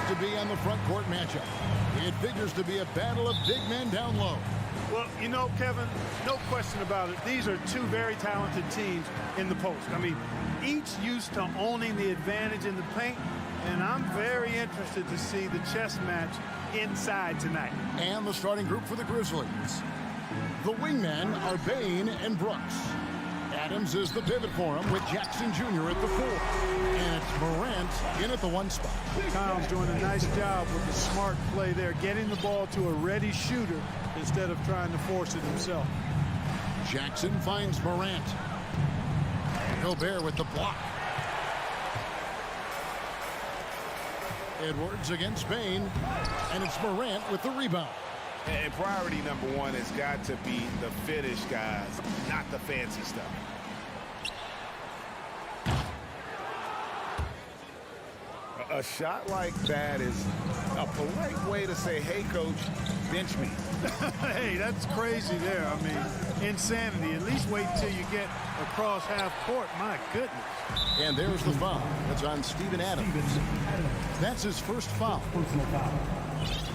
to be on the front court matchup. It figures to be a battle of big men down low. Well, you know, Kevin, no question about it. These are two very talented teams in the post. I mean, each used to owning the advantage in the paint, and I'm very interested to see the chess match inside tonight. And the starting group for the Grizzlies. The wingmen are Bane and Brooks. Adams is the pivot for him with Jackson Jr. at the 4. And it's Morant in at the 1 spot. Kyle's doing a nice job with the smart play there, getting the ball to a ready shooter instead of trying to force it himself. Jackson finds Morant. Gobert with the block. Edwards against Bane. And it's Morant with the rebound. And priority number 1 has got to be the finish, guys, not the fancy stuff. A shot like that is a polite way to say, hey, coach, bench me. Hey, that's crazy there. I mean, insanity. At least wait until you get across half court. My goodness. And there's the foul. That's on Steven Adams. That's his first foul. Personal foul.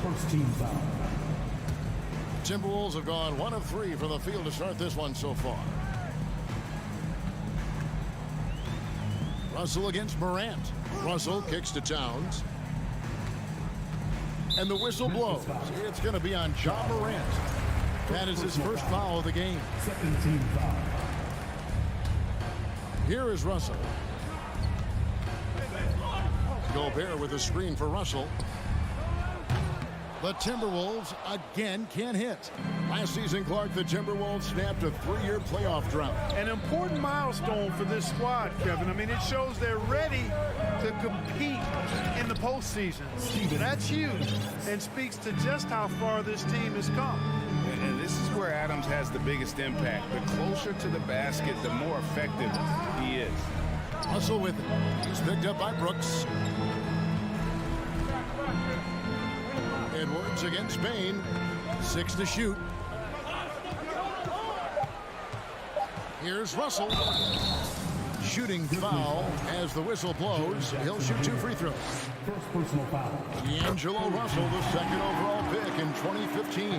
First team foul. Timberwolves have gone 1 of 3 from the field to start this one so far. Russell against Morant. Russell kicks to Towns. And the whistle blows. It's going to be on Ja Morant. That is his first foul of the game. Second team foul. Here is Russell. Gobert with a screen for Russell. The Timberwolves again can't hit. Last season, Clark, the Timberwolves snapped a 3-year playoff drought. An important milestone for this squad, Kevin. I mean, it shows they're ready to compete in the postseason. That's huge and speaks to just how far this team has come. And this is where Adams has the biggest impact. The closer to the basket, the more effective he is. Russell with it. He's picked up by Brooks. Edwards against Bane. 6 to shoot. Here's Russell. Shooting foul as the whistle blows. He'll shoot 2 free throws. First personal foul. D'Angelo Russell, the 2nd overall pick in 2015.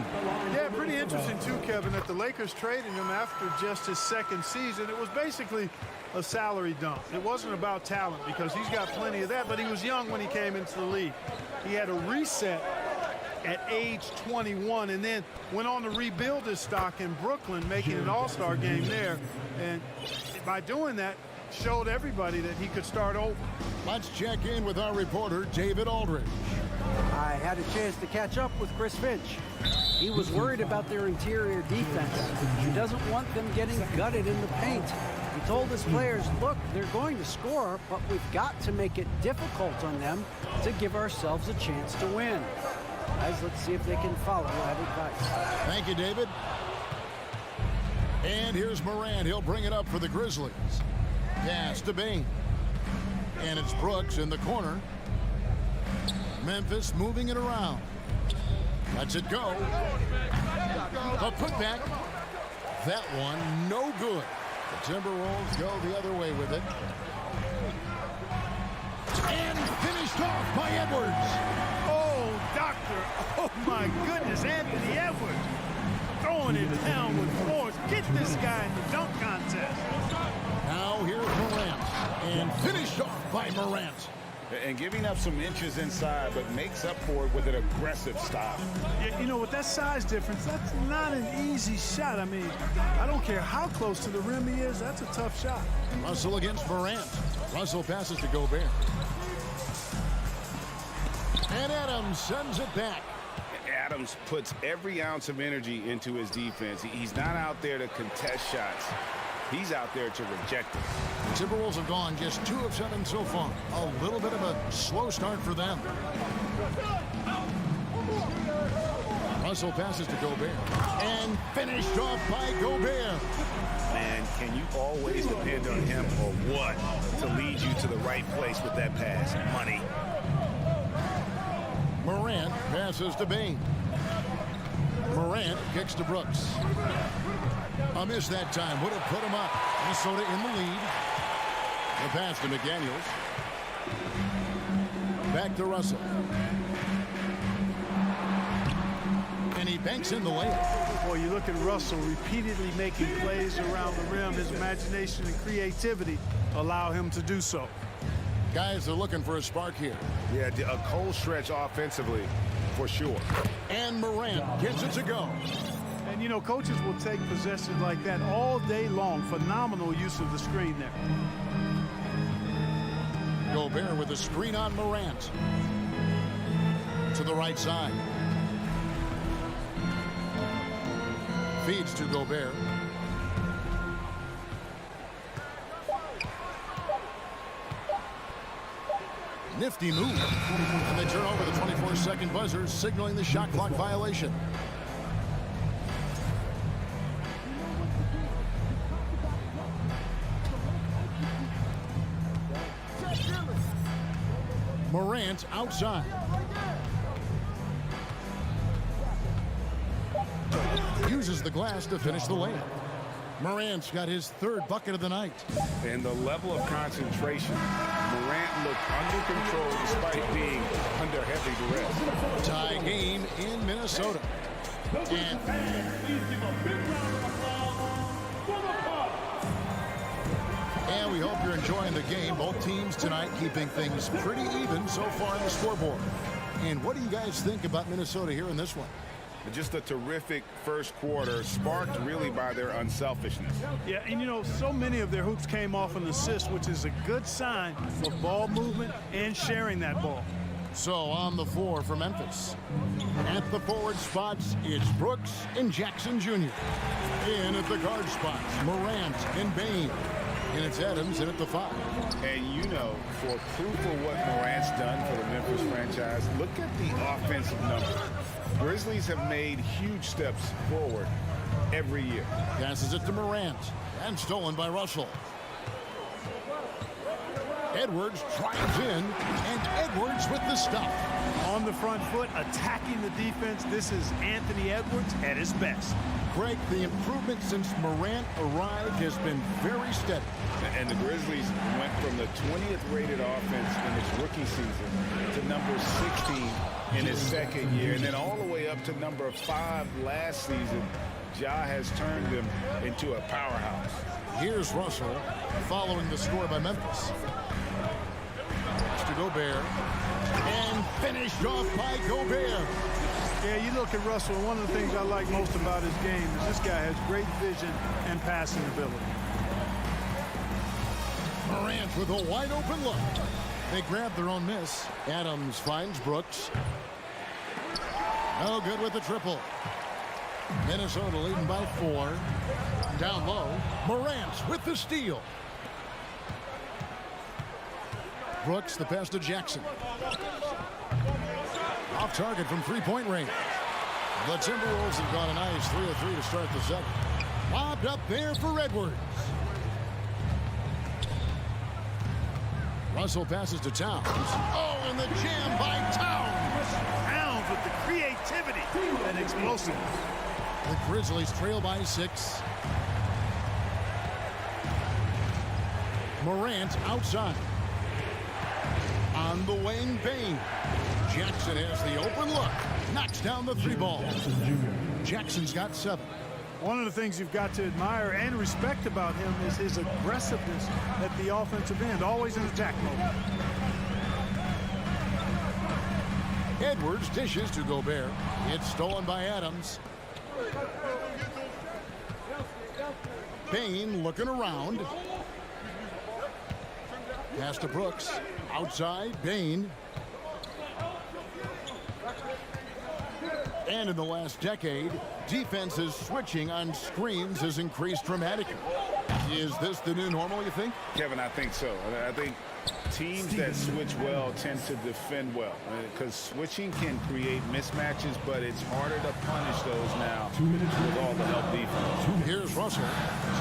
Yeah, pretty interesting too, Kevin, that the Lakers traded him after just his 2nd season. It was basically a salary dump. It wasn't about talent because he's got plenty of that, but he was young when he came into the league. He had a reset at age 21 and then went on to rebuild his stock in Brooklyn, making an all-star game there. And by doing that, showed everybody that he could start over. Let's check in with our reporter, David Aldridge. I had a chance to catch up with Chris Finch. He was worried about their interior defense. He doesn't want them getting gutted in the paint. He told his players, look, they're going to score, but we've got to make it difficult on them to give ourselves a chance to win. Guys, let's see if they can follow that advice. Thank you, David. And here's Morant. He'll bring it up for the Grizzlies. Pass to Bane. And it's Brooks in the corner. Memphis moving it around. Lets it go. A putback. That one, no good. The Timberwolves go the other way with it. And finished off by Edwards. Oh, doctor. Oh, my goodness, Anthony Edwards. Throwing it down with force. Get this guy in the dunk contest. Now here's Morant. And finished off by Morant. And giving up some inches inside, but makes up for it with an aggressive stop. Yeah, you know, with that size difference, that's not an easy shot. I mean, I don't care how close to the rim he is. That's a tough shot. Russell against Morant. Russell passes to Gobert. And Adams sends it back. Adams puts every ounce of energy into his defense. He's not out there to contest shots. He's out there to reject them. The Timberwolves have gone just 2 of 7 so far. A little bit of a slow start for them. Russell passes to Gobert. And finished off by Gobert. Man, can you always depend on him or what to lead you to the right place with that pass? Money. Morant passes to Bane. Morant kicks to Brooks. A miss that time would have put him up. Minnesota in the lead. The pass to McDaniels. Back to Russell. And he banks in the layup. Boy, you look at Russell repeatedly making plays around the rim. His imagination and creativity allow him to do so. Guys are looking for a spark here. Yeah, a cold stretch offensively, for sure. And Morant gets it to go. And, you know, coaches will take possessions like that all day long. Phenomenal use of the screen there. Gobert with a screen on Morant. To the right side. Feeds to Gobert. Nifty move. And they turn over the 24-second buzzer, signaling the shot clock violation. Morant outside. Uses the glass to finish the layup. Morant's got his third bucket of the night. And the level of concentration, Morant looked under control despite being under heavy duress. Tie game in Minnesota. And we hope you're enjoying the game. Both teams tonight keeping things pretty even so far on the scoreboard. And what do you guys think about Minnesota here in this one? Just a terrific first quarter, sparked really by their unselfishness. Yeah, and you know, so many of their hoops came off an assist, which is a good sign for ball movement and sharing that ball. So on the floor for Memphis. At the forward spots, it's Brooks and Jackson Jr. In at the guard spots, Morant and Bane. And it's Adams in at the 5. And you know, for proof of what Morant's done for the Memphis franchise, look at the offensive numbers. Grizzlies have made huge steps forward every year. Passes it to Morant. And stolen by Russell. Edwards drives in. And Edwards with the stop. On the front foot, attacking the defense. This is Anthony Edwards at his best. Greg, the improvement since Morant arrived has been very steady. And the Grizzlies went from the 20th rated offense in its rookie season to number 16 in his second year, and then all the way up to number 5 last season. Ja has turned them into a powerhouse. Here's Russell following the score by Memphis. To Gobert. And finished off by Gobert. Yeah, you look at Russell, and one of the things I like most about his game is this guy has great vision and passing ability. Morant with a wide open look. They grab their own miss. Adams finds Brooks. No good with the triple. Minnesota leading by 4. Down low. Morant with the steal. Brooks the pass to Jackson. Off target from three-point range. The Timberwolves have got a nice 3 of 3 to start the second. Lobbed up there for Edwards. Russell passes to Towns. Oh, and the jam by Towns. Towns with the creativity and explosiveness. The Grizzlies trail by 6. Morant outside. On the wing, Bane. Jackson has the open look. Knocks down the 3 ball. Jackson's got 7. One of the things you've got to admire and respect about him is his aggressiveness at the offensive end, always in attack mode. Edwards dishes to Gobert. It's stolen by Adams. Bane looking around. Pass to Brooks. Outside, Bane. And in the last decade, defenses switching on screens has increased dramatically. Is this the new normal, you think? Kevin, I think so. I think teams that switch well tend to defend well, because switching can create mismatches, but it's harder to punish those now with all the help defense. Here's Russell.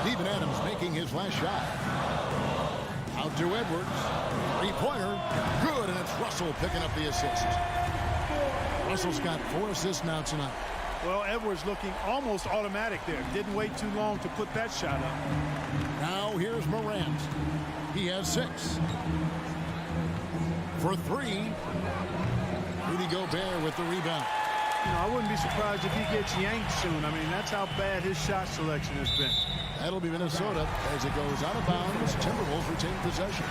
Steven Adams making his last shot. Out to Edwards. 3-pointer. Good, and it's Russell picking up the assist. Russell's got 4 assists now tonight. Well, Edwards looking almost automatic there. Didn't wait too long to put that shot up. Now here's Morant. He has 6. for three. Rudy Gobert with the rebound. You know, I wouldn't be surprised if he gets yanked soon. I mean, that's how bad his shot selection has been. That'll be Minnesota as it goes out of bounds. Timberwolves retain possession.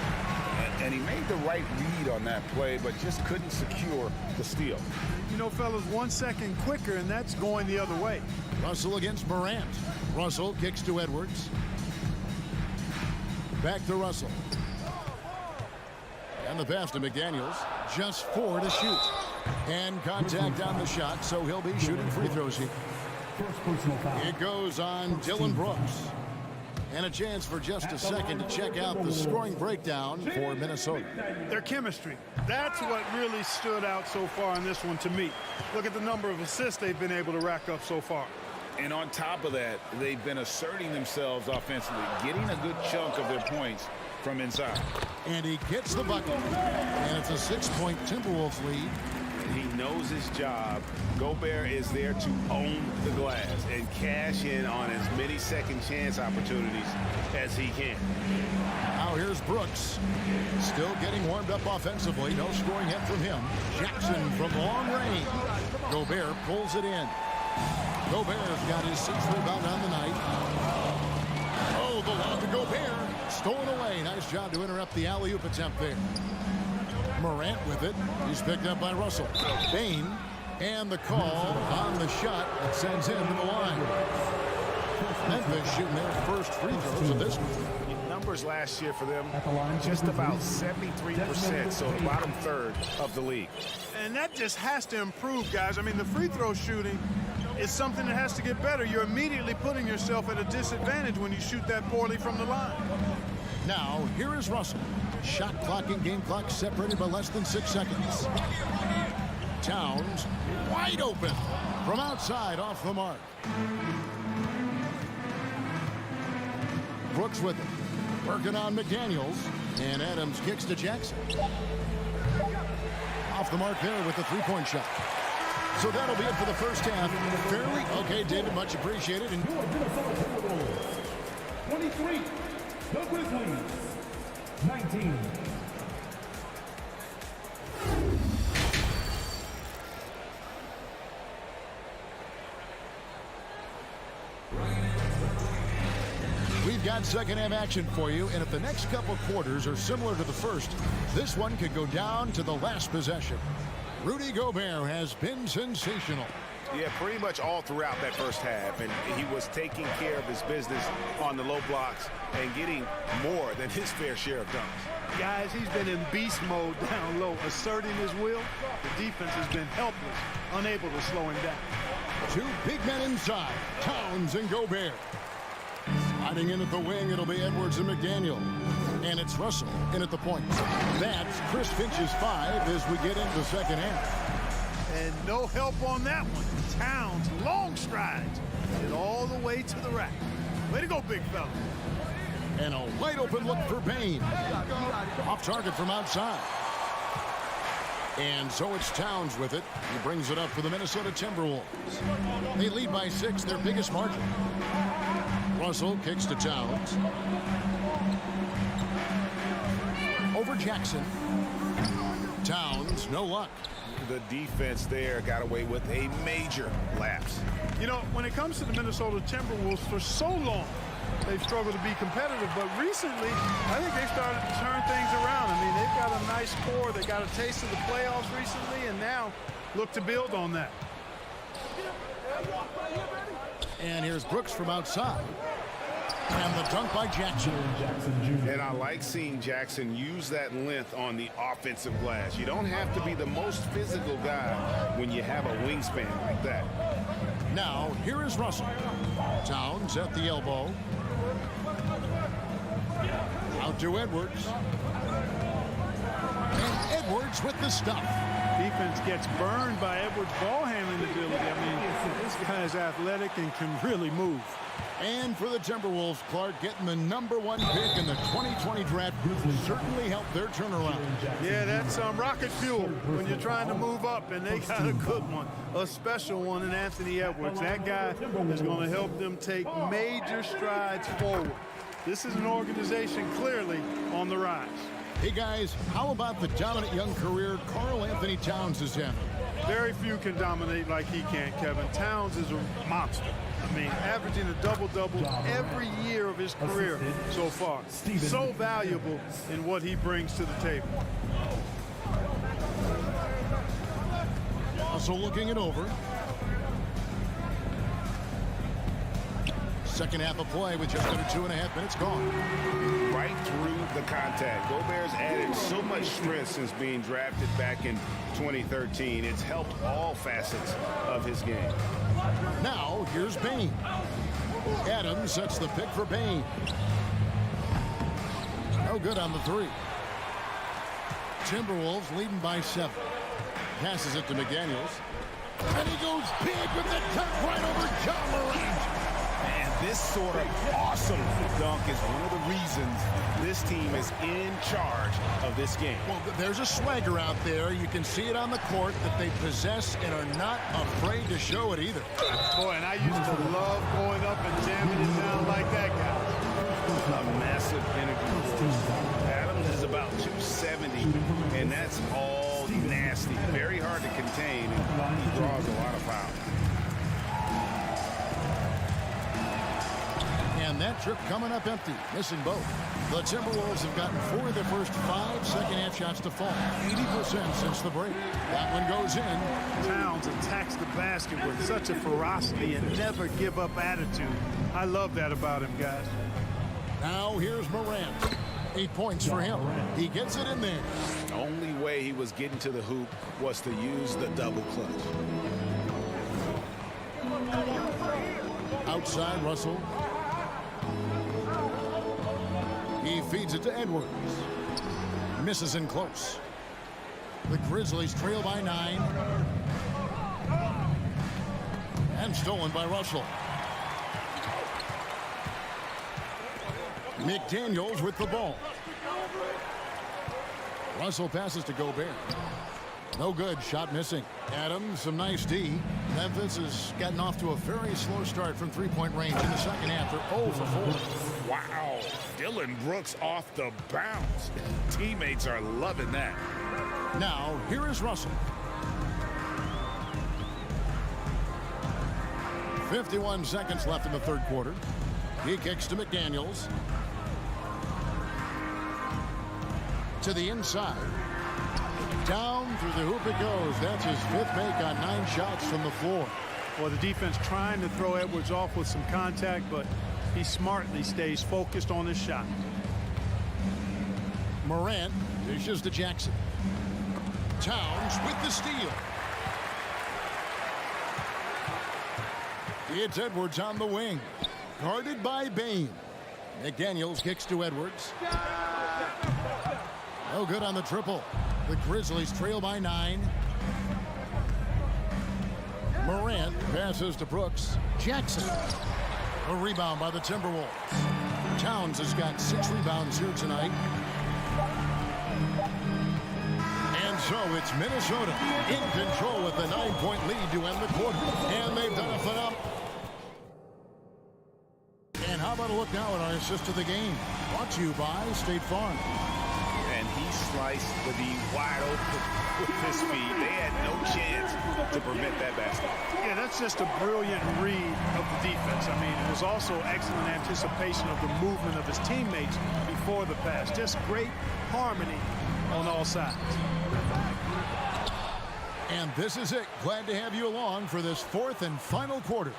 And he made the right read on that play, but just couldn't secure the steal. You know, fellas, 1 second quicker, and that's going the other way. Russell against Morant. Russell kicks to Edwards. Back to Russell. And the pass to McDaniels. Just 4 to shoot. And contact on the shot, so he'll be shooting free throws here. First personal foul. It goes on Dylan Brooks. And a chance for just a second to check out the scoring breakdown for Minnesota. Their chemistry. That's what really stood out so far in this one to me. Look at the number of assists they've been able to rack up so far. And on top of that, they've been asserting themselves offensively, getting a good chunk of their points from inside. And he gets the bucket. And it's a 6-point Timberwolves lead. He knows his job. Gobert is there to own the glass and cash in on as many second chance opportunities as he can. Now here's Brooks. Still getting warmed up offensively. No scoring hit from him. Jackson from long range. Gobert pulls it in. Gobert's got his 6th rebound on the night. Oh, the lob to Gobert. Stolen away. Nice job to interrupt the alley-oop attempt there. Morant with it. He's picked up by Russell. Bain. And the call on the shot that sends him to the line. Memphis shooting their first free throws of this one. Numbers last year for them, just about 73%, so the bottom third of the league. And that just has to improve, guys. I mean, the free throw shooting is something that has to get better. You're immediately putting yourself at a disadvantage when you shoot that poorly from the line. Now, here is Russell. Shot clock and game clock separated by less than 6 seconds. Towns wide open from outside off the mark. Brooks with it. Working on McDaniels. And Adams kicks to Jackson. Off the mark there with the three-point shot. So that'll be it for the first half. Fairly okay, David, much appreciated. And 23, the Grizzlies. 19. We've got second half action for you, and if the next couple quarters are similar to the first, this one could go down to the last possession. Rudy Gobert has been sensational. Yeah, pretty much all throughout that first half, and he was taking care of his business on the low blocks and getting more than his fair share of dunks. Guys, he's been in beast mode down low, asserting his will. The defense has been helpless, unable to slow him down. Two big men inside, Towns and Gobert. Sliding in at the wing, it'll be Edwards and McDaniel. And it's Russell in at the point. That's Chris Finch's 5 as we get into the second half. And no help on that one. Towns, long strides, and all the way to the rack. Way to go, big fella. And a wide open look for Bain. Off target from outside. And so it's Towns with it. He brings it up for the Minnesota Timberwolves. They lead by 6, their biggest margin. Russell kicks to Towns. Over Jackson. Towns, no luck. The defense there got away with a major lapse. You know, when it comes to the Minnesota Timberwolves, for so long, they've struggled to be competitive. But recently, I think they've started to turn things around. I mean, they've got a nice core. They got a taste of the playoffs recently, and now look to build on that. And here's Brooks from outside. And the dunk by Jackson. And I like seeing Jackson use that length on the offensive glass. You don't have to be the most physical guy when you have a wingspan like that. Now, here is Russell. Towns at the elbow. Out to Edwards. And Edwards with the stuff. Defense gets burned by Edwards' ball handling ability. I mean, this guy is athletic and can really move. And for the Timberwolves, Clark getting the #1 pick in the 2020 draft certainly helped their turnaround. Yeah, that's rocket fuel when you're trying to move up, and they got a good one, a special one in Anthony Edwards. That guy is going to help them take major strides forward. This is an organization clearly on the rise. Hey, guys, how about the dominant young career Karl Anthony Towns has had? Very few can dominate like he can, Kevin. Towns is a monster. I mean, averaging a double-double every year of his career so far. So valuable in what he brings to the table. Also looking it over. Second half of play with just under 2.5 minutes gone. Right through the contact. Gobert's added so much strength since being drafted back in 2013. It's helped all facets of his game. Now, here's Bane. Adams sets the pick for Bane. No good on the three. Timberwolves leading by 7. Passes it to McDaniels. And he goes big with the dunk right over John Morant. And this sort of awesome dunk is one of the reasons this team is in charge of this game. Well, there's a swagger out there. You can see it on the court that they possess and are not afraid to show it either. Boy, and I used to love going up and jamming it down like that guy. A massive energy force. Adams is about 270, and that's all nasty. Very hard to contain, and he draws a lot of fouls. And that trip coming up empty, missing both. The Timberwolves have gotten 4 of their first 5 second-half shots to fall, 80% since the break. That one goes in. Towns attacks the basket with such a ferocity and never give up attitude. I love that about him, guys. Now here's Morant. 8 points for him. He gets it in there. The only way he was getting to the hoop was to use the double clutch. Outside Russell. He feeds it to Edwards. Misses in close. The Grizzlies trail by 9. And stolen by Russell. McDaniels with the ball. Russell passes to Gobert. No good. Shot missing. Adams, some nice D. Memphis has gotten off to a very slow start from three-point range in the second half. They're 0 for 4. Wow. Dillon Brooks off the bounce. Teammates are loving that. Now, here is Russell. 51 seconds left in the third quarter. He kicks to McDaniels. To the inside. Down through the hoop it goes. That's his 5th make on 9 shots from the floor. Well, the defense trying to throw Edwards off with some contact, but he smartly stays focused on his shot. Morant dishes to Jackson. Towns with the steal. It's Edwards on the wing. Guarded by Bane. McDaniels kicks to Edwards. No good on the triple. The Grizzlies trail by 9. Morant passes to Brooks. Jackson. A rebound by the Timberwolves. Towns has got 6 rebounds here tonight. And so it's Minnesota in control with a 9-point lead to end the quarter. And they've done a phenomenal. And how about a look now at our assist of the game? Brought to you by State Farm. And he sliced the D wide open with his speed. They had no chance to prevent that basket. Yeah, that's just a brilliant read of the defense. I mean, it was also excellent anticipation of the movement of his teammates before the pass. Just great harmony on all sides. And this is it. Glad to have you along for this 4th and final quarter.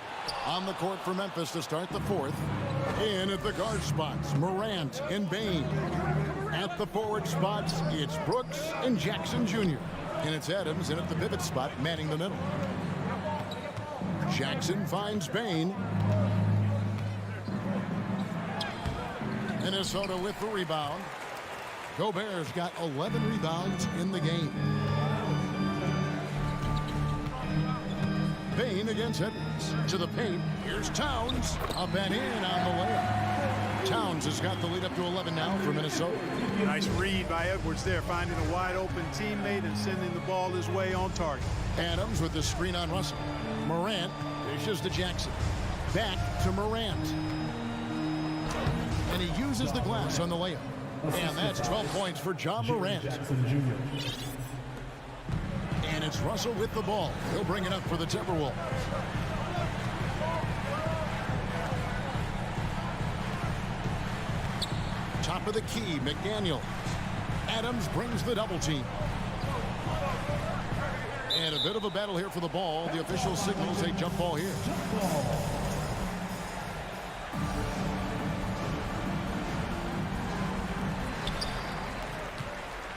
On the court for Memphis to start the 4th. In at the guard spots, Morant and Bane. At the forward spots, it's Brooks and Jackson Jr. And it's Adams in at the pivot spot, manning the middle. Jackson finds Bane. Minnesota with the rebound. Gobert's got 11 rebounds in the game. Bane against Edwards. To the paint. Here's Towns. Up and in on the layup. Towns has got the lead up to 11 now for Minnesota. Nice read by Edwards there, finding a wide open teammate and sending the ball his way on target. Adams with the screen on Russell. Morant dishes to Jackson. Back to Morant. And he uses the glass on the layup. And that's 12 points for John Morant. Jackson Jr. And it's Russell with the ball. He'll bring it up for the Timberwolves. Top of the key, McDaniel. Adams brings the double team. And a bit of a battle here for the ball. The official signals a jump ball here.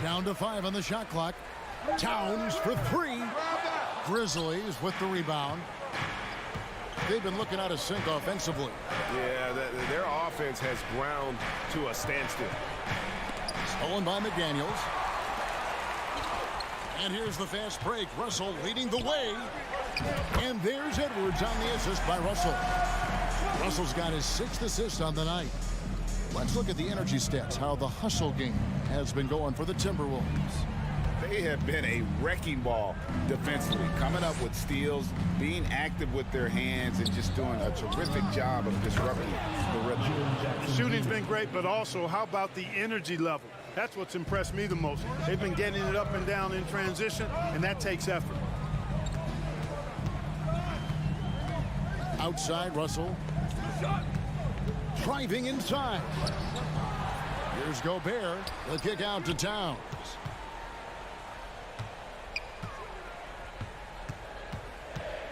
Down to 5 on the shot clock. Towns for 3. Grizzlies with the rebound. They've been looking out of sync offensively. Yeah, their offense has ground to a standstill. Stolen by McDaniels. And here's the fast break. Russell leading the way. And there's Edwards on the assist by Russell. Russell's got his 6th assist on the night. Let's look at the energy stats, how the hustle game has been going for the Timberwolves. They have been a wrecking ball defensively, coming up with steals, being active with their hands, and just doing a terrific job of disrupting the rhythm. Shooting's been great, but also how about the energy level? That's what's impressed me the most. They've been getting it up and down in transition, and that takes effort. Outside, Russell. Driving inside. Here's Gobert. The kick out to Towns.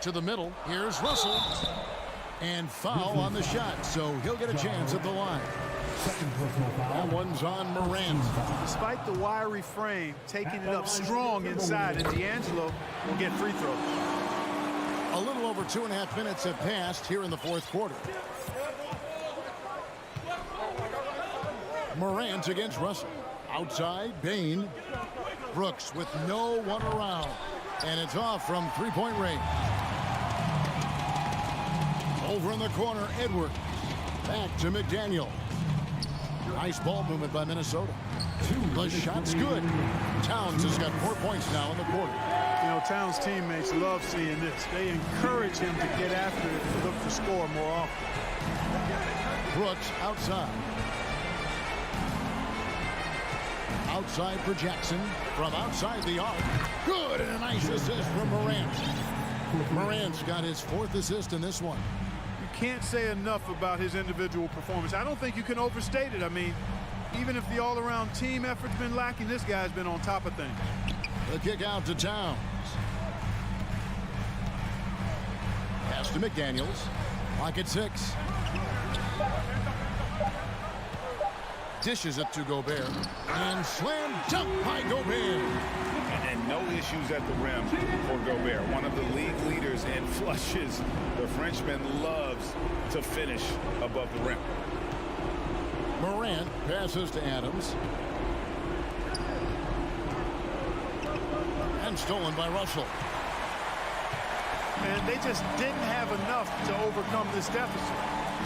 To the middle. Here's Russell. And foul on the shot, so he'll get a chance at the line. Second personal foul. That one's on Morant. Despite the wiry frame, taking it up strong inside, and D'Angelo will get free throws. A little over 2.5 minutes have passed here in the 4th quarter. Morant against Russell. Outside, Bain. Brooks with no one around. And it's off from 3-point range. Over in the corner, Edwards. Back to McDaniel. Nice ball movement by Minnesota. The shot's good. Towns has got 4 points now in the quarter. You know, Towns' teammates love seeing this. They encourage him to get after it and look to score more often. Brooks outside. Outside for Jackson. From outside the arc. Good, and a nice assist from Morant. Morant's got his 4th assist in this one. You can't say enough about his individual performance. I don't think you can overstate it. I mean, even if the all-around team effort's been lacking, this guy's been on top of things. The kick out to Towns. Pass to McDaniels. Clock at 6. Dishes it to Gobert. And slam dunk by Gobert. And no issues at the rim for Gobert. One of the league leaders in flushes. The Frenchman loves to finish above the rim. Morant passes to Adams. And stolen by Russell. And they just didn't have enough to overcome this deficit.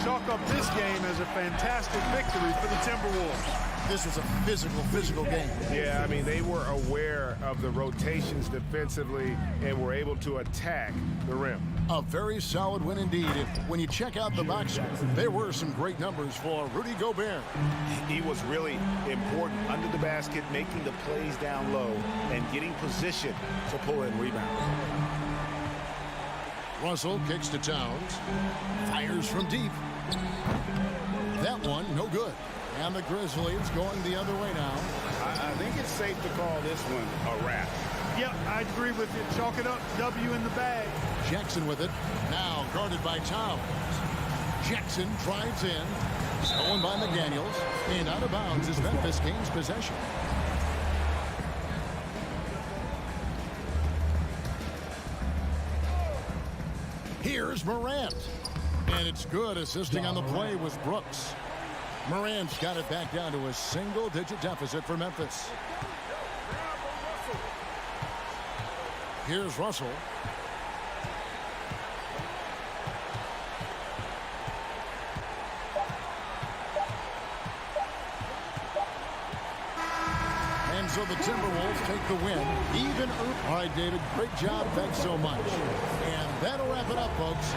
Chalk up this game as a fantastic victory for the Timberwolves. This was a physical game. Yeah, I mean, they were aware of the rotations defensively and were able to attack the rim. A very solid win indeed. When you check out the box score, there were some great numbers for Rudy Gobert. He was really important under the basket, making the plays down low and getting position to pull in rebounds. Russell kicks to Towns. Fires from deep. That one, no good. And the Grizzlies going the other way now. I think it's safe to call this one a wrap. Yep, I agree with you. Chalk it up. W in the bag. Jackson with it. Now guarded by Towns. Jackson drives in. Stolen by McDaniels. And out of bounds as Memphis gains possession. Here's Morant. And it's good. Assisting on the play was Brooks. Morant's got it back down to a single-digit deficit for Memphis. Here's Russell. And so the Timberwolves take the win. Even. All right, David, great job. Thanks so much. And that'll wrap it up, folks.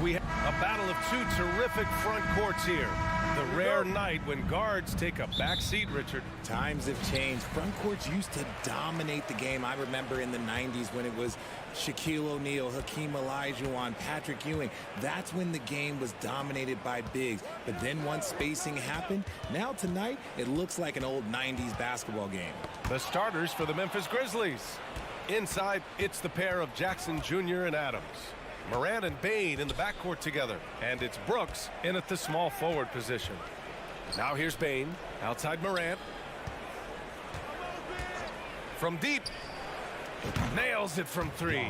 We have a battle of two terrific front courts here. The rare night when guards take a back seat, Richard. Times have changed. Front courts used to dominate the game. I remember in the 90s when it was Shaquille O'Neal, Hakeem Olajuwon, Patrick Ewing. That's when the game was dominated by bigs. But then once spacing happened, now tonight it looks like an old 90s basketball game. The starters for the Memphis Grizzlies. Inside, it's the pair of Jackson Jr. and Adams. Morant and Bane in the backcourt together. And it's Brooks in at the small forward position. Now here's Bane. Outside Morant. From deep. Nails it from three.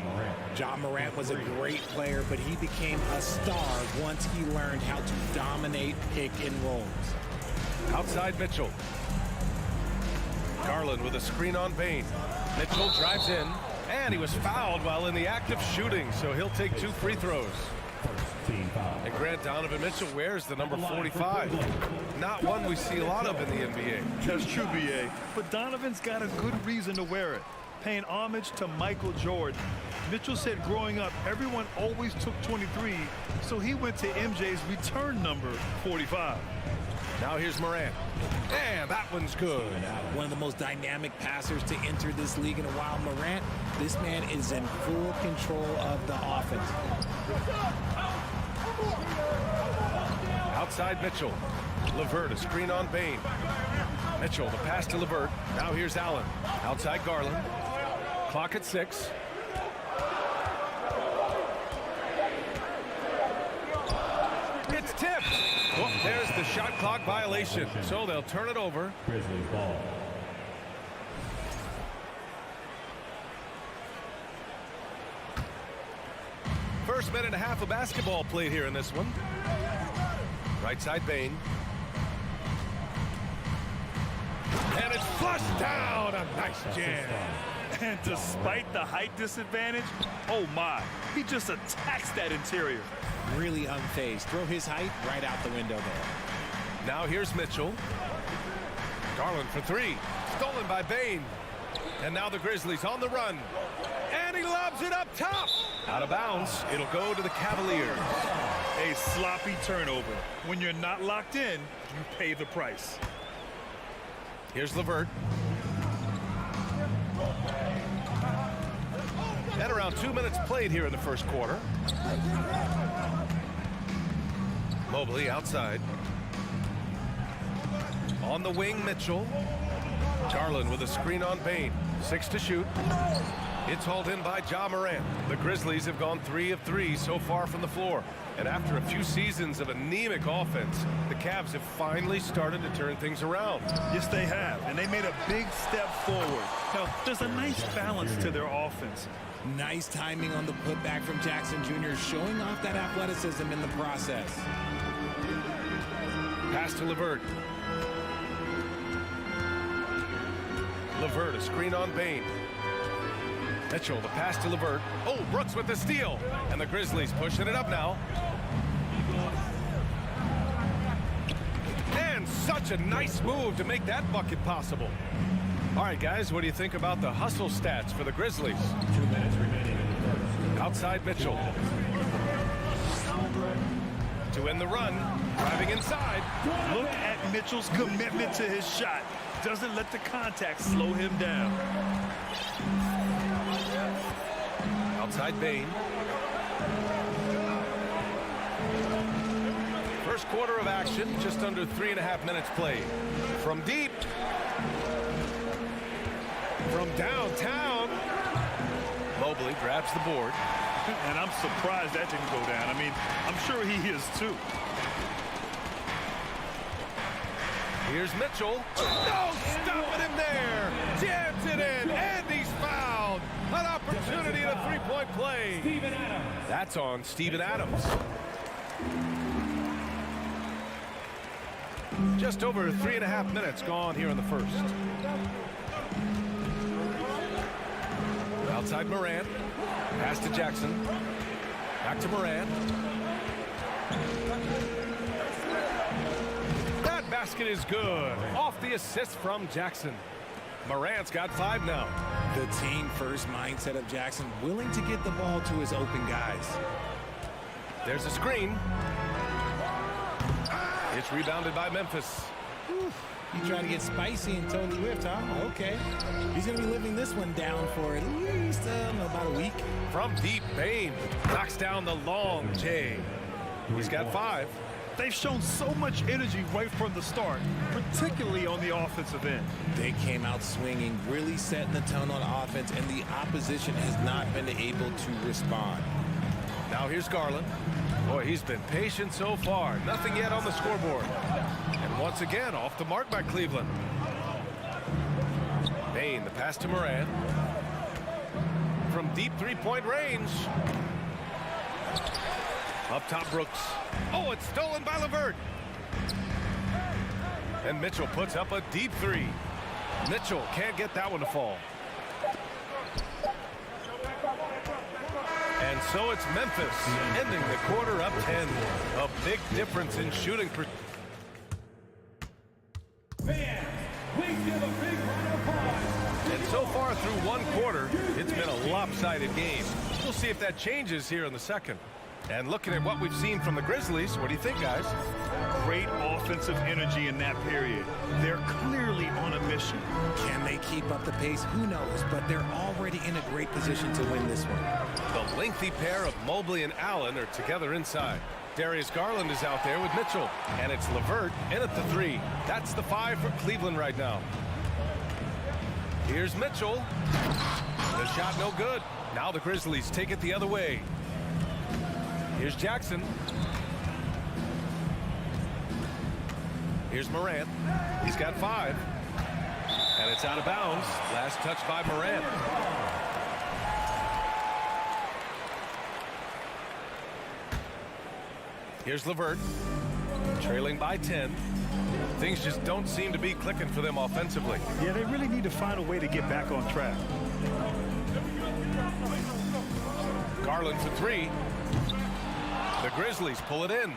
Ja Morant was a great player, but he became a star once he learned how to dominate pick and rolls. Outside Mitchell. Garland with a screen on Bane. Mitchell drives in. And he was fouled while in the act of shooting, so he'll take 2 free throws. And Grant, Donovan Mitchell wears the number 45. Not one we see a lot of in the NBA. That's true, B.A. But Donovan's got a good reason to wear it. Paying homage to Michael Jordan. Mitchell said growing up, everyone always took 23, so he went to MJ's return number 45. Now here's Morant. And that one's good. One of the most dynamic passers to enter this league in a while. Morant, this man is in full control of the offense. Outside Mitchell. LeVert, a screen on Bane. Mitchell, the pass to LeVert. Now here's Allen. Outside Garland. Clock at 6. It's tipped. Oh, there's the shot clock violation. So they'll turn it over. Grizzlies ball. First minute and a half of basketball played here in this one. Right side Bane. And it's flushed down. A nice jam. And despite the height disadvantage, oh my, he just attacks that interior. Really unfazed. Throw his height right out the window there. Now here's Mitchell. Garland for 3. Stolen by Bane. And now the Grizzlies on the run. And he lobs it up top. Out of bounds. It'll go to the Cavaliers. A sloppy turnover. When you're not locked in, you pay the price. Here's LeVert. And around 2 minutes played here in the first quarter. Mobley outside. On the wing, Mitchell. Garland with a screen on Bane. 6 to shoot. It's hauled in by Ja Morant. The Grizzlies have gone 3 of 3 so far from the floor. And after a few seasons of anemic offense, the Cavs have finally started to turn things around. Yes, they have. And they made a big step forward. Now, there's a nice balance to their offense. Nice timing on the putback from Jackson Jr., showing off that athleticism in the process. Pass to LeVert. LeVert, a screen on Bane. Mitchell, the pass to LeVert. Oh, Brooks with the steal. And the Grizzlies pushing it up now. And such a nice move to make that bucket possible. All right, guys, what do you think about the hustle stats for the Grizzlies? 2 minutes remaining in the first. Outside Mitchell. To end the run. Driving inside. Look at Mitchell's commitment to his shot. Doesn't let the contact slow him down. Outside Bane. First quarter of action, just under 3.5 minutes played. From deep. From downtown. Mobley grabs the board. And I'm surprised that didn't go down. I mean, I'm sure he is too. Here's Mitchell. No, stopping him there. Jams it in, and he's fouled. An opportunity at a three-point play. That's on Steven Adams. Just over 3.5 minutes gone here in the first. Outside Morant. Pass to Jackson. Back to Morant. That basket is good. Off the assist from Jackson. Morant's got 5 now. The team first mindset of Jackson, willing to get the ball to his open guys. There's a screen. It's rebounded by Memphis. He tried to get spicy and totally whiffed, huh? Okay. He's going to be living this one down for at least about a week. From deep, Bane knocks down the long J. He's got 5. They've shown so much energy right from the start, particularly on the offensive end. They came out swinging, really setting the tone on offense, and the opposition has not been able to respond. Now here's Garland. Boy, he's been patient so far. Nothing yet on the scoreboard. And once again, off the mark by Cleveland. Bane, the pass to Moran. From deep three-point range. Up top, Brooks. Oh, it's stolen by LeVert. And Mitchell puts up a deep 3. Mitchell can't get that one to fall. And so it's Memphis ending the quarter up 10. A big difference in shooting. And so far through one quarter, it's been a lopsided game. We'll see if that changes here in the second. And looking at what we've seen from the Grizzlies, what do you think, guys? Great offensive energy in that period. They're clearly on a mission. Can they keep up the pace? Who knows? But they're already in a great position to win this one. The lengthy pair of Mobley and Allen are together inside. Darius Garland is out there with Mitchell. And it's LeVert in at the 3. That's the 5 for Cleveland right now. Here's Mitchell. The shot no good. Now the Grizzlies take it the other way. Here's Jackson. Here's Morant. He's got 5. And it's out of bounds. Last touch by Morant. Here's LeVert. Trailing by 10. Things just don't seem to be clicking for them offensively. Yeah, they really need to find a way to get back on track. Garland for 3. The Grizzlies pull it in.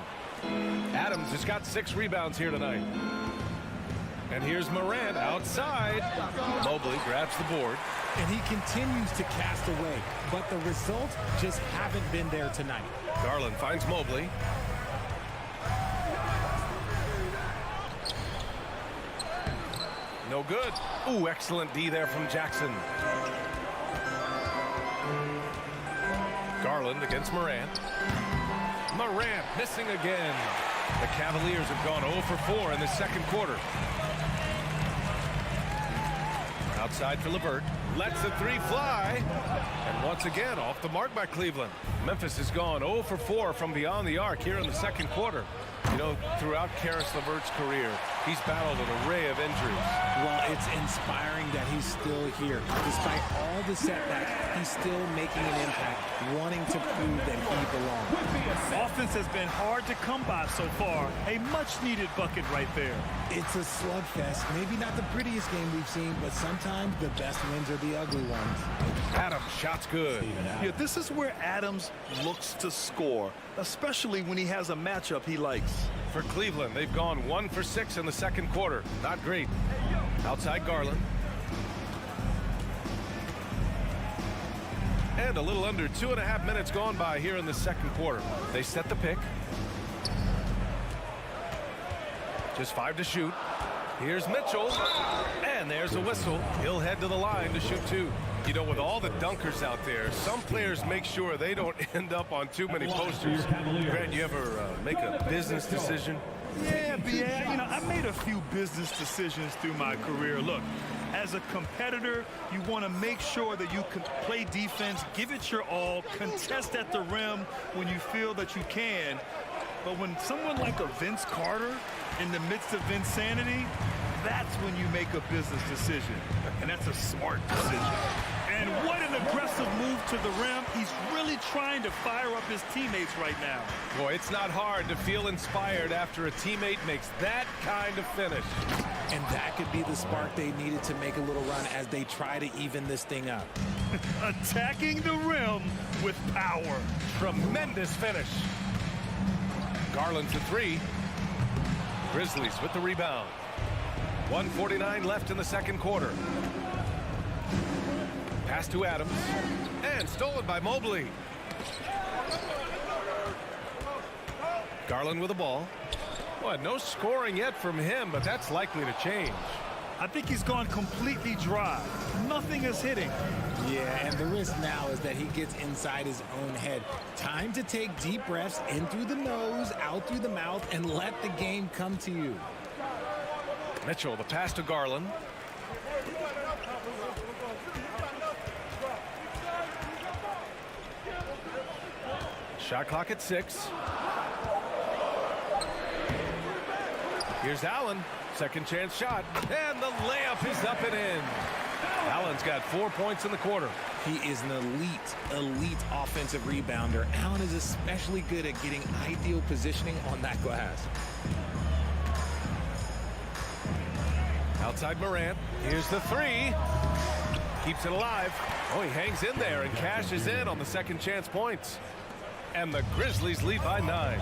Adams has got 6 rebounds here tonight. And here's Morant outside. Mobley grabs the board. And he continues to cast away, but the results just haven't been there tonight. Garland finds Mobley. No good. Ooh, excellent D there from Jackson. Garland against Morant. Morant missing again. The Cavaliers have gone 0 for 4 in the second quarter. Outside for LeVert. Lets the 3 fly. And once again, off the mark by Cleveland. Memphis has gone 0 for 4 from beyond the arc here in the second quarter. You know, throughout Karis LeVert's career, he's battled an array of injuries. Well, it's inspiring that he's still here. Despite all the setbacks, he's still making an impact, wanting to prove that he belongs. Offense has been hard to come by so far. A much-needed bucket right there. It's a slugfest. Maybe not the prettiest game we've seen, but sometimes the best wins are the ugly ones. Adams, shot's good. Yeah, this is where Adams looks to score, especially when he has a matchup he likes. For Cleveland, they've gone 1 for 6 in the second quarter. Not great. Outside Garland. And a little under 2.5 minutes gone by here in the second quarter. They set the pick. Just 5 to shoot. Here's Mitchell. And there's a whistle. He'll head to the line to shoot 2. You know, with all the dunkers out there, some players make sure they don't end up on too many posters. Grant, you ever make a business decision? Yeah, B.A., you know, I made a few business decisions through my career. Look, as a competitor, you want to make sure that you can play defense, give it your all, contest at the rim when you feel that you can. But when someone like a Vince Carter in the midst of Vinsanity, that's when you make a business decision. And that's a smart decision. And what an aggressive move to the rim. He's really trying to fire up his teammates right now. Boy, it's not hard to feel inspired after a teammate makes that kind of finish. And that could be the spark they needed to make a little run as they try to even this thing up. Attacking the rim with power. Tremendous finish. Garland for 3. Grizzlies with the rebound. 1:49 left in the second quarter. Pass to Adams. And stolen by Mobley. Garland with the ball. Well, no scoring yet from him, but that's likely to change. I think he's gone completely dry. Nothing is hitting. Yeah, and the risk now is that he gets inside his own head. Time to take deep breaths in through the nose, out through the mouth, and let the game come to you. Mitchell, the pass to Garland. Shot clock at 6. Here's Allen. Second chance shot. And the layup is up and in. Allen's got 4 points in the quarter. He is an elite offensive rebounder. Allen is especially good at getting ideal positioning on that glass. Outside Morant. Here's the 3. Keeps it alive. Oh, he hangs in there and cashes in on the second chance points. And the Grizzlies lead by 9.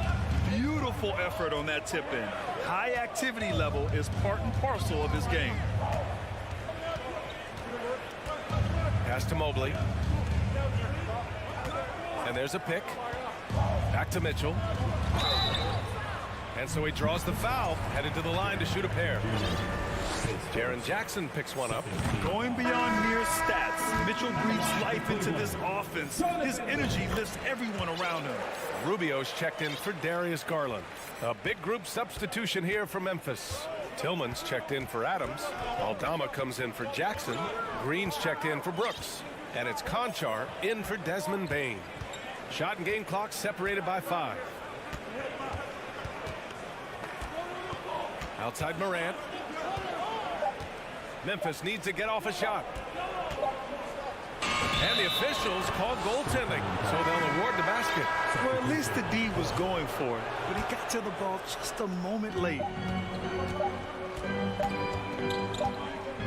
Beautiful effort on that tip in. High activity level is part and parcel of his game. Pass to Mobley. And there's a pick. Back to Mitchell. And so he draws the foul, headed to the line to shoot a pair. Jaren Jackson picks one up. Going beyond mere stats, Mitchell breathes life into this offense. His energy lifts everyone around him. Rubio's checked in for Darius Garland. A big group substitution here for Memphis. Tillman's checked in for Adams. Aldama comes in for Jackson. Green's checked in for Brooks. And it's Conchar in for Desmond Bane. Shot and game clock separated by 5. Outside Morant. Memphis needs to get off a shot. And the officials call goaltending, so they'll award the basket. Well, at least the D was going for it, but he got to the ball just a moment late.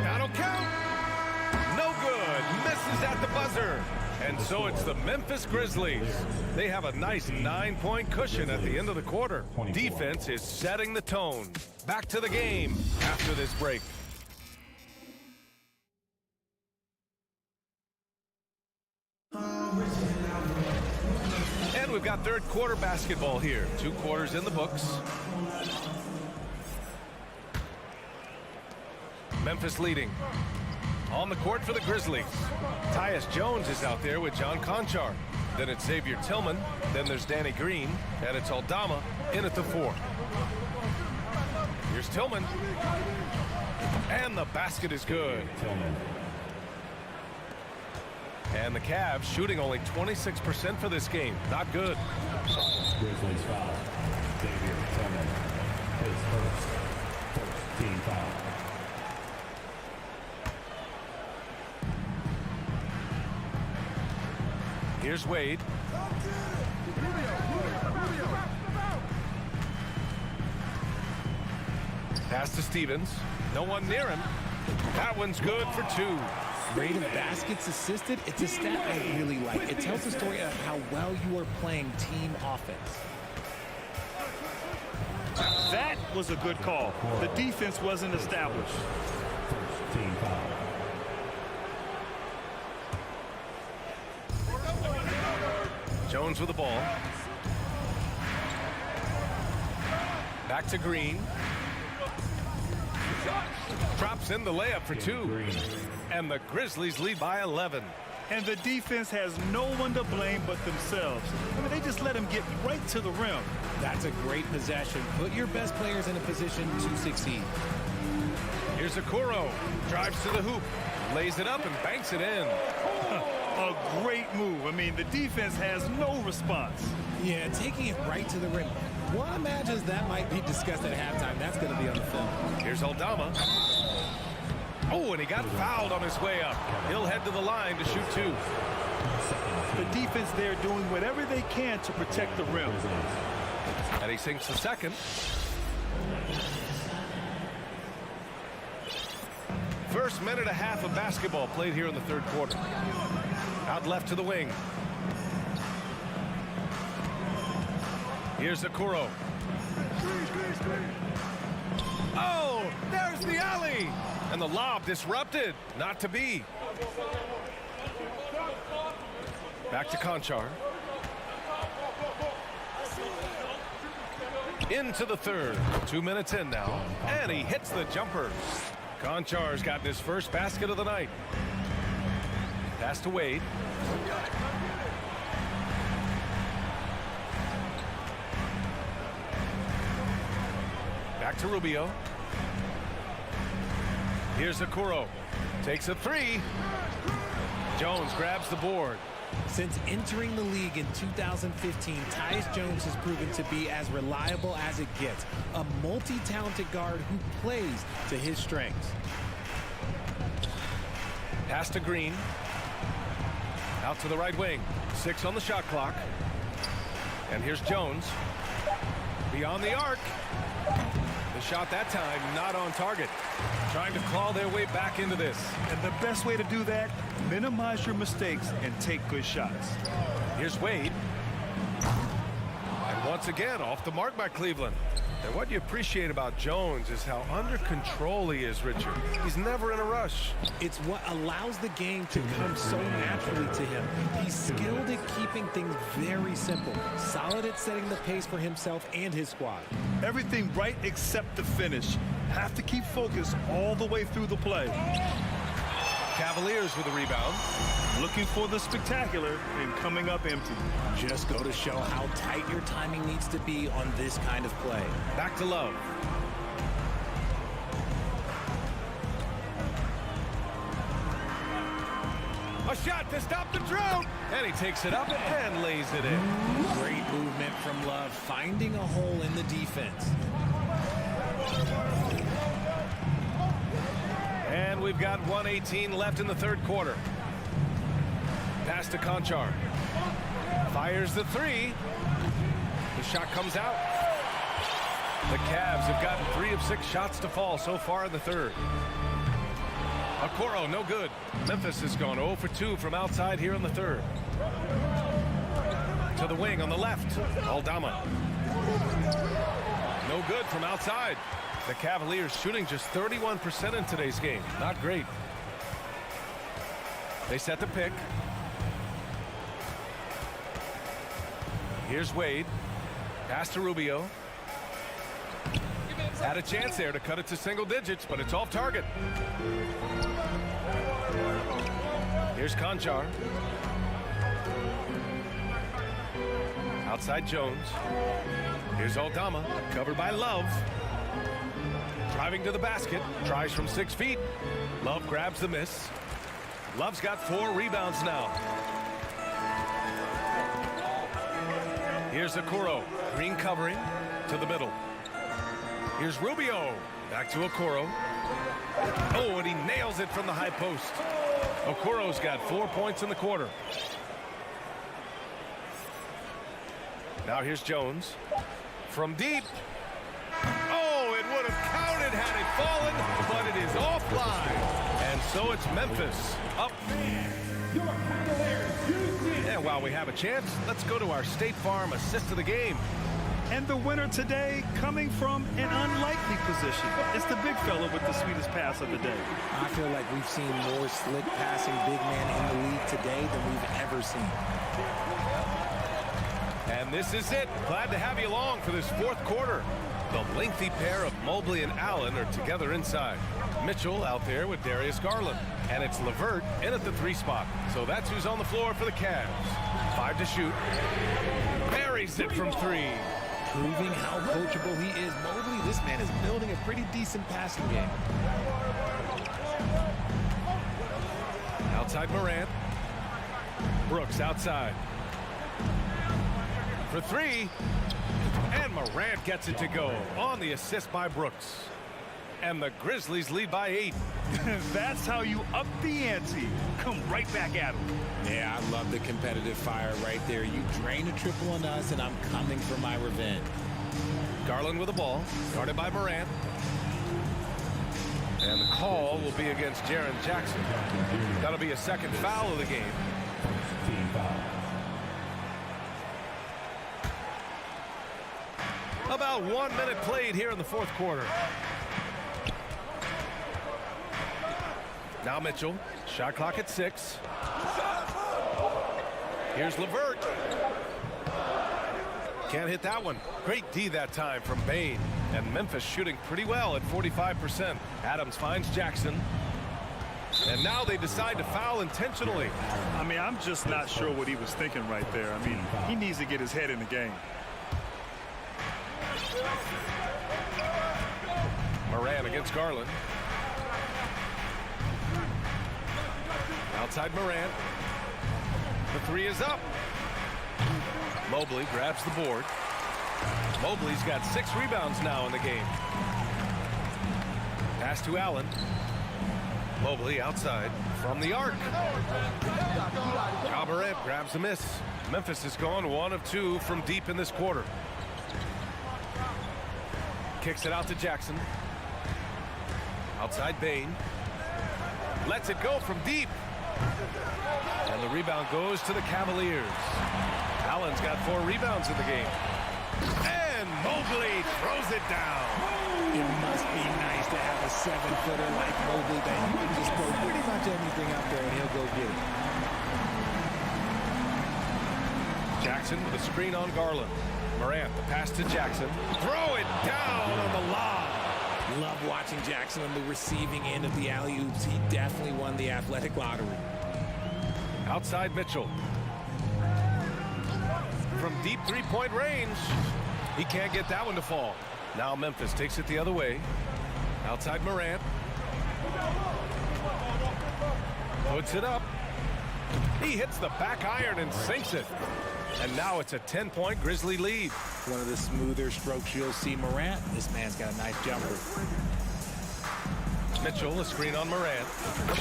That'll count. No good. Misses at the buzzer. And so it's the Memphis Grizzlies. They have a nice 9-point cushion at the end of the quarter. Defense is setting the tone. Back to the game after this break. And we've got third quarter basketball here. 2 quarters in the books. Memphis leading. On the court for the Grizzlies. Tyus Jones is out there with John Conchar. Then it's Xavier Tillman. Then there's Danny Green. And it's Aldama in at the 4. Here's Tillman. And the basket is good. And the Cavs shooting only 26% for this game. Not good. Grizzlies foul. Xavier Tillman. His first team foul. Here's Wade. Pass to Stevens. No one near him. That one's good for 2. Rate of baskets assisted, it's a stat I really like. It tells the story of how well you are playing team offense. That was a good call. The defense wasn't established. First team foul. Jones with the ball. Back to Green. Drops in the layup for 2. And the Grizzlies lead by 11. And the defense has no one to blame but themselves. I mean, they just let him get right to the rim. That's a great possession. Put your best players in a position to succeed. Here's Okoro. Drives to the hoop. Lays it up and banks it in. A great move. I mean, the defense has no response. Yeah, taking it right to the rim. One imagines that might be discussed at halftime. That's going to be on the film. Here's Aldama. Oh, and he got fouled on his way up. He'll head to the line to shoot 2. The defense there doing whatever they can to protect the rim. And he sinks the second. First minute and a half of basketball played here in the third quarter. Out left to the wing. Here's Okoro. Oh, there's the alley. And the lob disrupted. Not to be. Back to Conchar. Into the third. 2 minutes in now. And he hits the jumper. Konchar's gotten his first basket of the night. Pass to Wade. Back to Rubio. Here's Okoro. Takes a three. Jones grabs the board. Since entering the league in 2015, Tyus Jones has proven to be as reliable as it gets. A multi-talented guard who plays to his strengths. Pass to Green. Out to the right wing. 6 on the shot clock. And here's Jones. Beyond the arc. The shot that time not on target. Trying to claw their way back into this. And the best way to do that, minimize your mistakes and take good shots. Here's Wade. And once again, off the mark by Cleveland. And what you appreciate about Jones is how under control he is, Richard. He's never in a rush. It's what allows the game to come so naturally to him. He's skilled at keeping things very simple. Solid at setting the pace for himself and his squad. Everything right except the finish. Have to keep focused all the way through the play. Cavaliers with a rebound. Looking for the spectacular and coming up empty. Just go to show how tight your timing needs to be on this kind of play. Back to Love. A shot to stop the drought. And he takes it up and lays it in. Great movement from Love, finding a hole in the defense. And we've got 1:18 left in the third quarter. Pass to Konchar. Fires the three. The shot comes out. The Cavs have gotten 3 of 6 shots to fall so far in the third. Okoro, no good. Memphis has gone 0 for 2 from outside here in the third. To the wing on the left. Aldama. No good from outside. The Cavaliers shooting just 31% in today's game. Not great. They set the pick. Here's Wade. Pass to Rubio. Had a chance there to cut it to single digits, but it's off target. Here's Konchar. Outside Jones. Here's Aldama, covered by Love. Driving to the basket, tries from 6 feet. Love grabs the miss. Love's got 4 rebounds now. Here's Okoro, Green covering to the middle. Here's Rubio, back to Okoro. Oh, and he nails it from the high post. Okoro's got 4 points in the quarter. Now here's Jones from deep. Oh, it would have counted had it fallen, but it is offline. And so it's Memphis up. And while we have a chance, let's go to our State Farm assist of the game. And the winner today coming from an unlikely position. It's the big fella with the sweetest pass of the day. I feel like we've seen more slick passing big men in the league today than we've ever seen. And this is it. Glad to have you along for this fourth quarter. The lengthy pair of Mobley and Allen are together inside. Mitchell out there with Darius Garland. And it's LeVert in at the 3 spot. So that's who's on the floor for the Cavs. 5 to shoot. Buries it from 3. Proving how coachable he is. Mobley, this man is building a pretty decent passing game. Outside Morant. Brooks outside. For 3. And Morant gets it to go on the assist by Brooks. And the Grizzlies lead by 8. That's how you up the ante. Come right back at them. Yeah, I love the competitive fire right there. You drain a triple on us, and I'm coming for my revenge. Garland with the ball, guarded by Morant. And the call will be against Jaren Jackson. That'll be a second foul of the game. Team foul. About 1 minute played here in the fourth quarter. Now Mitchell, shot clock at 6. Here's LeVert. Can't hit that one. Great D that time from Bane. And Memphis shooting pretty well at 45%. Adams finds Jackson. And now they decide to foul intentionally. I mean, I'm just not sure what he was thinking right there. I mean, he needs to get his head in the game. Moran against Garland. Outside Moran. The three is up. Mobley grabs the board. Mobley's got 6 rebounds now in the game. Pass to Allen. Mobley outside from the arc. Ja Morant grabs the miss. Memphis has gone 1 of 2 from deep in this quarter. Kicks it out to Jackson. Outside Bane. Lets it go from deep. And the rebound goes to the Cavaliers. Allen's got 4 rebounds in the game. And Mobley throws it down. It must be nice to have a 7-footer like Mobley that you can just throw pretty much anything out there and he'll go get it. Jackson with a screen on Garland. Morant, the pass to Jackson. Throw it down on the lob. Love watching Jackson on the receiving end of the alley-oops. He definitely won the athletic lottery. Outside Mitchell. From deep three-point range. He can't get that one to fall. Now Memphis takes it the other way. Outside Morant. Puts it up. He hits the back iron and sinks it. And now it's a 10-point Grizzly lead. One of the smoother strokes you'll see Morant. This man's got a nice jumper. Mitchell, a screen on Morant.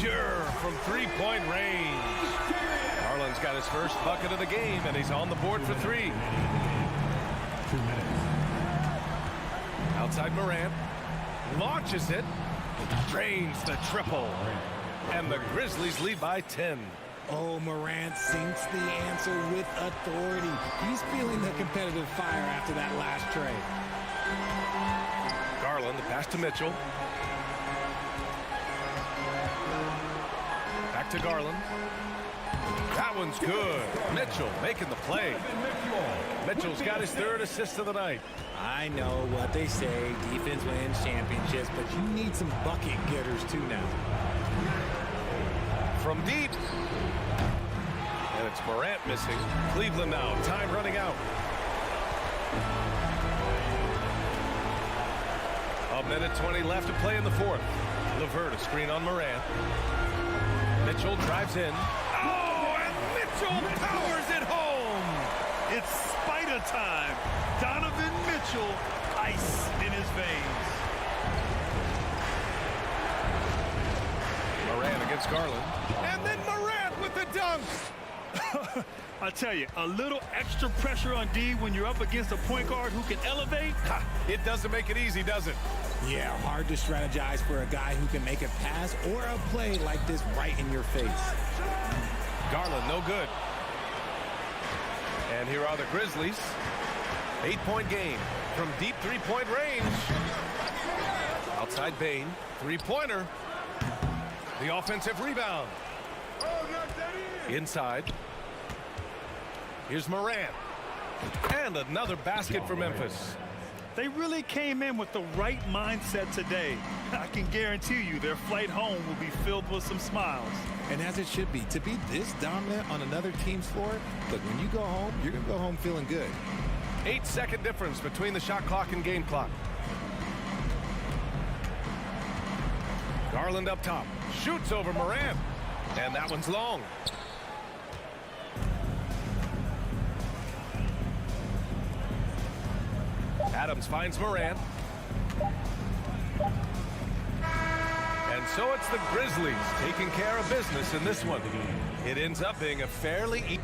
Sure, from three-point range. Garland's got his first bucket of the game, and he's on the board for 3. 2 minutes. Outside Morant. Launches it. Drains the triple. And the Grizzlies lead by 10. Oh, Morant sinks the answer with authority. He's feeling the competitive fire after that last trade. Garland, the pass to Mitchell. Back to Garland. That one's good. Mitchell making the play. Mitchell's got his 3rd assist of the night. I know what they say, defense wins championships, but you need some bucket getters too now. From deep. And it's Morant missing. Cleveland now. Time running out. A minute 20 left to play in the 4th. LeVert, a screen on Morant. Mitchell drives in. Oh, and Mitchell powers it home. It's spider time. Donovan Mitchell, ice in his veins. Morant against Garland. And then Morant with the dunk. I tell you, a little extra pressure on D when you're up against a point guard who can elevate. It doesn't make it easy, does it? Yeah, hard to strategize for a guy who can make a pass or a play like this right in your face. Garland, no good. And here are the Grizzlies. 8-point game from deep three-point range. Outside Bane, three-pointer. The offensive rebound. Inside. Here's Morant. And another basket for Memphis. They really came in with the right mindset today. I can guarantee you their flight home will be filled with some smiles. And as it should be, to be this dominant on another team's floor, look, when you go home, you're going to go home feeling good. 8-second difference between the shot clock and game clock. Garland up top. Shoots over Morant. And that one's long. Adams finds Morant. And so it's the Grizzlies taking care of business in this one. It ends up being a fairly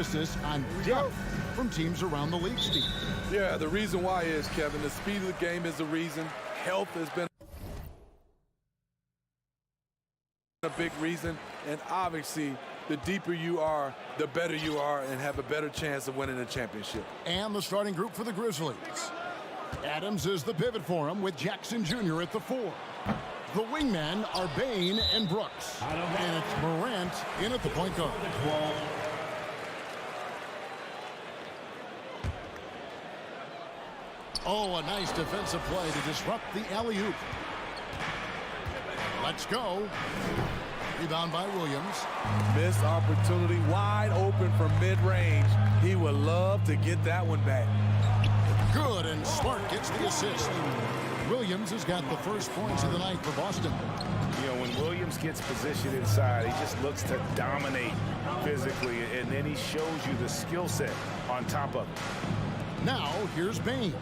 emphasis on depth from teams around the league, Steve. Yeah, the reason why is, Kevin, the speed of the game is the reason. Health has been a big reason. And obviously, the deeper you are, the better you are and have a better chance of winning a championship. And the starting group for the Grizzlies. Adams is the pivot for him with Jackson Jr. at the 4. The wingmen are Bain and Brooks. And it's Morant in at the point guard. Oh, a nice defensive play to disrupt the alley-oop. Let's go. Rebound by Williams. Missed opportunity, wide open from mid-range. He would love to get that one back. Good, and Smart gets the assist. Williams has got the first points of the night for Boston. You know, when Williams gets positioned inside, he just looks to dominate physically, and then he shows you the skill set on top of it. Now, here's Bain.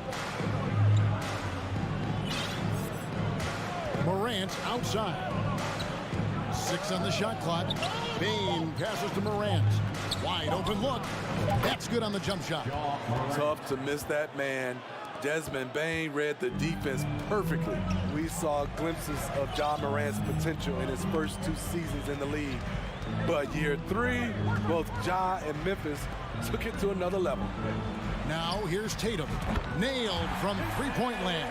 Morant outside. 6 on the shot clock. Bain passes to Morant. Wide open look. That's good on the jump shot. Tough to miss that man. Desmond Bain read the defense perfectly. We saw glimpses of Ja Morant's potential in his first 2 seasons in the league. But year 3, both Ja and Memphis took it to another level. Now here's Tatum. Nailed from three-point land.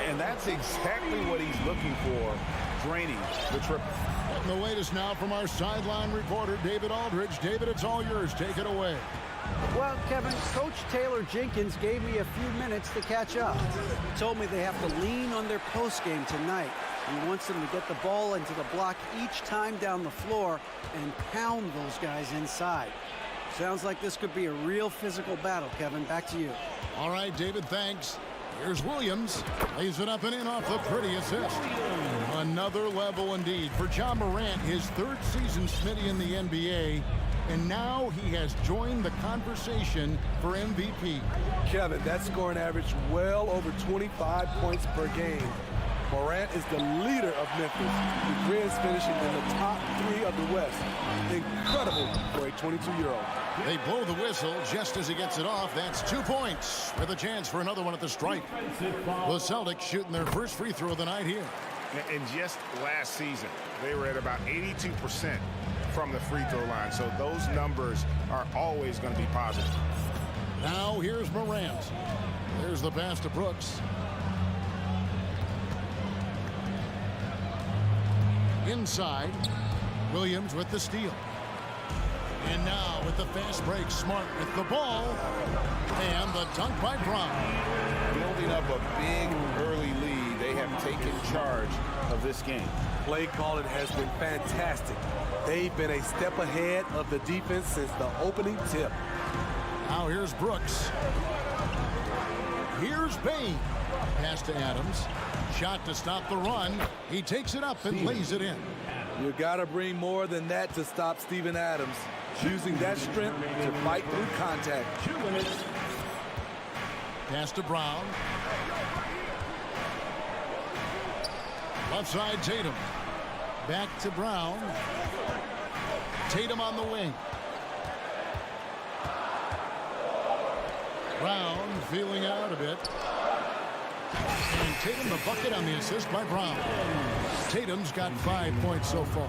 And that's exactly what he's looking for, draining the triple. And the latest now from our sideline reporter, David Aldridge. David, it's all yours. Take it away. Well, Kevin, Coach Taylor Jenkins gave me a few minutes to catch up. He told me they have to lean on their postgame tonight. He wants them to get the ball into the block each time down the floor and pound those guys inside. Sounds like this could be a real physical battle, Kevin. Back to you. All right, David, thanks. Here's Williams. Lays it up and in off the pretty assist. Another level indeed for Ja Morant, his 3rd season Smitty in the NBA. And now he has joined the conversation for MVP. Kevin, that scoring average well over 25 points per game. Morant is the leader of Memphis. The Grizz finishing in the top 3 of the West. Incredible for a 22-year-old. They blow the whistle just as he gets it off. That's 2 points with a chance for another one at the stripe. The Celtics shooting their first free throw of the night here. And just last season, they were at about 82% from the free throw line. So those numbers are always going to be positive. Now here's Morant. There's the pass to Brooks. Inside, Williams with the steal. And now with the fast break, Smart with the ball. And the dunk by Brown. Building up a big early lead, they have taken charge of this game. Play calling has been fantastic. They've been a step ahead of the defense since the opening tip. Now here's Brooks. Here's Bain. Pass to Adams. Shot to stop the run. He takes it up and lays it in. You got to bring more than that to stop Steven Adams. Using that strength to fight through contact. 2 minutes. Pass to Brown. Left side Tatum. Back to Brown. Tatum on the wing. Brown feeling out a bit. And Tatum the bucket on the assist by Brown. Tatum's got 5 points so far.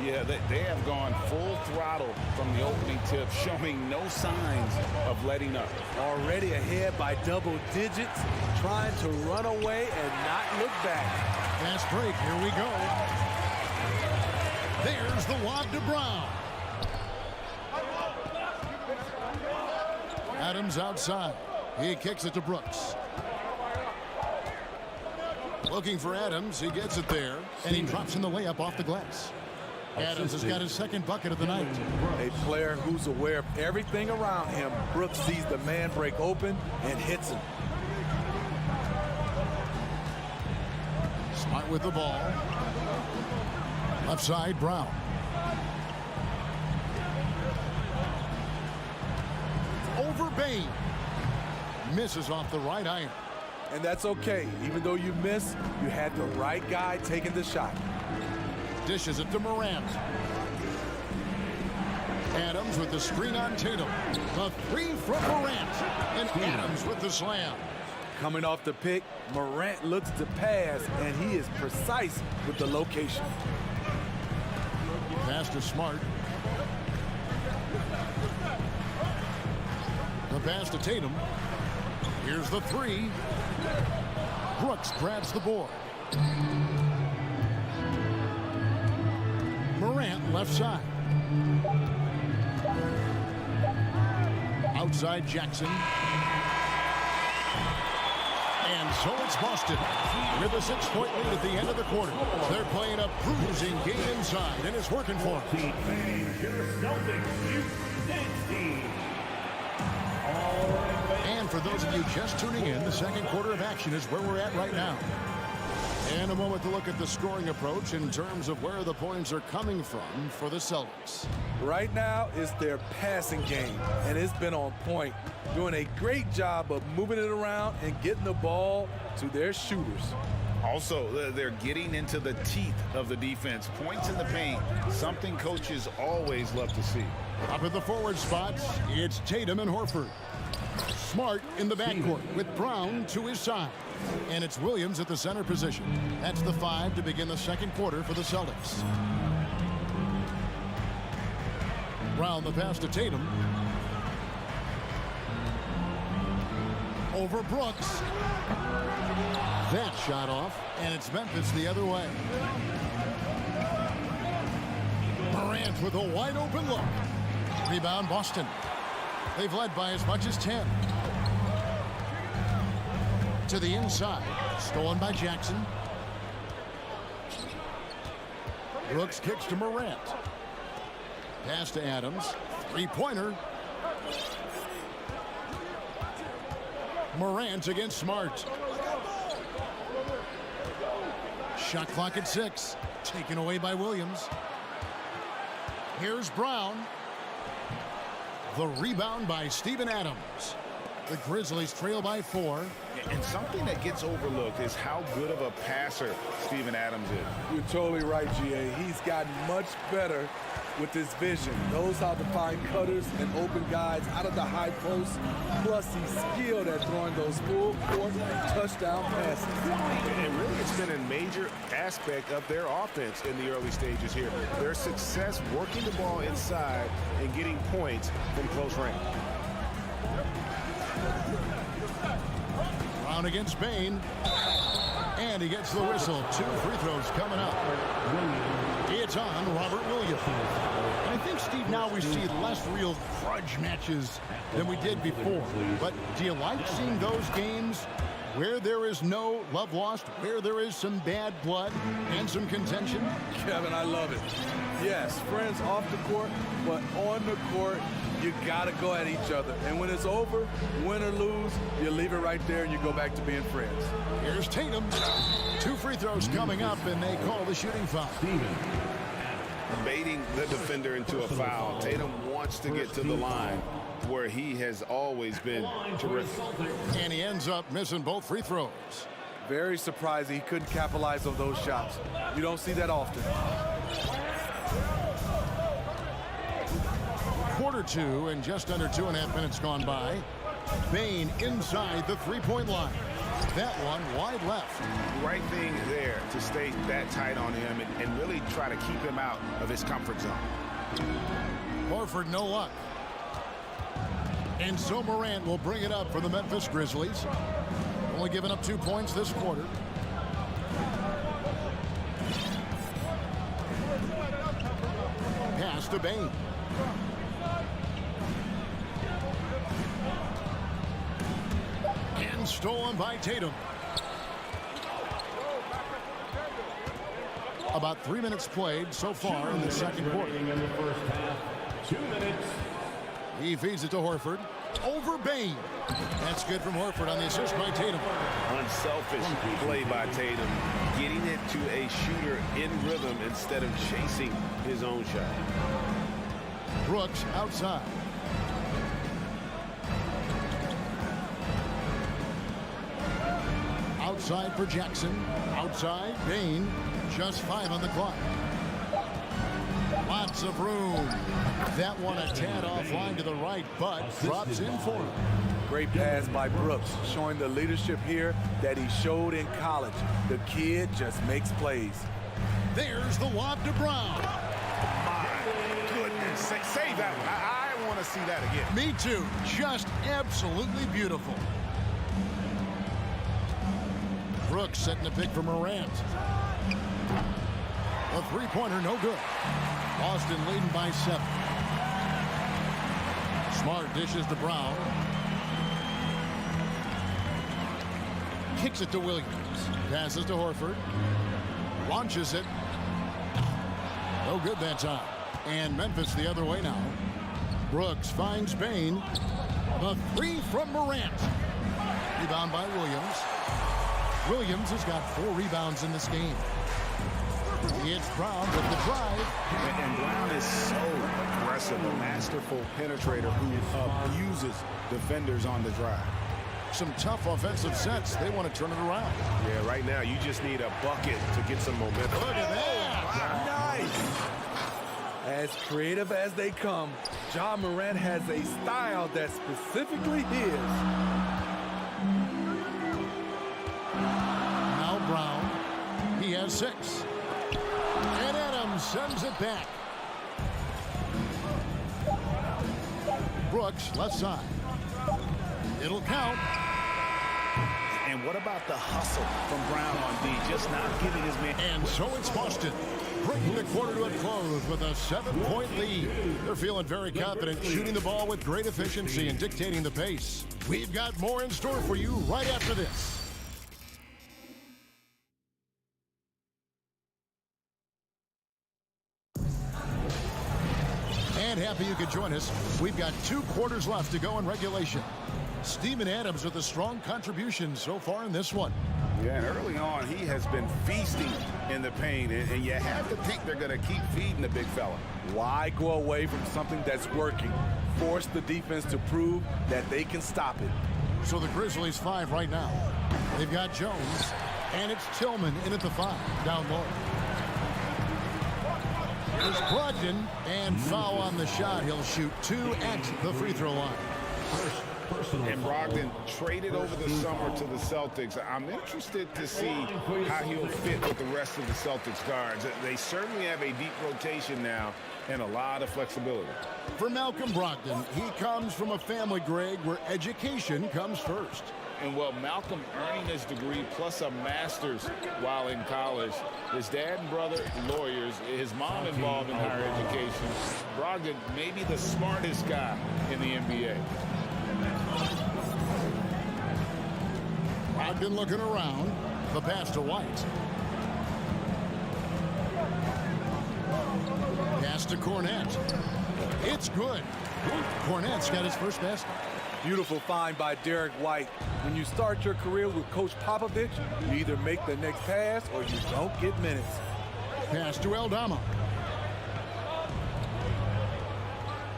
Yeah, they have gone full throttle from the opening tip, showing no signs of letting up. Already ahead by double digits, trying to run away and not look back. Fast break, here we go. There's the lob to Brown. Adams outside. He kicks it to Brooks. Looking for Adams. He gets it there. And he drops in the layup off the glass. Adams has got his 2nd bucket of the night. A player who's aware of everything around him. Brooks sees the man break open and hits him. Smart with the ball. Left side, Brown. Over Bain. Misses off the right iron. And that's okay. Even though you miss, you had the right guy taking the shot. Dishes it to Morant. Adams with the screen on Tatum. The three from Morant. And Adams with the slam. Coming off the pick, Morant looks to pass, and he is precise with the location. Pass to Smart. The pass to Tatum. Here's the three. Brooks grabs the board. Morant left side. Outside Jackson. And so it's Boston with a 6-point lead at the end of the quarter. They're playing a bruising game inside, and it's working for them. And for those of you just tuning in, the second quarter of action is where we're at right now. And a moment to look at the scoring approach in terms of where the points are coming from for the Celtics. Right now, it's their passing game, and it's been on point, doing a great job of moving it around and getting the ball to their shooters. Also, they're getting into the teeth of the defense. Points in the paint, something coaches always love to see. Up at the forward spots, it's Tatum and Horford. Smart in the backcourt with Brown to his side. And it's Williams at the center position. That's the 5 to begin the second quarter for the Celtics. Brown the pass to Tatum. Over Brooks. That shot off, and it's Memphis the other way. Morant with a wide open look. Rebound Boston. They've led by as much as 10. To the inside. Stolen by Jackson. Brooks kicks to Morant. Pass to Adams. Three-pointer. Morant against Smart. Shot clock at 6. Taken away by Williams. Here's Brown. The rebound by Steven Adams. The Grizzlies trail by 4. And something that gets overlooked is how good of a passer Steven Adams is. You're totally right, GA. He's gotten much better with his vision. Knows how to find cutters and open guys out of the high post. Plus, he's skilled at throwing those full-court touchdown passes. And really, it's been a major aspect of their offense in the early stages here. Their success working the ball inside and getting points from close range. Brown against Bain. And he gets the whistle. 2 free throws coming up. It's on Robert Williams. And I think, Steve, now we see less real grudge matches than we did before. But do you like seeing those games where there is no love lost, where there is some bad blood and some contention? Kevin, I love it. Yes, friends off the court, but on the court, you got to go at each other. And when it's over, win or lose, you leave it right there and you go back to being friends. Here's Tatum. 2 free throws coming up, and they call the shooting foul. Baiting the defender into a foul. Tatum wants to get to the line where he has always been terrific. And he ends up missing both free throws. Very surprising he couldn't capitalize on those shots. You don't see that often. Quarter 2 and just under 2.5 minutes gone by. Bain inside the three-point line. That one wide left. Right thing there to stay that tight on him and really try to keep him out of his comfort zone. Horford, no luck. And so Morant will bring it up for the Memphis Grizzlies. Only giving up 2 points this quarter. Pass to Bain. And stolen by Tatum. About 3 minutes played so far in the second quarter. In the first half, 2 minutes. He feeds it to Horford. Over Bain. That's good from Horford on the assist by Tatum. Unselfish play by Tatum. Getting it to a shooter in rhythm instead of chasing his own shot. Brooks outside. Outside for Jackson. Outside, Bain. Just 5 on the clock. Lots of room. That one a tad offline to the right, but drops in for him. Great pass by Brooks, showing the leadership here that he showed in college. The kid just makes plays. There's the lob to Brown. My goodness. Save that one. I want to see that again. Me too. Just absolutely beautiful. Brooks setting the pick for Morant. A three-pointer, no good. Boston leading by 7. Smart dishes to Brown. Kicks it to Williams. Passes to Horford. Launches it. No good that time. And Memphis the other way now. Brooks finds Bain. The three from Morant. Rebound by Williams. Williams has got 4 rebounds in this game. It's Brown with the drive. And Brown is so aggressive, a masterful penetrator who abuses defenders on the drive. Some tough offensive sets. They want to turn it around. Yeah, right now you just need a bucket to get some momentum. Look at that. Nice. As creative as they come, Ja Morant has a style that's specifically his. Now Brown. He has 6. And Adams sends it back. Brooks, left side. It'll count. And what about the hustle from Brown on D? Just not giving his man. And so it's Boston, bringing the quarter to a close with a 7-point lead. They're feeling very confident, shooting the ball with great efficiency and dictating the pace. We've got more in store for you right after this. And happy you could join us. We've got 2 quarters left to go in regulation. Steven Adams with a strong contribution so far in this one. Yeah, and early on, he has been feasting in the paint, and you have to think they're going to keep feeding the big fella. Why go away from something that's working? Force the defense to prove that they can stop it. So the Grizzlies 5 right now. They've got Jones, and it's Tillman in at the 5, down low. Here's Brogdon, and foul on the shot. He'll shoot 2 at the free throw line. And Brogdon traded over the summer to the Celtics. I'm interested to see how he'll fit with the rest of the Celtics guards. They certainly have a deep rotation now and a lot of flexibility. For Malcolm Brogdon, he comes from a family, Greg, where education comes first. And well, Malcolm earning his degree plus a master's while in college. His dad and brother, lawyers. His mom involved in higher education. Brogdon may be the smartest guy in the NBA. Brogdon looking around. The pass to White. Pass to Cornette. It's good. Cornette's got his first basket. Beautiful find by Derek White. When you start your career with Coach Popovich, you either make the next pass or you don't get minutes. Pass to Aldama.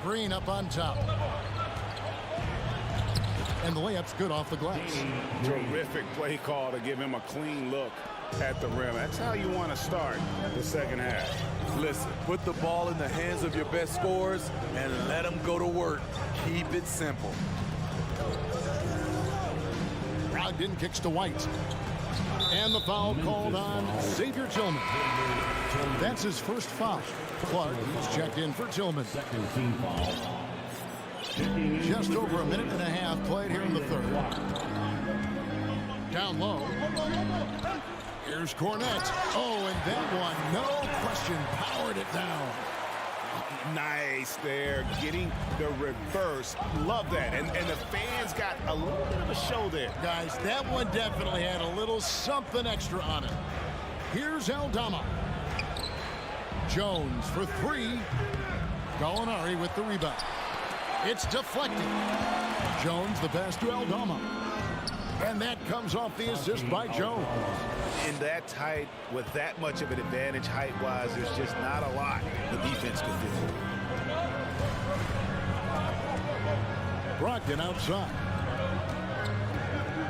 Green up on top. And the layup's good off the glass. Terrific play call to give him a clean look at the rim. That's how you want to start the second half. Listen, put the ball in the hands of your best scorers and let them go to work. Keep it simple. Brogdon kicks to White. And the foul called on Xavier Tillman. That's his first foul. Clark, he's checked in for Tillman. Just over a minute and a half played here in the third. Down low. Here's Cornette. Oh, and that one, no question, powered it down. Nice there, getting the reverse. Love that. And the fans got a little bit of a show there. Guys, that one definitely had a little something extra on it. Here's Aldama. Jones for 3. Gallinari with the rebound. It's deflected. Jones the pass to Aldama. And that comes off the assist by Jones. In that tight, with that much of an advantage height-wise, there's just not a lot the defense can do. Brogdon outside.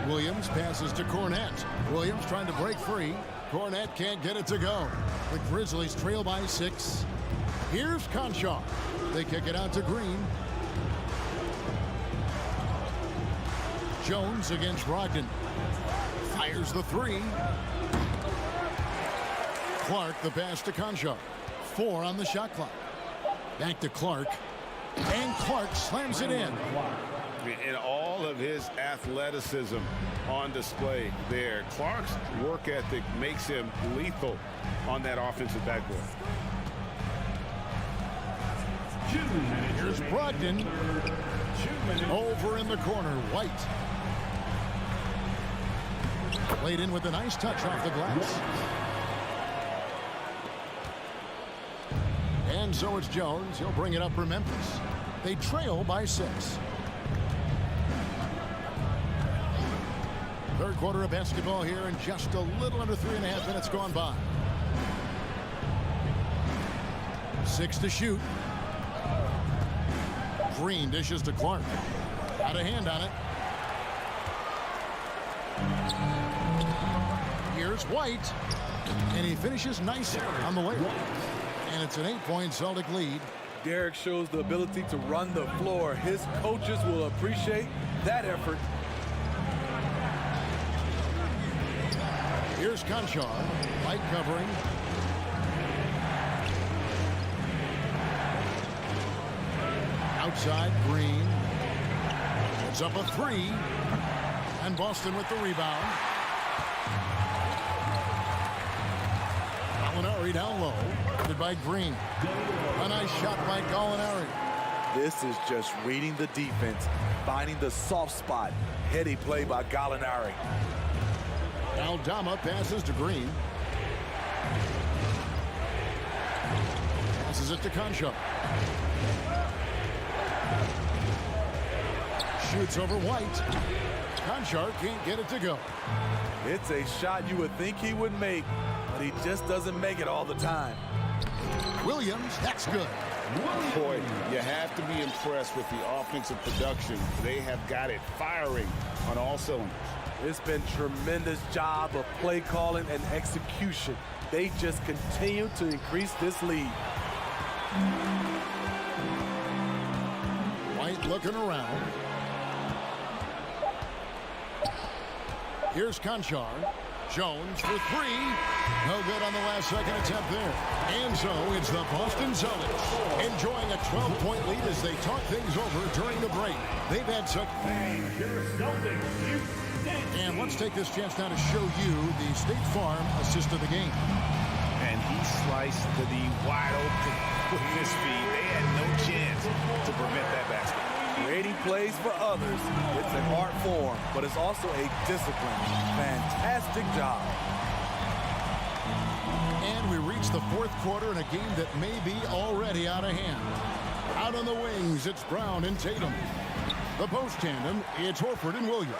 Williams passes to Cornette. Williams trying to break free. Cornette can't get it to go. The Grizzlies trail by 6. Here's Conchar. They kick it out to Green. Jones against Brogdon. Fires the three. Clark the pass to Conchar. 4 on the shot clock. Back to Clark. And Clark slams it in. And all of his athleticism on display there. Clark's work ethic makes him lethal on that offensive backboard. Here's Brogdon. Over in the corner, White. Played in with a nice touch off the glass. And so it's Jones. He'll bring it up for Memphis. They trail by 6. Third quarter of basketball here, and just a little under 3.5 minutes gone by. 6 to shoot. Green dishes to Clark. Got a hand on it. Here's White. And he finishes nicely on the layup. And it's an 8-point Celtic lead. Derek shows the ability to run the floor. His coaches will appreciate that effort. Here's Conchar. White covering. Outside, Green. It's up a 3. And Boston with the rebound. Gallinari down low. Guarded by Green. A nice shot by Gallinari. This is just reading the defense, finding the soft spot. Heady play by Gallinari. Aldama passes to Green. Passes it to Conchar. Shoots over White. Conchar can't get it to go. It's a shot you would think he would make, but he just doesn't make it all the time. Williams, that's good. Boy, you have to be impressed with the offensive production. They have got it firing on all cylinders. It's been tremendous job of play calling and execution. They just continue to increase this lead. White looking around. Here's Conchar. Jones for 3. No good on the last second attempt there. And so it's the Boston Celtics enjoying a 12-point lead as they talk things over during the break. They've had such... And let's take this chance now to show you the State Farm assist of the game. And he sliced the D wide open with his feet. They had no chance to prevent that basket. Creating plays for others, it's an art form, but it's also a discipline. Fantastic job. And we reach the fourth quarter in a game that may be already out of hand. Out on the wings, it's Brown and Tatum. The post tandem, it's Horford and Williams.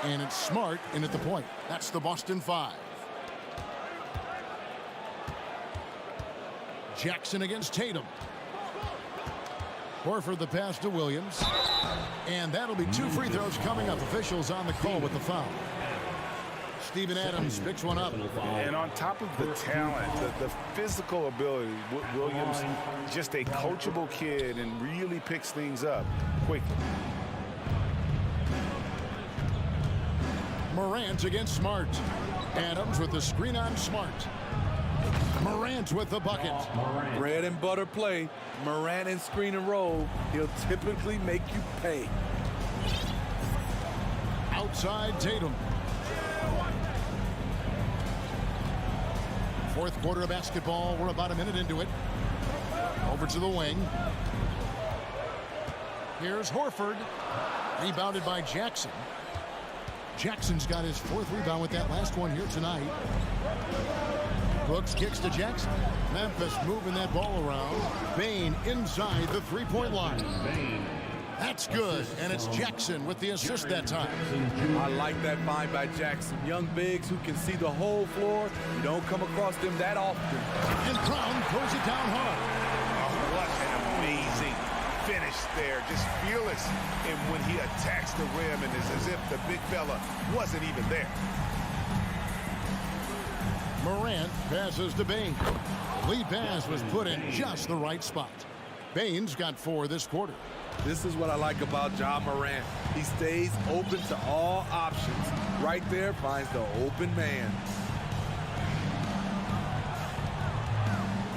And it's Smart in at the point. That's the Boston 5. Jackson against Tatum. Horford the pass to Williams. And that'll be 2 free throws coming up. Officials on the call with the foul. Steven Adams picks one up. And on top of the talent, the physical ability, Williams, just a coachable kid and really picks things up quickly. Morant against Smart. Adams with the screen on Smart. Morant with the bucket. Bread and butter play. Morant and screen and roll. He'll typically make you pay. Outside Tatum. Fourth quarter of basketball. We're about a minute into it. Over to the wing. Here's Horford. Rebounded by Jackson. Jackson's got his 4th rebound with that last one here tonight. Brooks kicks to Jackson. Memphis moving that ball around. Bane inside the 3-point line. That's good, and it's Jackson with the assist that time. I like that find by Jackson. Young bigs who can see the whole floor. You don't come across them that often. And Brown throws it down hard. Oh, what an amazing finish there. Just fearless. And when he attacks the rim, and it's as if the big fella wasn't even there. Morant passes to Bane. Lead pass was put in just the right spot. Bane's got 4 this quarter. This is what I like about Ja Morant. He stays open to all options. Right there finds the open man.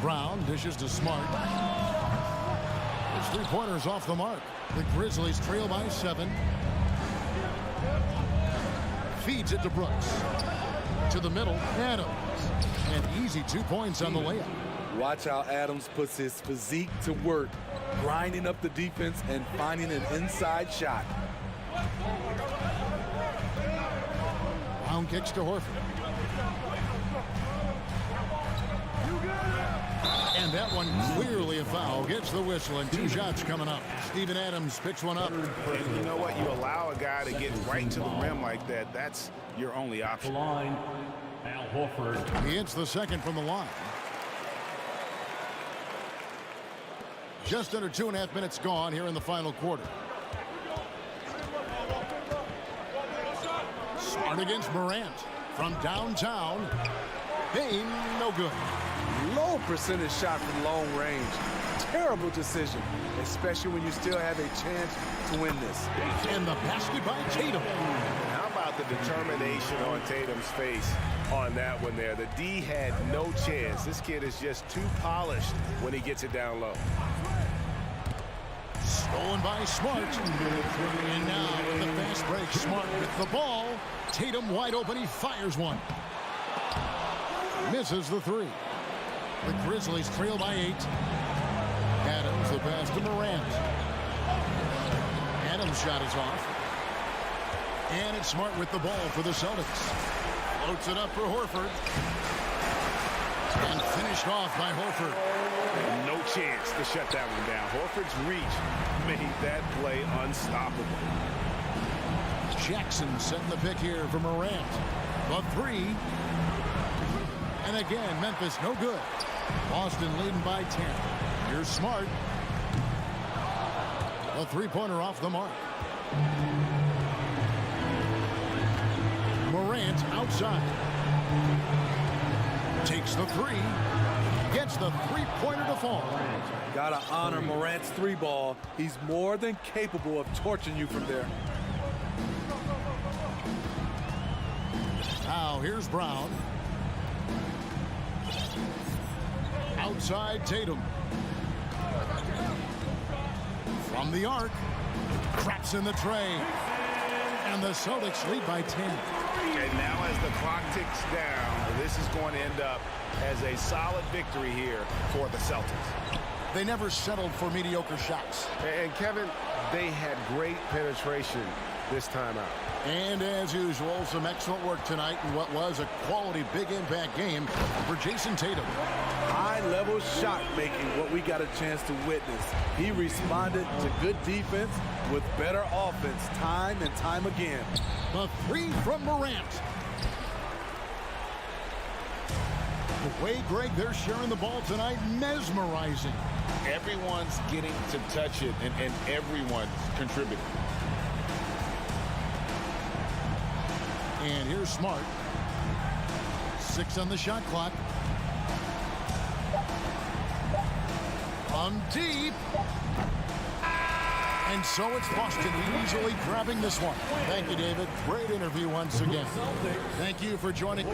Brown dishes to Smart. His 3-pointers off the mark. The Grizzlies trail by 7. Feeds it to Brooks. To the middle, Adams. And easy 2 points on the layup. Watch how Adams puts his physique to work, grinding up the defense and finding an inside shot. Brown kicks to Horford. And that one clearly a foul. Gets the whistle and 2 shots coming up. Steven Adams picks one up. And you know what? You allow a guy to get right to the rim like that. That's your only option. Line, Al Horford. He hits the second from the line. Just under 2.5 minutes gone here in the final quarter. Smart against Morant. From downtown. Bane, no good. Low percentage shot from long range. Terrible decision, especially when you still have a chance to win this. And the basket by Tatum. How about the determination on Tatum's face on that one there? The D had no chance. This kid is just too polished when he gets it down low. Stolen by Smart. And now in the fast break, Smart with the ball. Tatum wide open. He fires one. Misses the 3. The Grizzlies trail by 8. Adams the pass to Morant. Adams' shot is off. And it's Smart with the ball for the Celtics. Floats it up for Horford. And finished off by Horford. No chance to shut that one down. Horford's reach made that play unstoppable. Jackson setting the pick here for Morant. The 3. And again, Memphis no good. Boston leading by 10. Here's Smart. A 3-pointer off the mark. Morant outside. Takes the 3. Gets the 3-pointer to fall. Gotta honor Morant's 3-ball. He's more than capable of torching you from there. Now here's Brown. Outside Tatum. From the arc. Craps in the tray. And the Celtics lead by 10. And now as the clock ticks down, this is going to end up as a solid victory here for the Celtics. They never settled for mediocre shots. And Kevin, they had great penetration this time out. And as usual, some excellent work tonight in what was a quality big impact game for Jason Tatum. High-level shot making, what we got a chance to witness. He responded to good defense with better offense time and time again. The 3 from Morant. The way, Greg, they're sharing the ball tonight, mesmerizing. Everyone's getting to touch it, and everyone's contributing. And here's Smart. 6 on the shot clock. From deep. And so it's Boston easily grabbing this one. Thank you, David. Great interview once again. Thank you for joining.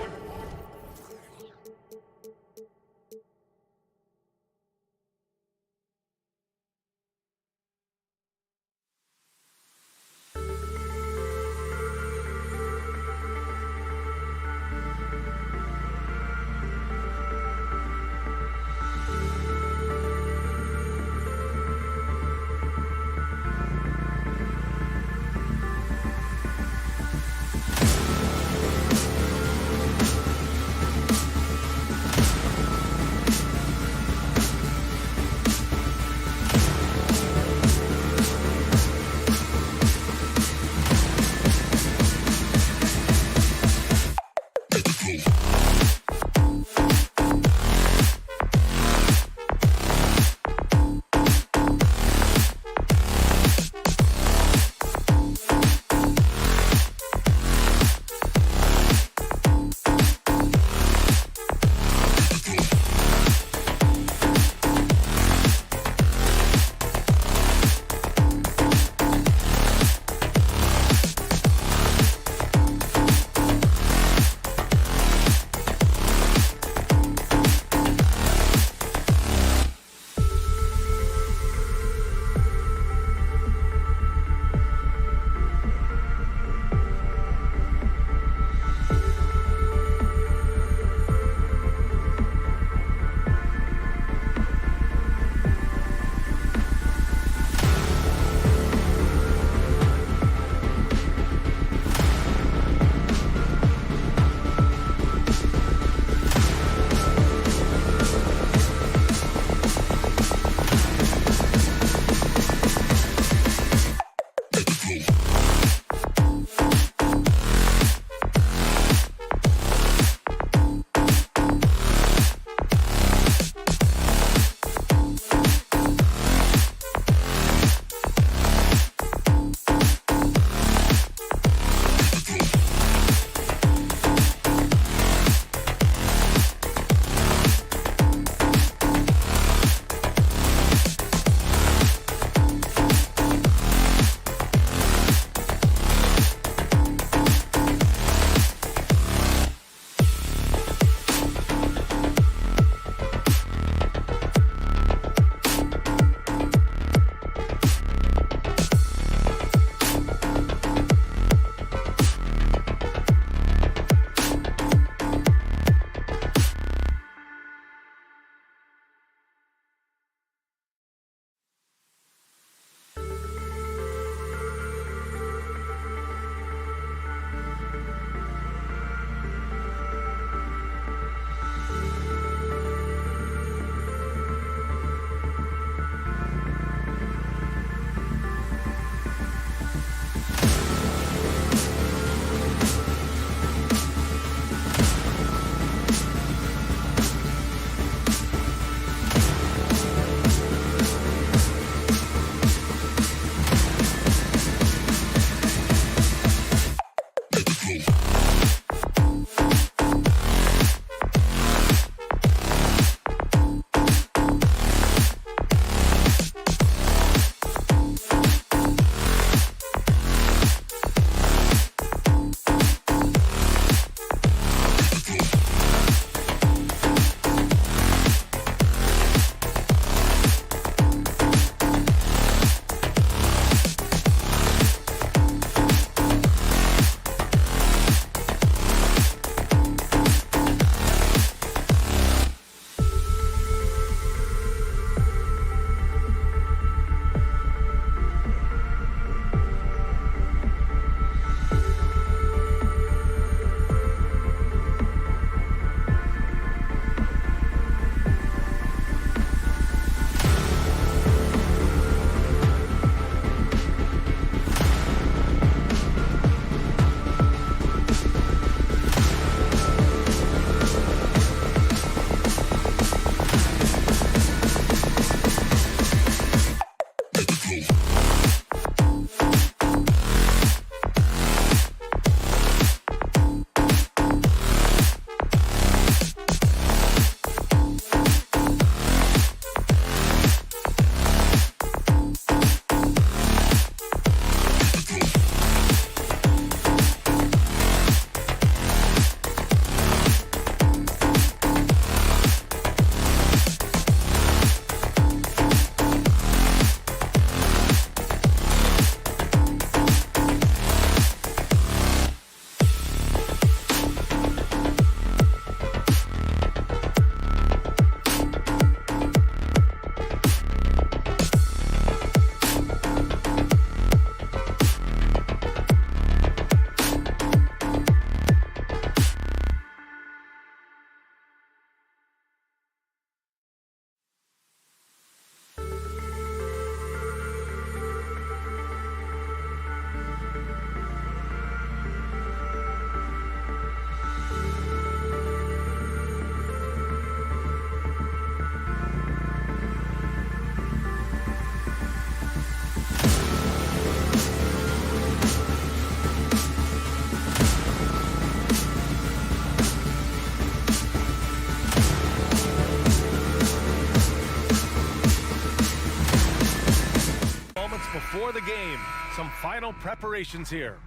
game. Some final preparations here.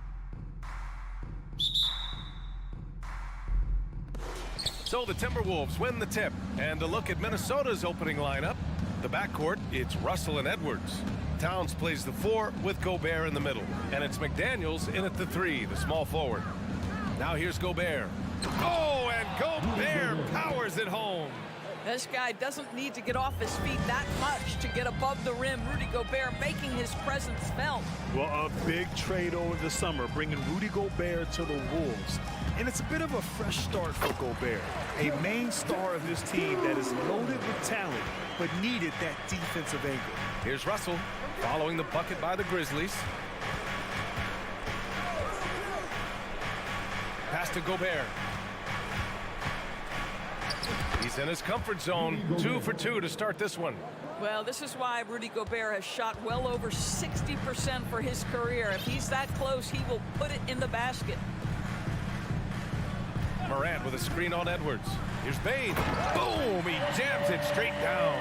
So the Timberwolves win the tip. And to look at Minnesota's opening lineup, the backcourt, it's Russell and Edwards. Towns plays the 4 with Gobert in the middle. And it's McDaniels in at the 3, the small forward. Now here's Gobert. Oh, and Gobert powers it home. This guy doesn't need to get off his feet that much to get above the rim. Rudy Gobert making his presence felt. Well, a big trade over the summer, bringing Rudy Gobert to the Wolves. And it's a bit of a fresh start for Gobert, a main star of this team that is loaded with talent, but needed that defensive angle. Here's Russell following the bucket by the Grizzlies. Pass to Gobert. He's in his comfort zone. 2 for 2 to start this one. Well, this is why Rudy Gobert has shot well over 60% for his career. If he's that close, he will put it in the basket. Morant with a screen on Edwards. Here's Bane. Boom! He jams it straight down.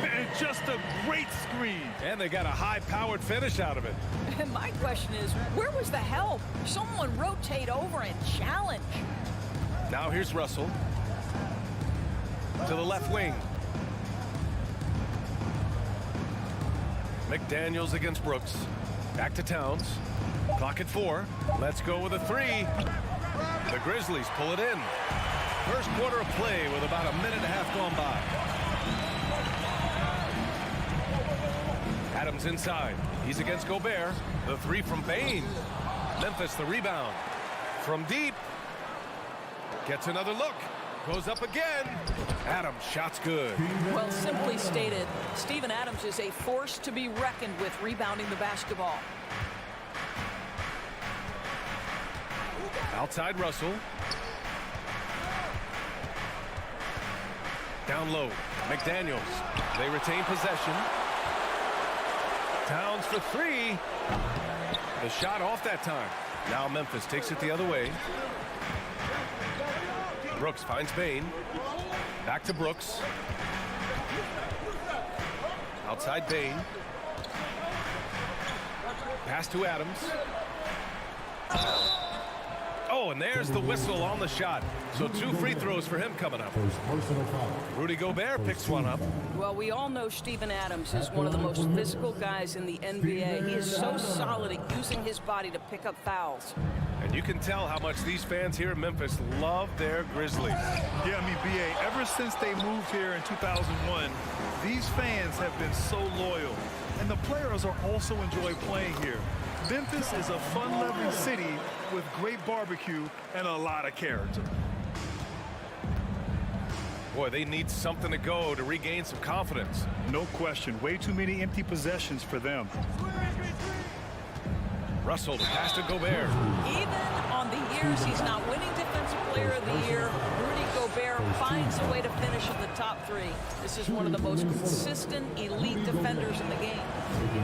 And just a great screen. And they got a high-powered finish out of it. And my question is, where was the help? Someone rotate over and challenge. Now here's Russell. To the left wing. McDaniels against Brooks. Back to Towns. Clock at 4. Let's go with a 3. The Grizzlies pull it in. First quarter of play with about a minute and a half gone by. Adams inside. He's against Gobert. The 3 from Bane. Memphis the rebound. From deep. Gets another look. Goes up again. Adams, shot's good. Well, simply stated, Steven Adams is a force to be reckoned with rebounding the basketball. Outside Russell. Down low. McDaniels. They retain possession. Towns for 3. The shot off that time. Now Memphis takes it the other way. Brooks finds Bane. Back to Brooks. Outside Bane. Pass to Adams. Oh, and there's the whistle on the shot. So 2 free throws for him coming up. Rudy Gobert picks one up. Well, we all know Steven Adams is one of the most physical guys in the NBA. He is so solid at using his body to pick up fouls. And you can tell how much these fans here in Memphis love their Grizzlies. Yeah, I mean, BA, ever since they moved here in 2001, these fans have been so loyal. And the players are also enjoy playing here. Memphis is a fun-loving city with great barbecue and a lot of character. Boy, they need something to go to regain some confidence. No question. Way too many empty possessions for them. Russell, the pass to Gobert. Even on the years he's not winning Defensive Player of the Year, Rudy Gobert finds a way to finish in the top 3. This is one of the most consistent, elite defenders in the game.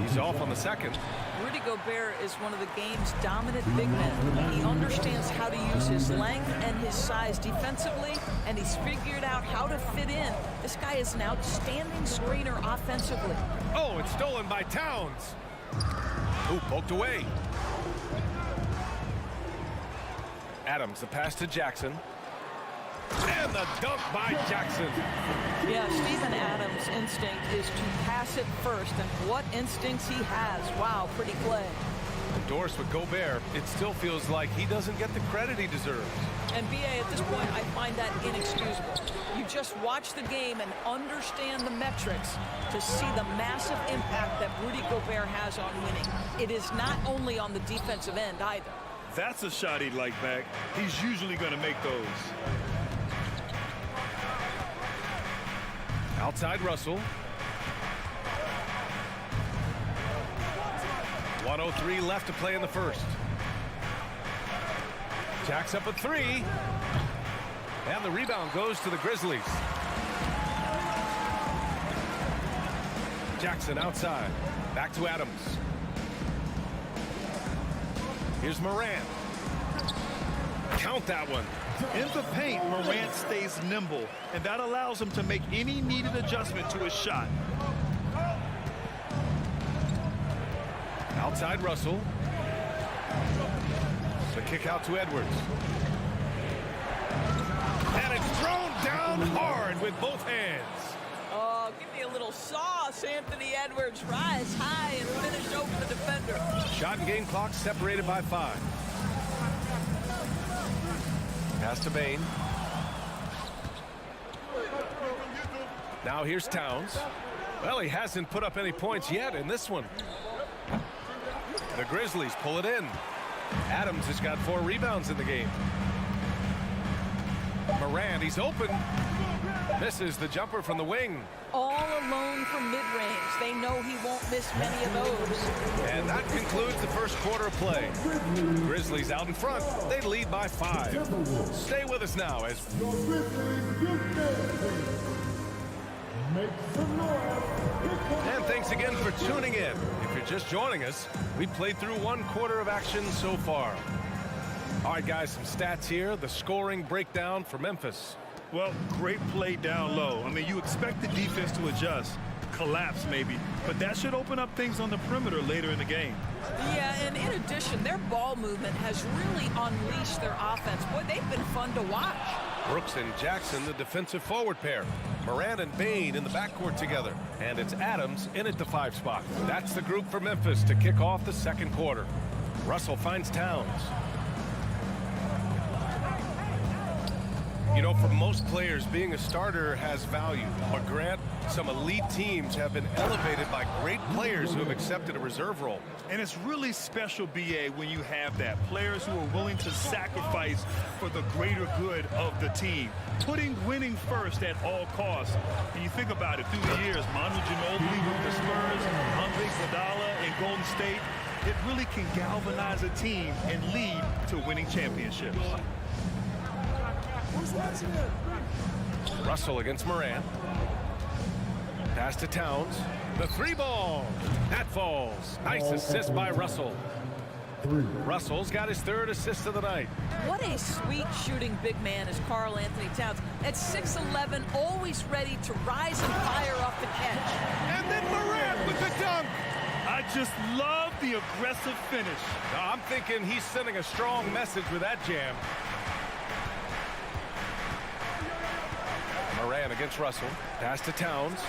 He's off on the second. Rudy Gobert is one of the game's dominant big men. He understands how to use his length and his size defensively, and he's figured out how to fit in. This guy is an outstanding screener offensively. Oh, it's stolen by Towns. Ooh, poked away. Adams, the pass to Jackson. And the dunk by Jackson. Yeah, Steven Adams' instinct is to pass it first, and what instincts he has. Wow, pretty play. Endorsed with Gobert, it still feels like he doesn't get the credit he deserves. And BA, at this point, I find that inexcusable. You just watch the game and understand the metrics to see the massive impact that Rudy Gobert has on winning. It is not only on the defensive end either. That's a shot he'd like back. He's usually going to make those. Outside Russell. 1:03 left to play in the first. Jacks up a 3. And the rebound goes to the Grizzlies. Jackson outside. Back to Adams. Here's Morant. Count that one. In the paint, Morant stays nimble, and that allows him to make any needed adjustment to his shot. Outside Russell. The kick out to Edwards. And it's thrown down hard with both hands. Oh, give me a little sauce, Anthony Edwards. Rise high and finish over the defender. Shot and game clock separated by 5. Pass to Bane. Now here's Towns. Well, he hasn't put up any points yet in this one. The Grizzlies pull it in. Adams has got 4 rebounds in the game. Morant, he's open. Misses the jumper from the wing. All alone from mid-range. They know he won't miss many of those. And that concludes the first quarter of play. Grizzlies out in front. They lead by 5. Stay with us now as... And thanks again for tuning in. If you're just joining us, we played through 1 quarter of action so far. All right, guys, some stats here. The scoring breakdown for Memphis. Well, great play down low. I mean, you expect the defense to adjust, collapse maybe, but that should open up things on the perimeter later in the game. Yeah, and in addition, their ball movement has really unleashed their offense. Boy, they've been fun to watch. Brooks and Jackson, the defensive forward pair. Morant and Bane in the backcourt together. And it's Adams in at the 5 spot. That's the group for Memphis to kick off the second quarter. Russell finds Towns. You know, for most players, being a starter has value. But Grant, some elite teams have been elevated by great players who have accepted a reserve role. And it's really special, B.A., when you have that. Players who are willing to sacrifice for the greater good of the team. Putting winning first at all costs. And you think about it, through the years, Manu Ginobili with the Spurs, Andre Iguodala in Golden State, it really can galvanize a team and lead to winning championships. Russell against Morant. Pass to Towns. The 3-ball. That falls. Nice assist by Russell. Russell's got his 3rd assist of the night. What a sweet shooting big man is Karl Anthony Towns. At 6'11", always ready to rise and fire off the catch. And then Morant with the dunk. I just love the aggressive finish. I'm thinking he's sending a strong message with that jam. Morant against Russell. Pass to Towns.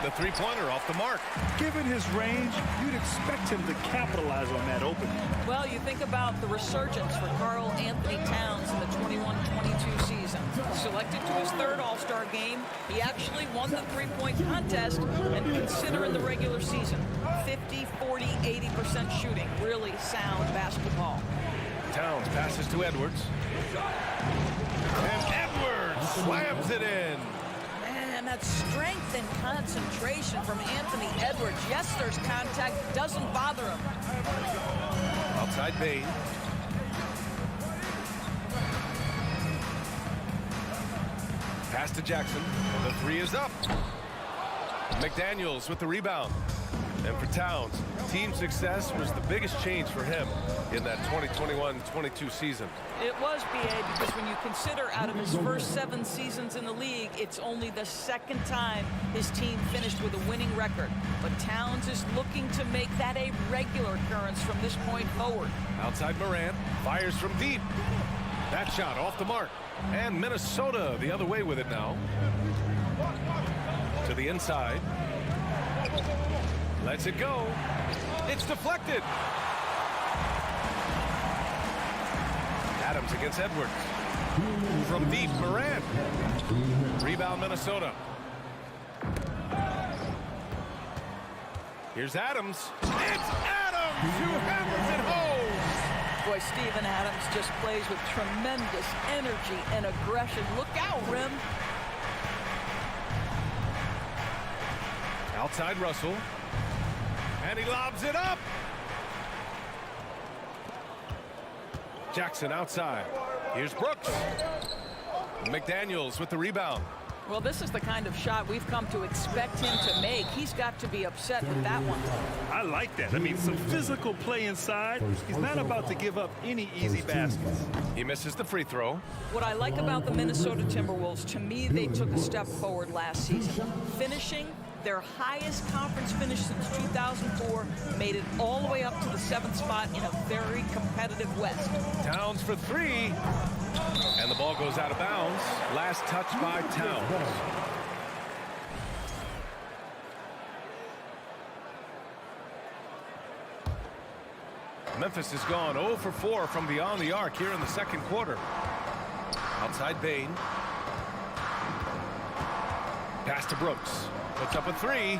The 3-pointer off the mark. Given his range, you'd expect him to capitalize on that opening. Well, you think about the resurgence for Karl Anthony Towns in the 21-22 season. Selected to his 3rd All-Star game, he actually won the 3-point contest, and considering the regular season, 50, 40, 80% shooting. Really sound basketball. Towns passes to Edwards. And Edwards slams it in. Man, that strength and concentration from Anthony Edwards. Yes, there's contact. Doesn't bother him. Outside Bane. Pass to Jackson. The 3 is up. McDaniels with the rebound. And for Towns, team success was the biggest change for him in that 2021-22 season. It was, B.A., because when you consider out of his first 7 seasons in the league, it's only the 2nd time his team finished with a winning record. But Towns is looking to make that a regular occurrence from this point forward. Outside Morant, fires from deep. That shot off the mark. And Minnesota the other way with it now. To the inside. Lets it go. It's deflected. Adams against Edwards. From deep, Morant. Rebound, Minnesota. Here's Adams. It's Adams who hammers it home. Boy, Steven Adams just plays with tremendous energy and aggression. Look out, Rim. Outside Russell. And he lobs it up. Jackson outside. Here's Brooks. McDaniels with the rebound. Well, this is the kind of shot we've come to expect him to make. He's got to be upset with that one. I like that. I mean, some physical play inside. He's not about to give up any easy baskets. He misses the free throw. What I like about the Minnesota Timberwolves, to me, they took a step forward last season. Finishing their highest conference finish since 2004, made it all the way up to the 7th spot in a very competitive West. Towns for 3. And the ball goes out of bounds. Last touch by Towns. Memphis has gone 0 for 4 from beyond the arc here in the second quarter. Outside Bain. Pass to Brooks. Puts up a 3.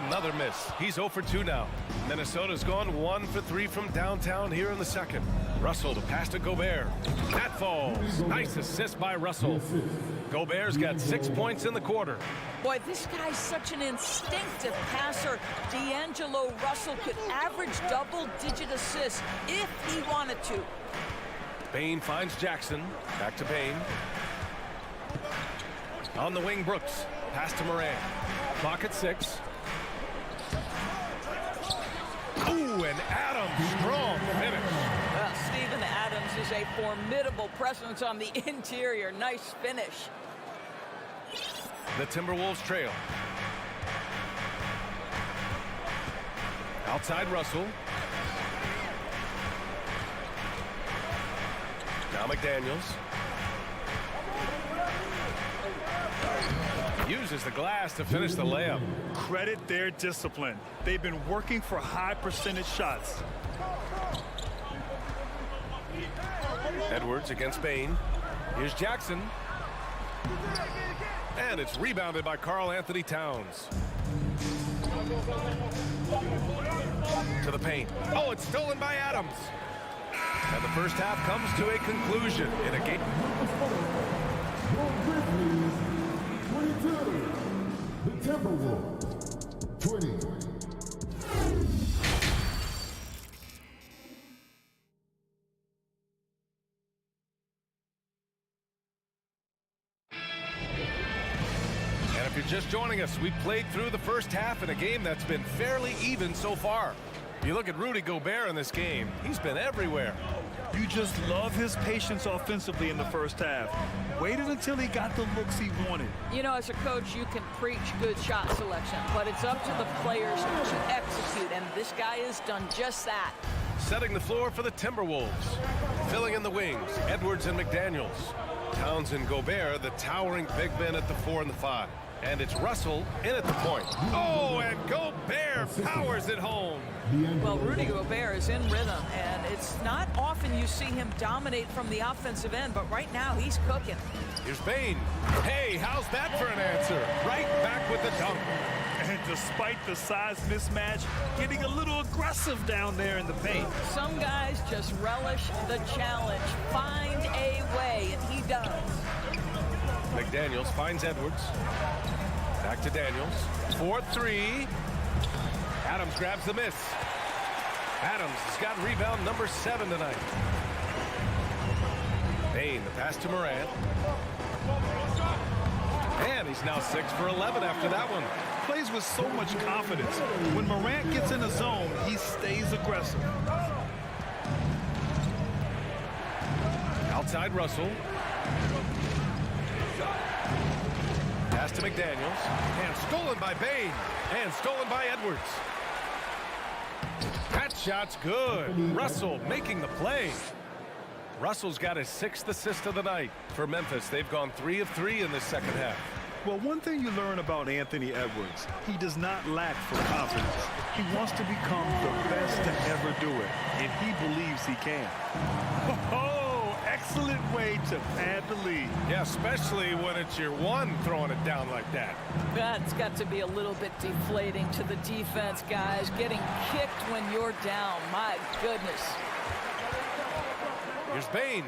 Another miss. He's 0 for 2 now. Minnesota's gone 1 for 3 from downtown here in the second. Russell to pass to Gobert. That falls. Nice assist by Russell. Gobert's got 6 points in the quarter. Boy, this guy's such an instinctive passer. D'Angelo Russell could average double-digit assists if he wanted to. Bain finds Jackson. Back to Bain. On the wing, Brooks. Pass to Moran. Clock at 6. Ooh, and Adams, strong finish. Well, Steven Adams is a formidable presence on the interior. Nice finish. The Timberwolves trail. Outside Russell. Now McDaniels. Uses the glass to finish the layup. Credit their discipline. They've been working for high percentage shots. Edwards against Bain. Here's Jackson. And it's rebounded by Karl Anthony Towns. To the paint. Oh, it's stolen by Adams. And the first half comes to a conclusion in a game. 22. The Timberwolves 20. Just joining us, we played through the first half in a game that's been fairly even so far. You look at Rudy Gobert in this game, he's been everywhere. You just love his patience offensively in the first half. Waited until he got the looks he wanted. You know, as a coach, you can preach good shot selection, but it's up to the players to execute, and this guy has done just that. Setting the floor for the Timberwolves. Filling in the wings, Edwards and McDaniels. Towns and Gobert, the towering big men at the 4 and the 5. And it's Russell in at the point. Oh, and Gobert powers it home. Well, Rudy Gobert is in rhythm, and it's not often you see him dominate from the offensive end, but right now he's cooking. Here's Bain. Hey, how's that for an answer? Right back with the dunk. And despite the size mismatch, getting a little aggressive down there in the paint. Some guys just relish the challenge. Find a way, and he does. McDaniels finds Edwards. Back to Daniels. 4-3. Adams grabs the miss. Adams has got rebound number 7 tonight. Bain, the pass to Morant. And he's now 6 for 11 after that one. Plays with so much confidence. When Morant gets in the zone, he stays aggressive. Outside Russell. Pass to McDaniels. And stolen by Bain. And stolen by Edwards. That shot's good. Russell making the play. Russell's got his 6th assist of the night for Memphis. They've gone 3 of 3 in this second half. Well, one thing you learn about Anthony Edwards, he does not lack for confidence. He wants to become the best to ever do it, and he believes he can. Oh, excellent way to pad the lead. Yeah, especially when it's your one throwing it down like that. That's got to be a little bit deflating to the defense, guys. Getting kicked when you're down. My goodness. Here's Bain.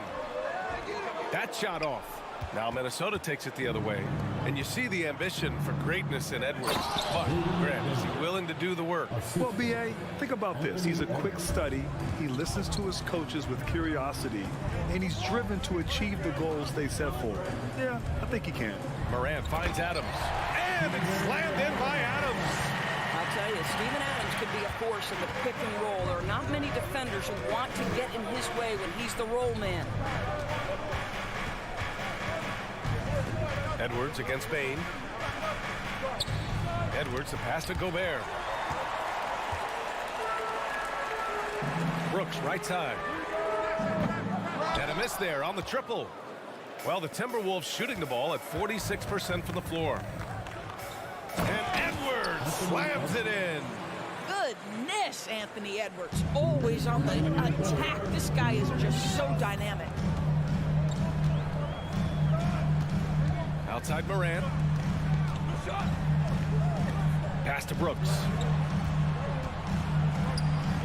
That shot off. Now Minnesota takes it the other way. And you see the ambition for greatness in Edwards. But, Grant, is he willing to do the work? Well, B.A., think about this. He's a quick study. He listens to his coaches with curiosity. And he's driven to achieve the goals they set for him. Yeah, I think he can. Morant finds Adams. And it's slammed in by Adams. I'll tell you, Steven Adams could be a force in the pick and roll. There are not many defenders who want to get in his way when he's the roll man. Edwards against Bain. Edwards, the pass to Gobert. Brooks, right side. And a miss there on the triple. Well, the Timberwolves shooting the ball at 46% from the floor. And Edwards slams it in. Goodness, Anthony Edwards. Always on the attack. This guy is just so dynamic. Outside Morant. Pass to Brooks.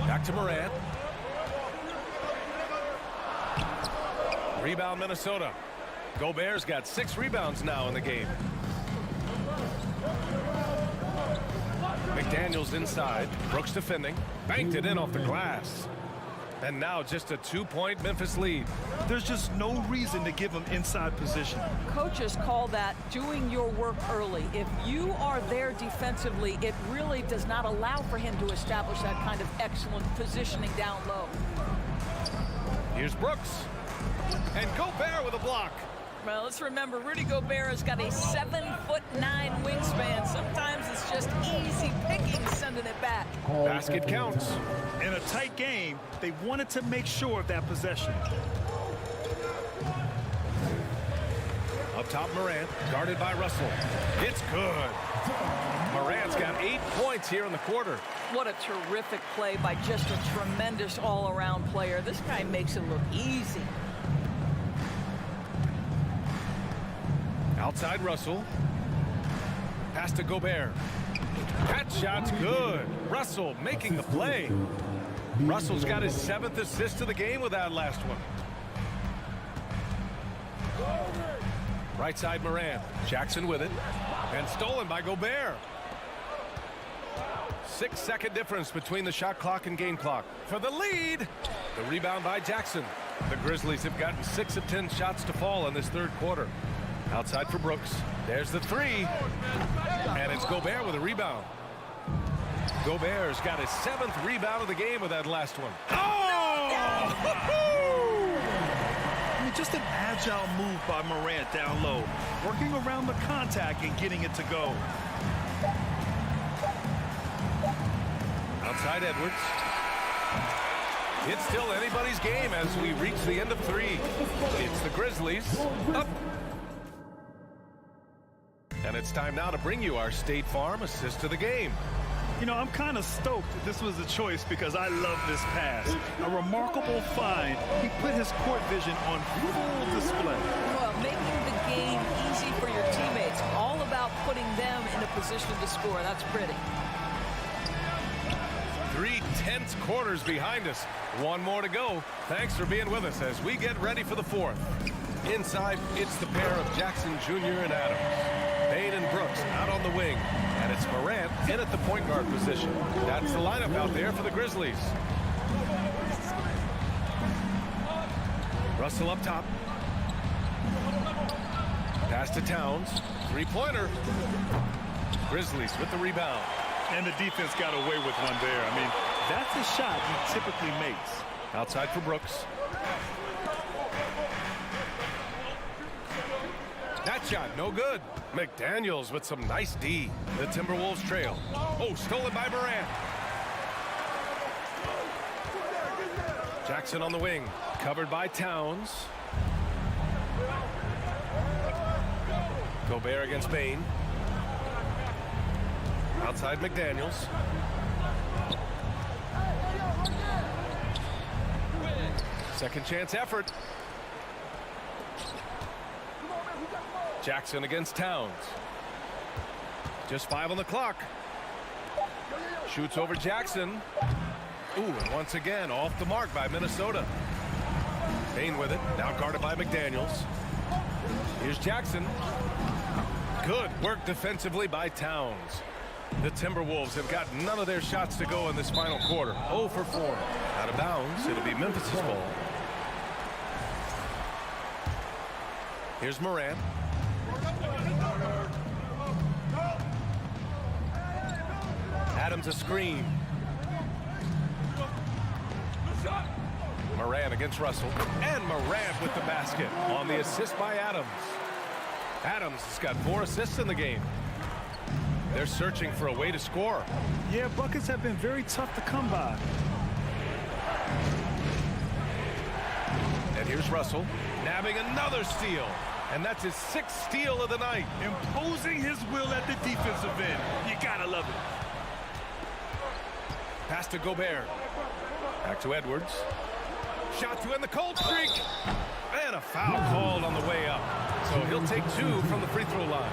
Back to Morant. Rebound Minnesota. Gobert's got 6 rebounds now in the game. McDaniels inside. Brooks defending. Banked it in off the glass. And now just a 2-point Memphis lead. There's just no reason to give him inside position. Coaches call that doing your work early. If you are there defensively, it really does not allow for him to establish that kind of excellent positioning down low. Here's Brooks. And Gobert with a block. Well, let's remember, Rudy Gobert has got a 7'9" wingspan. Sometimes it's just easy picking sending it back. Basket counts. In a tight game, they wanted to make sure of that possession. Up top, Morant, guarded by Russell. It's good. Morant's got 8 points here in the quarter. What a terrific play by just a tremendous all-around player. This guy makes it look easy. Outside Russell. Pass to Gobert. That shot's good. Russell making the play. Russell's got his 7th assist of the game with that last one. Right side Morant. Jackson with it. And stolen by Gobert. 6-second difference between the shot clock and game clock. For the lead. The rebound by Jackson. The Grizzlies have gotten 6 of 10 shots to fall in this third quarter. Outside for Brooks. There's the 3. And it's Gobert with a rebound. Gobert's got his 7th rebound of the game with that last one. Oh! I mean, just an agile move by Morant down low, working around the contact and getting it to go. Outside Edwards. It's still anybody's game as we reach the end of 3. It's the Grizzlies up. And it's time now to bring you our State Farm assist of the game. You know, I'm kind of stoked that this was a choice because I love this pass. A remarkable find. He put his court vision on full display. Well, making the game easy for your teammates. All about putting them in a position to score. That's pretty. 3 tense quarters behind us. 1 more to go. Thanks for being with us as we get ready for the 4th. Inside, it's the pair of Jackson Jr. and Adams. Payne and Brooks out on the wing. And it's Morant in at the point guard position. That's the lineup out there for the Grizzlies. Russell up top. Pass to Towns. 3-pointer. Grizzlies with the rebound. And the defense got away with one there. I mean, that's a shot he typically makes. Outside for Brooks. That shot, no good. McDaniels with some nice D. The Timberwolves trail. Oh, stolen by Morant. Jackson on the wing. Covered by Towns. Gobert against Payne. Outside McDaniels. Second chance effort. Jackson against Towns. Just 5 on the clock. Shoots over Jackson. Ooh, and once again off the mark by Minnesota. Payne with it. Now guarded by McDaniels. Here's Jackson. Good work defensively by Towns. The Timberwolves have got none of their shots to go in this final quarter. 0 for 4. Out of bounds. It'll be Memphis' ball. Here's Morant. Adams a screen. Morant against Russell. And Morant with the basket on the assist by Adams. Adams has got 4 assists in the game. They're searching for a way to score. Yeah, buckets have been very tough to come by. And here's Russell, nabbing another steal. And that's his 6th steal of the night. Imposing his will at the defensive end. You gotta love it. Pass to Gobert. Back to Edwards. Shot to end the cold streak. And a foul called on the way up. So he'll take 2 from the free throw line.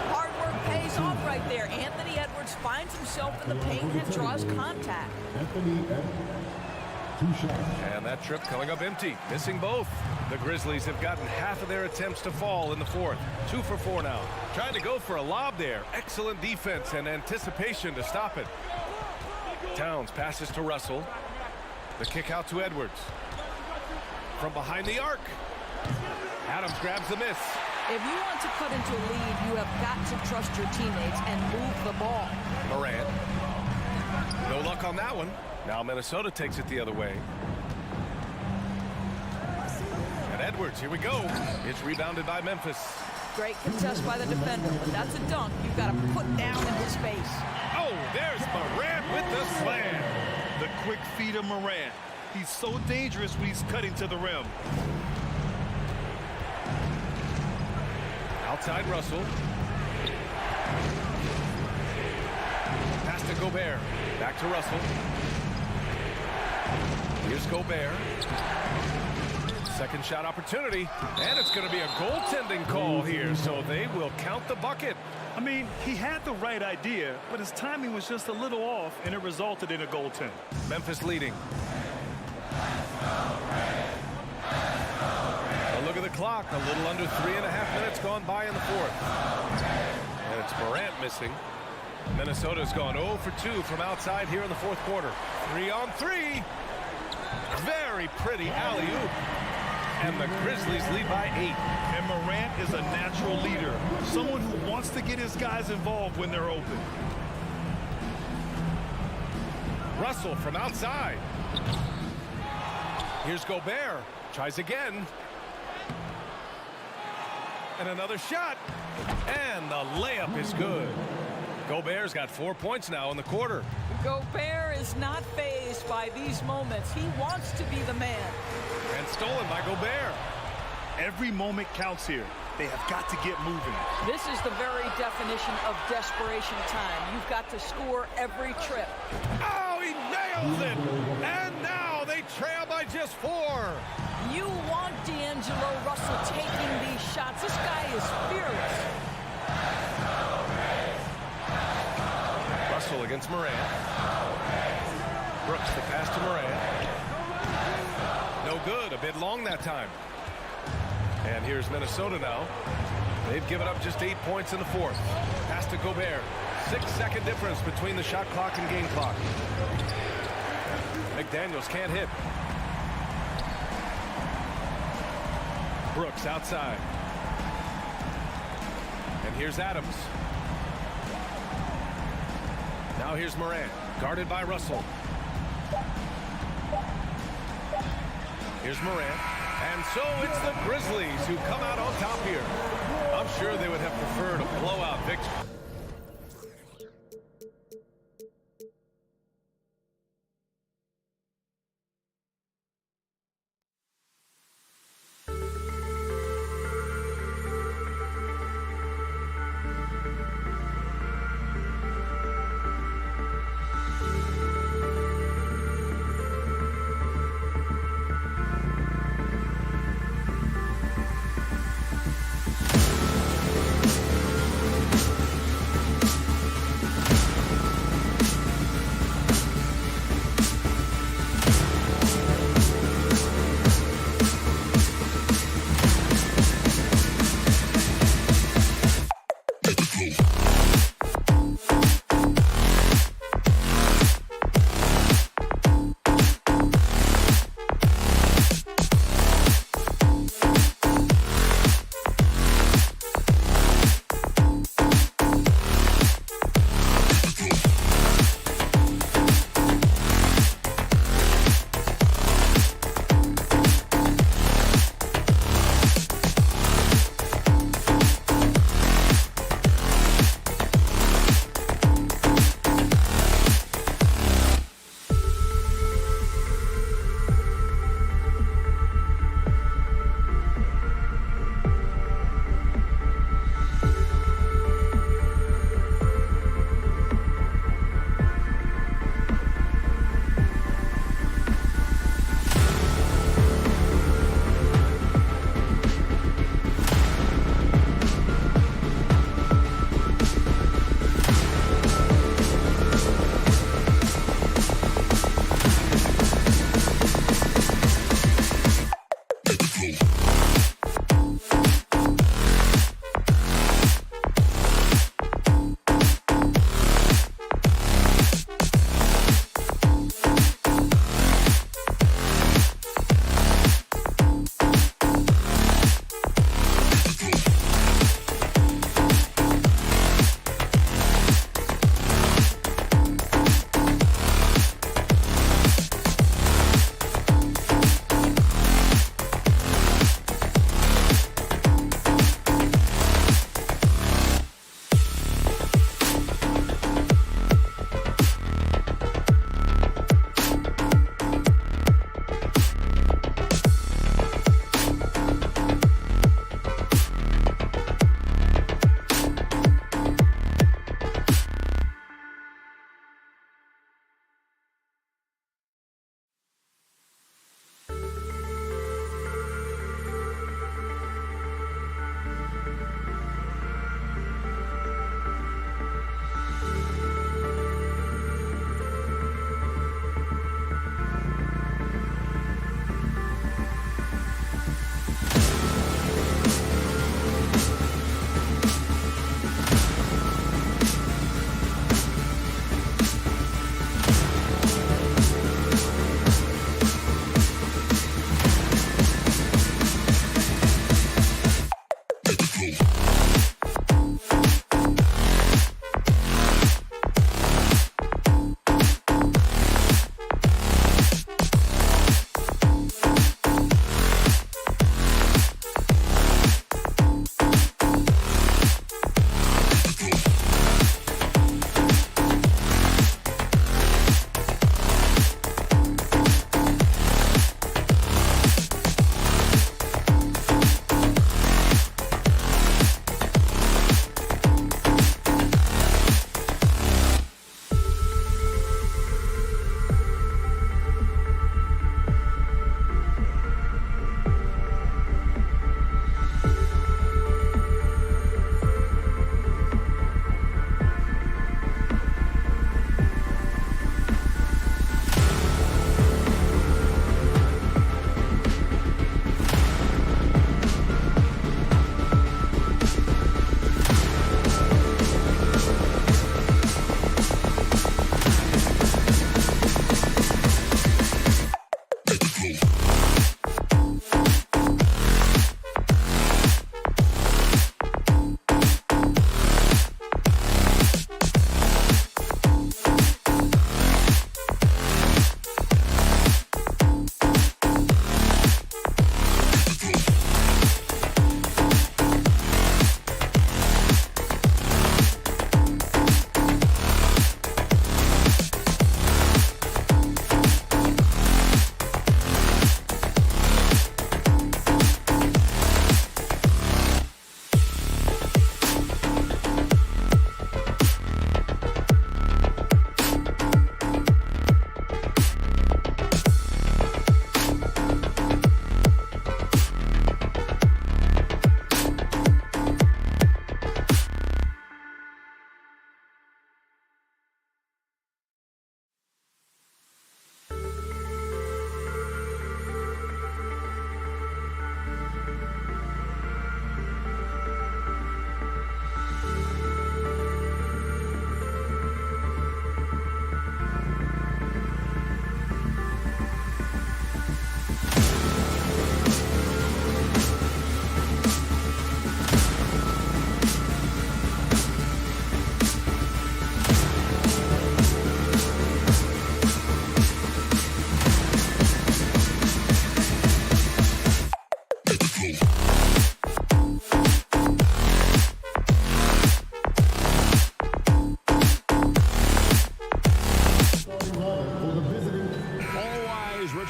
Hard work pays off right there. Anthony Edwards finds himself in the paint and draws contact. And that trip coming up empty, missing both. The Grizzlies have gotten half of their attempts to fall in the 4th. 2 for 4 now. Trying to go for a lob there. Excellent defense and anticipation to stop it. Towns passes to Russell. The kick out to Edwards. From behind the arc. Adams grabs the miss. If you want to cut into a lead, you have got to trust your teammates and move the ball. Morant. No luck on that one. Now Minnesota takes it the other way. And Edwards, here we go. It's rebounded by Memphis. Great contest by the defender, but that's a dunk you've got to put down in his face. Oh, there's Morant with the slam. The quick feed of Morant. He's so dangerous when he's cutting to the rim. Outside Russell. Pass to Gobert. Back to Russell. Here's Gobert. Second shot opportunity. And it's going to be a goaltending call here, so they will count the bucket. I mean, he had the right idea, but his timing was just a little off, and it resulted in a goaltend. Memphis leading. A look at the clock. A little under 3.5 minutes gone by in the 4th. And it's Morant missing. Minnesota's gone 0 for 2 from outside here in the 4th quarter. 3 on 3. Very pretty alley-oop. And the Grizzlies lead by 8. And Morant is a natural leader. Someone who wants to get his guys involved when they're open. Russell from outside. Here's Gobert. Tries again. And another shot. And the layup is good. Gobert's got 4 points now in the quarter. Gobert is not fazed by these moments. He wants to be the man. And stolen by Gobert. Every moment counts here. They have got to get moving. This is the very definition of desperation time. You've got to score every trip. Oh, he nails it! And now they trail by just 4. You want D'Angelo Russell taking these shots. This guy is fearless. Russell against Morant. Brooks the pass to Morant. No good. A bit long that time. And here's Minnesota now. They've given up just 8 points in the 4th. Pass to Gobert. 6-second difference between the shot clock and game clock. McDaniels can't hit. Brooks outside. And here's Adams. Now here's Morant, guarded by Russell. Here's Morant. And so it's the Grizzlies who come out on top here. I'm sure they would have preferred a blowout victory.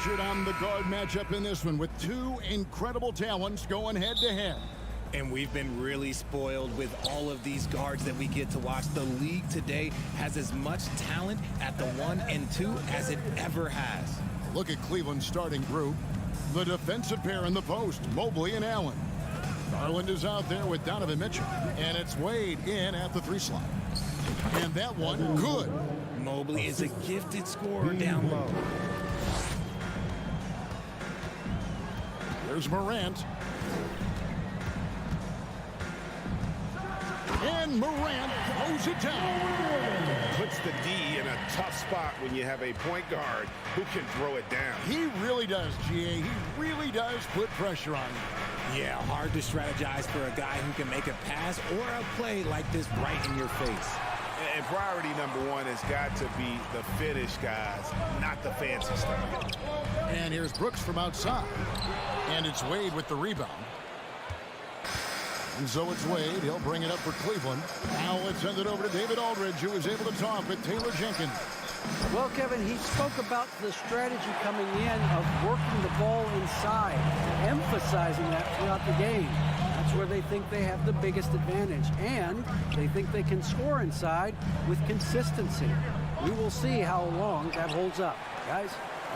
pressured on the guard matchup in this one with two incredible talents going head-to-head. And we've been really spoiled with all of these guards that we get to watch. The league today has as much talent at the 1 and 2 as it ever has. Look at Cleveland's starting group. The defensive pair in the post, Mobley and Allen. Garland is out there with Donovan Mitchell, and it's Wade in at the 3 slot. And that one, good. Mobley is a gifted scorer down low. Here's Morant. And Morant throws it down. Puts the D in a tough spot when you have a point guard who can throw it down. He really does, GA. He really does put pressure on you. Yeah, hard to strategize for a guy who can make a pass or a play like this right in your face. And priority number 1 has got to be the finish, guys, not the fancy stuff. And here's Brooks from outside. And it's Wade with the rebound. And so it's Wade. He'll bring it up for Cleveland. Now let's send it over to David Aldridge, who is able to talk with Taylor Jenkins. Well, Kevin, he spoke about the strategy coming in of working the ball inside, emphasizing that throughout the game. That's where they think they have the biggest advantage, and they think they can score inside with consistency. We will see how long that holds up. Guys?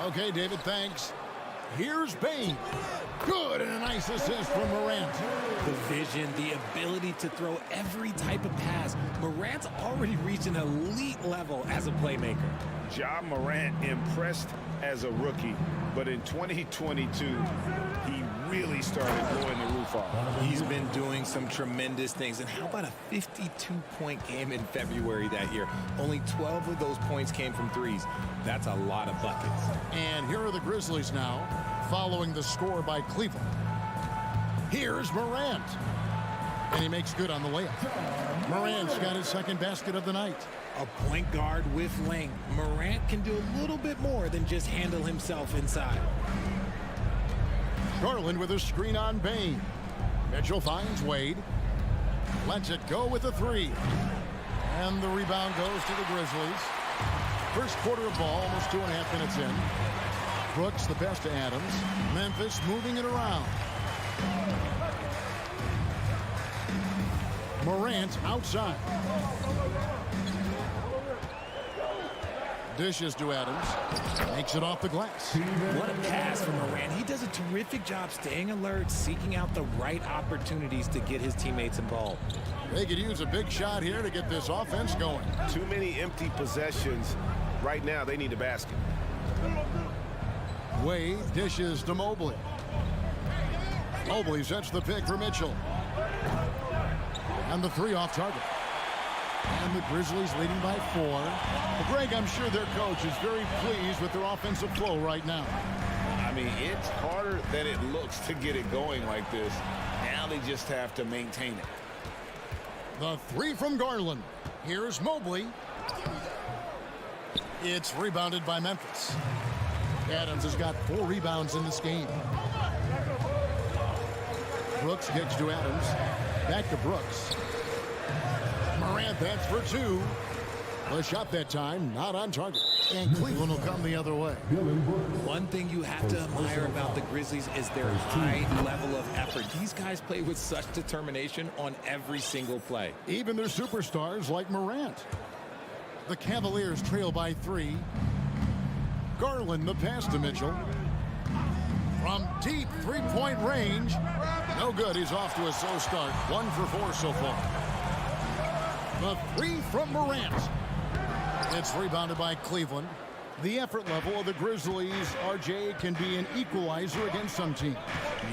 Okay, David, thanks. Here's Bain. Good, and a nice assist from Morant. The vision, the ability to throw every type of pass. Morant's already reached an elite level as a playmaker. Ja Morant impressed as a rookie, but in 2022, he really started blowing the roof off. He's been doing some tremendous things. And how about a 52-point game in February that year? Only 12 of those points came from threes. That's a lot of buckets. And here are the Grizzlies now, following the score by Cleveland. Here's Morant. And he makes good on the layup. Morant's got his second basket of the night. A point guard with length. Morant can do a little bit more than just handle himself inside. Garland with a screen on Bain. Mitchell finds Wade. Lets it go with a 3. And the rebound goes to the Grizzlies. First quarter of ball, almost 2.5 minutes in. Brooks the best to Adams. Memphis moving it around. Morant outside. Dishes to Adams. Makes it off the glass. What a pass from Morant. He does a terrific job staying alert, seeking out the right opportunities to get his teammates involved. They could use a big shot here to get this offense going. Too many empty possessions. Right now, they need a basket. Wade dishes to Mobley. Mobley sets the pick for Mitchell. And the 3 off target. And the Grizzlies leading by 4. Well, Greg, I'm sure their coach is very pleased with their offensive flow right now. I mean, it's harder than it looks to get it going like this. Now they just have to maintain it. The 3 from Garland. Here's Mobley. It's rebounded by Memphis. Adams has got 4 rebounds in this game. Brooks kicks to Adams. Back to Brooks. Morant, that's for 2. The shot that time, not on target. And Cleveland will come the other way. One thing you have to admire about the Grizzlies is their high level of effort. These guys play with such determination on every single play. Even their superstars like Morant. The Cavaliers trail by 3. Garland the pass to Mitchell. From deep 3-point range. No good. He's off to a slow start. 1 for 4 so far. The 3 from Morant. It's rebounded by Cleveland. The effort level of the Grizzlies, RJ, can be an equalizer against some teams.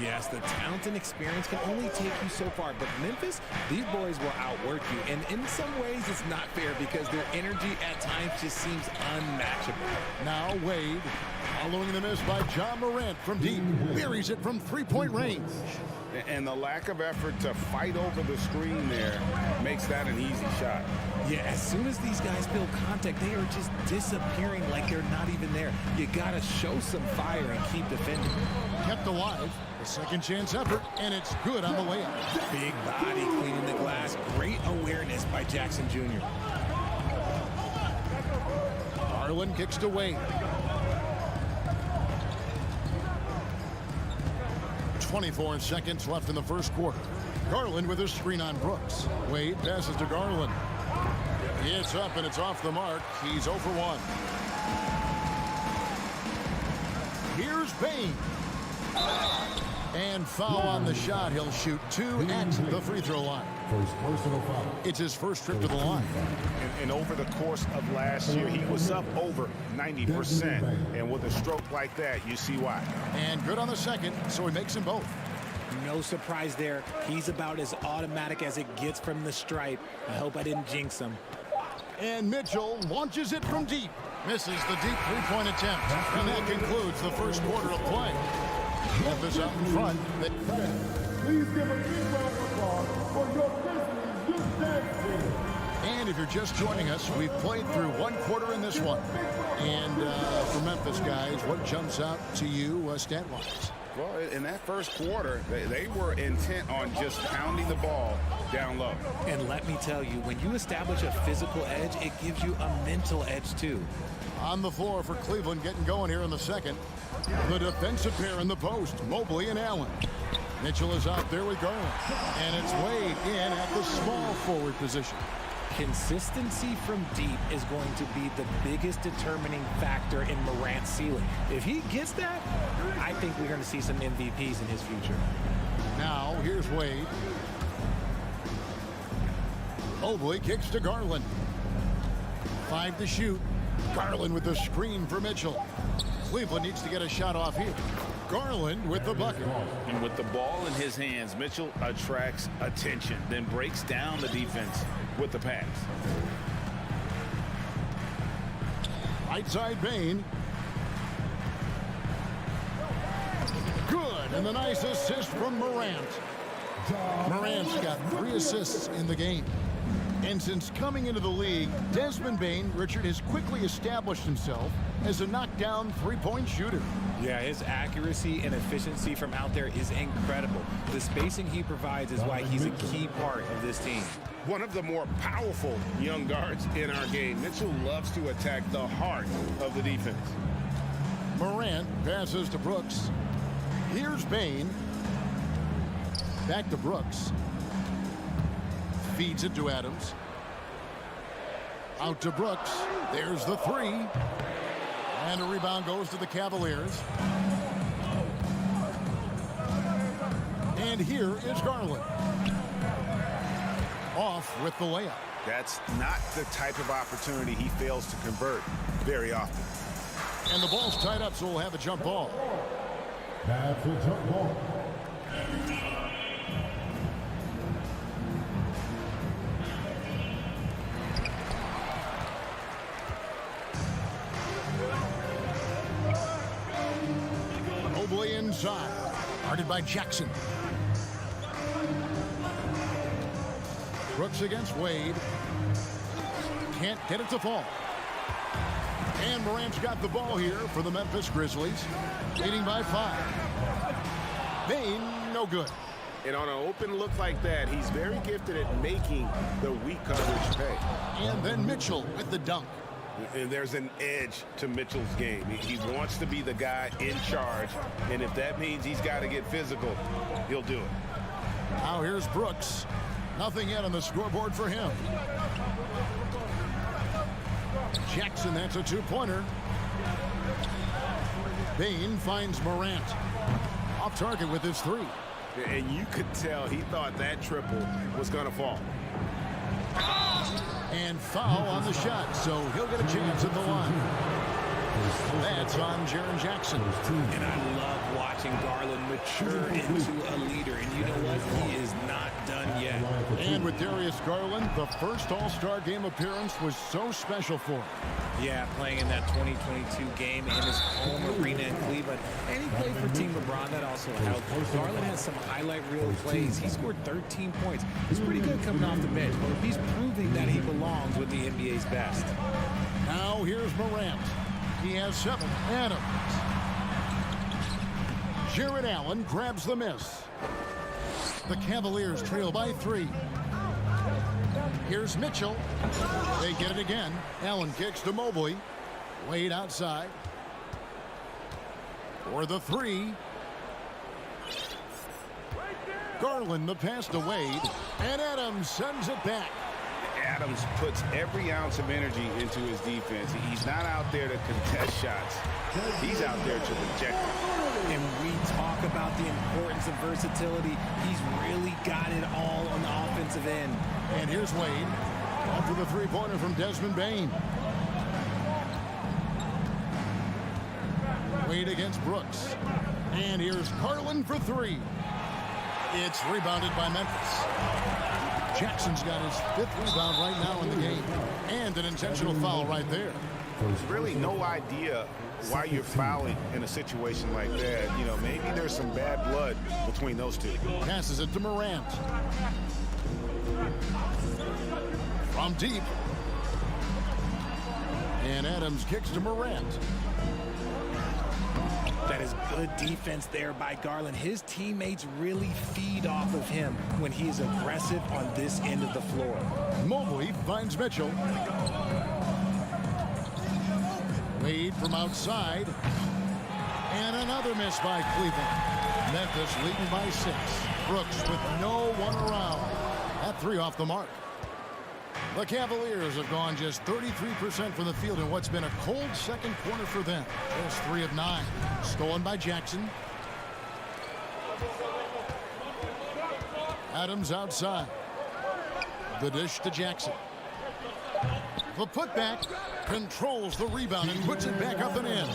Yes, the talent and experience can only take you so far. But Memphis, these boys will outwork you. And in some ways, it's not fair because their energy at times just seems unmatchable. Now Wade, following the miss by Ja Morant from deep, buries it from 3-point range. And the lack of effort to fight over the screen there makes that an easy shot. Yeah, as soon as these guys build contact, they are just disappearing like they're not even there. You got to show some fire and keep defending. Kept alive, a second chance effort, and it's good on the layup. Big body cleaning the glass. Great awareness by Jackson Jr. Garland kicks to Wade. 24 seconds left in the first quarter. Garland with a screen on Brooks. Wade passes to Garland. It's up and it's off the mark. He's 0 for 1. Here's Bane. And foul on the shot. He'll shoot 2 at the free throw line. It's his first trip to the line. And over the course of last year, he was up over 90%. And with a stroke like that, you see why. And good on the second, so he makes them both. No surprise there. He's about as automatic as it gets from the stripe. I hope I didn't jinx him. And Mitchell launches it from deep. Misses the deep three-point attempt. And that concludes the first quarter of play. Memphis out in front. Please give a big round of applause for your Grizzlies youth dance team. And if you're just joining us, we've played through one quarter in this one. And for Memphis guys, what jumps out to you stat-wise? Well, in that first quarter, they were intent on just pounding the ball down low. And let me tell you, when you establish a physical edge, it gives you a mental edge too. On the floor for Cleveland, getting going here in the second. The defensive pair in the post, Mobley and Allen. Mitchell is out there with Garland. And it's Wade in at the small forward position. Consistency from deep is going to be the biggest determining factor in Morant's ceiling. If he gets that, I think we're going to see some MVPs in his future. Now, here's Wade. Mobley kicks to Garland. 5 to shoot. Garland with the screen for Mitchell. Cleveland needs to get a shot off here. Garland with the bucket. And with the ball in his hands, Mitchell attracts attention, then breaks down the defense with the pass. Right side Bane. Good, and the nice assist from Morant. Morant's got 3 assists in the game. And since coming into the league, Desmond Bane, Richard, has quickly established himself as a knockdown three-point shooter. Yeah, his accuracy and efficiency from out there is incredible. The spacing he provides is why he's a key part of this team. One of the more powerful young guards in our game. Mitchell loves to attack the heart of the defense. Morant passes to Brooks. Here's Bane. Back to Brooks. Feeds it to Adams. Out to Brooks. There's the 3. And a rebound goes to the Cavaliers. And here is Garland. Off with the layup. That's not the type of opportunity he fails to convert very often. And the ball's tied up, so we'll have a jump ball. That's a jump ball. Mobley inside. Guarded by Jackson. Brooks against Wade. Can't get it to fall. And Morant's got the ball here for the Memphis Grizzlies. Leading by 5. Bane, no good. And on an open look like that, he's very gifted at making the weak coverage pay. And then Mitchell with the dunk. And there's an edge to Mitchell's game. He wants to be the guy in charge. And if that means he's got to get physical, he'll do it. Now here's Brooks. Nothing yet on the scoreboard for him. Jackson, that's a 2-pointer. Bane finds Morant. Off target with his 3. And you could tell he thought that triple was going to fall. And foul on the shot, so he'll get a chance at the line. That's on Jaren Jackson. And I love watching Garland mature into a leader. And you know what? He is not done yet. And with Darius Garland, the first All-Star game appearance was so special for him. Yeah, playing in that 2022 game in his home arena in Cleveland. And he played for Team LeBron. That also helped. Garland has some highlight reel plays. He scored 13 points. He's pretty good coming off the bench. But he's proving that he belongs with the NBA's best. Now here's Morant. He has 7. Adams. Jared Allen grabs the miss. The Cavaliers trail by 3. Here's Mitchell. They get it again. Allen kicks to Mobley. Wade outside. For the 3. Garland the pass to Wade, and Adams sends it back. Adams puts every ounce of energy into his defense. He's not out there to contest shots. He's out there to reject them. And we talk about the importance of versatility. He's really got it all on the offensive end. And here's Wade. After the three-pointer from Desmond Bane. Wade against Brooks. And here's Garland for three. It's rebounded by Memphis. Jackson's got his 5th rebound right now in the game. And an intentional foul right there. There's really no idea why you're fouling in a situation like that. You know, maybe there's some bad blood between those two. Passes it to Morant. From deep. And Adams kicks to Morant. That is good defense there by Garland. His teammates really feed off of him when he is aggressive on this end of the floor. Mobley finds Mitchell. Wade from outside. And another miss by Cleveland. Memphis leading by 6. Brooks with no one around. That 3 off the mark. The Cavaliers have gone just 33% from the field in what's been a cold second quarter for them. Just 3 of 9. Stolen by Jackson. Adams outside. The dish to Jackson. The putback controls the rebound and puts it back up and in.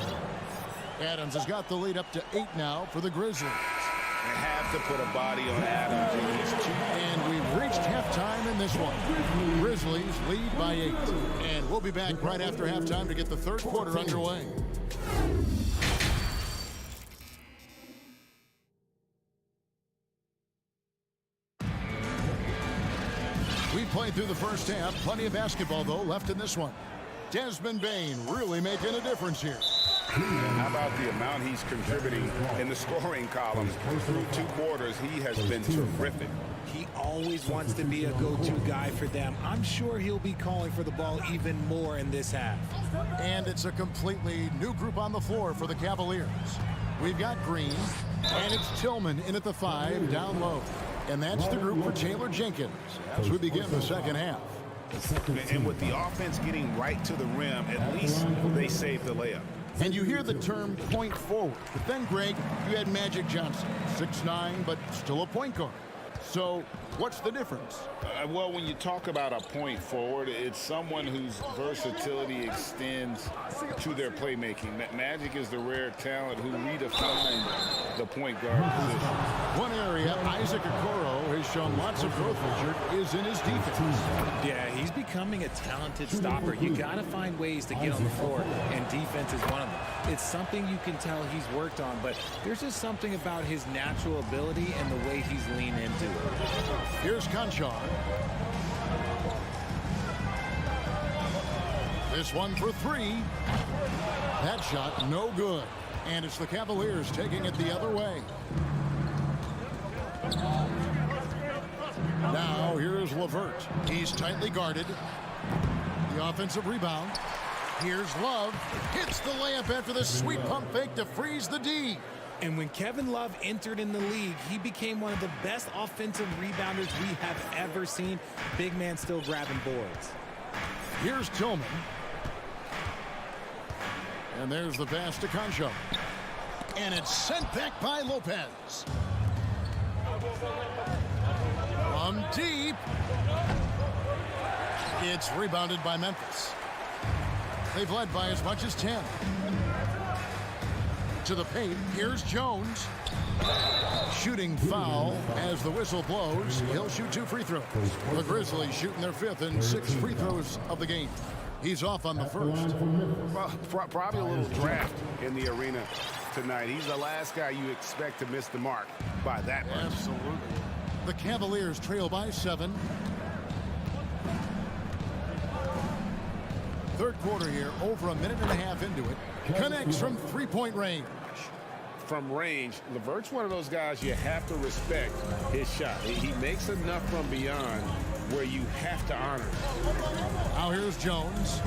Adams has got the lead up to 8 now for the Grizzlies. They have to put a body on Adams. And we've reached halftime in this one. Grizzlies lead by 8. And we'll be back right after halftime to get the third quarter underway. We played through the first half. Plenty of basketball, though, left in this one. Desmond Bane really making a difference here. How about the amount he's contributing in the scoring column? Through 2 quarters, he has been terrific. He always wants to be a go-to guy for them. I'm sure he'll be calling for the ball even more in this half. And it's a completely new group on the floor for the Cavaliers. We've got Green, and it's Tillman in at the 5, down low. And that's the group for Taylor Jenkins as we begin the second half. And with the offense getting right to the rim, at least they saved the layup. And you hear the term point forward. But then, Greg, you had Magic Johnson, 6'9", but still a point guard. So what's the difference? Well, when you talk about a point forward, it's someone whose versatility extends to their playmaking. Magic is the rare talent who redefined the point guard position. One area Isaac Okoro has shown lots of growth, Richard, is in his defense. Yeah, he's becoming a talented stopper. You got to find ways to get on the floor, and defense is one of them. It's something you can tell he's worked on, but there's just something about his natural ability and the way he's leaned into it. Here's Conchar. This one for 3. That shot no good. And it's the Cavaliers taking it the other way. Now here's LeVert. He's tightly guarded. The offensive rebound. Here's Love. Hits the layup after the sweet pump fake to freeze the D. And when Kevin Love entered in the league, he became one of the best offensive rebounders we have ever seen. Big man still grabbing boards. Here's Tillman. And there's the pass to Concho. And it's sent back by Lopez. From deep. It's rebounded by Memphis. They've led by as much as 10. To the paint, here's Jones. Shooting foul as the whistle blows. He'll shoot 2 free throws. The Grizzlies shooting their 5th and 6th free throws of the game. He's off on the first. Well, probably a little draft in the arena tonight. He's the last guy you expect to miss the mark by that much. Absolutely. The Cavaliers trail by 7. Third quarter here, over a minute and a half into it. Connects from 3-point range. From range, LeVert's one of those guys you have to respect his shot. He makes enough from beyond where you have to honor it. Now here's Jones.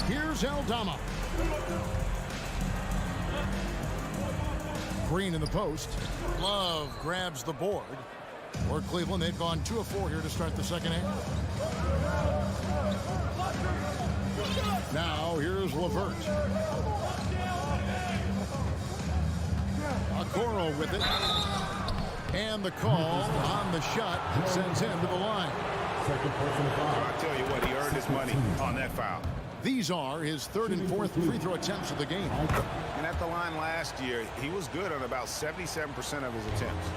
Here's Aldama. Green in the post. Love grabs the board. For Cleveland, they've gone 2 of 4 here to start the second half. Now, here's LeVert. Okoro with it. And the call on the shot sends him to the line. I tell you what, he earned his money on that foul. These are his 3rd and 4th free throw attempts of the game. And at the line last year, he was good on about 77% of his attempts.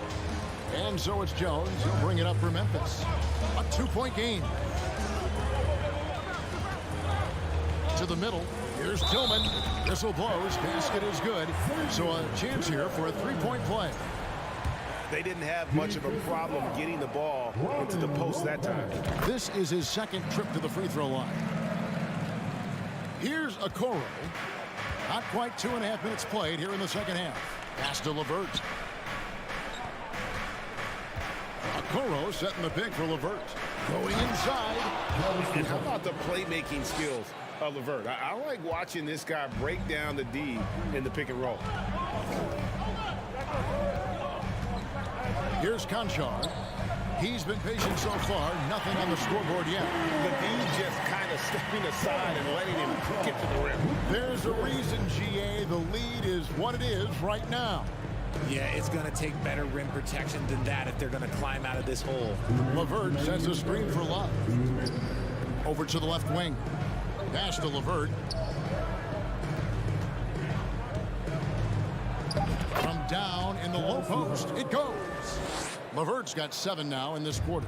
And so it's Jones. He'll bring it up for Memphis. A 2-point game. To the middle. Here's Tillman. Whistle blows. Basket is good. So a chance here for a 3-point play. They didn't have much of a problem getting the ball into the post that time. This is his 2nd trip to the free throw line. Here's Okoro. Not quite 2.5 minutes played here in the second half. Pass to LeVert. Okoro setting the pick for LeVert. Going inside. And how about the playmaking skills of LeVert? I like watching this guy break down the D in the pick and roll. Here's Conchar. He's been patient so far. Nothing on the scoreboard yet. The D just kind of stepping aside and letting him get to the rim. There's a reason, GA. The lead is what it is right now. Yeah, it's going to take better rim protection than that if they're going to climb out of this hole. LeVert sets a screen for Love. Over to the left wing. Pass to LeVert. From down in the low post, it goes. LeVert's got 7 now in this quarter.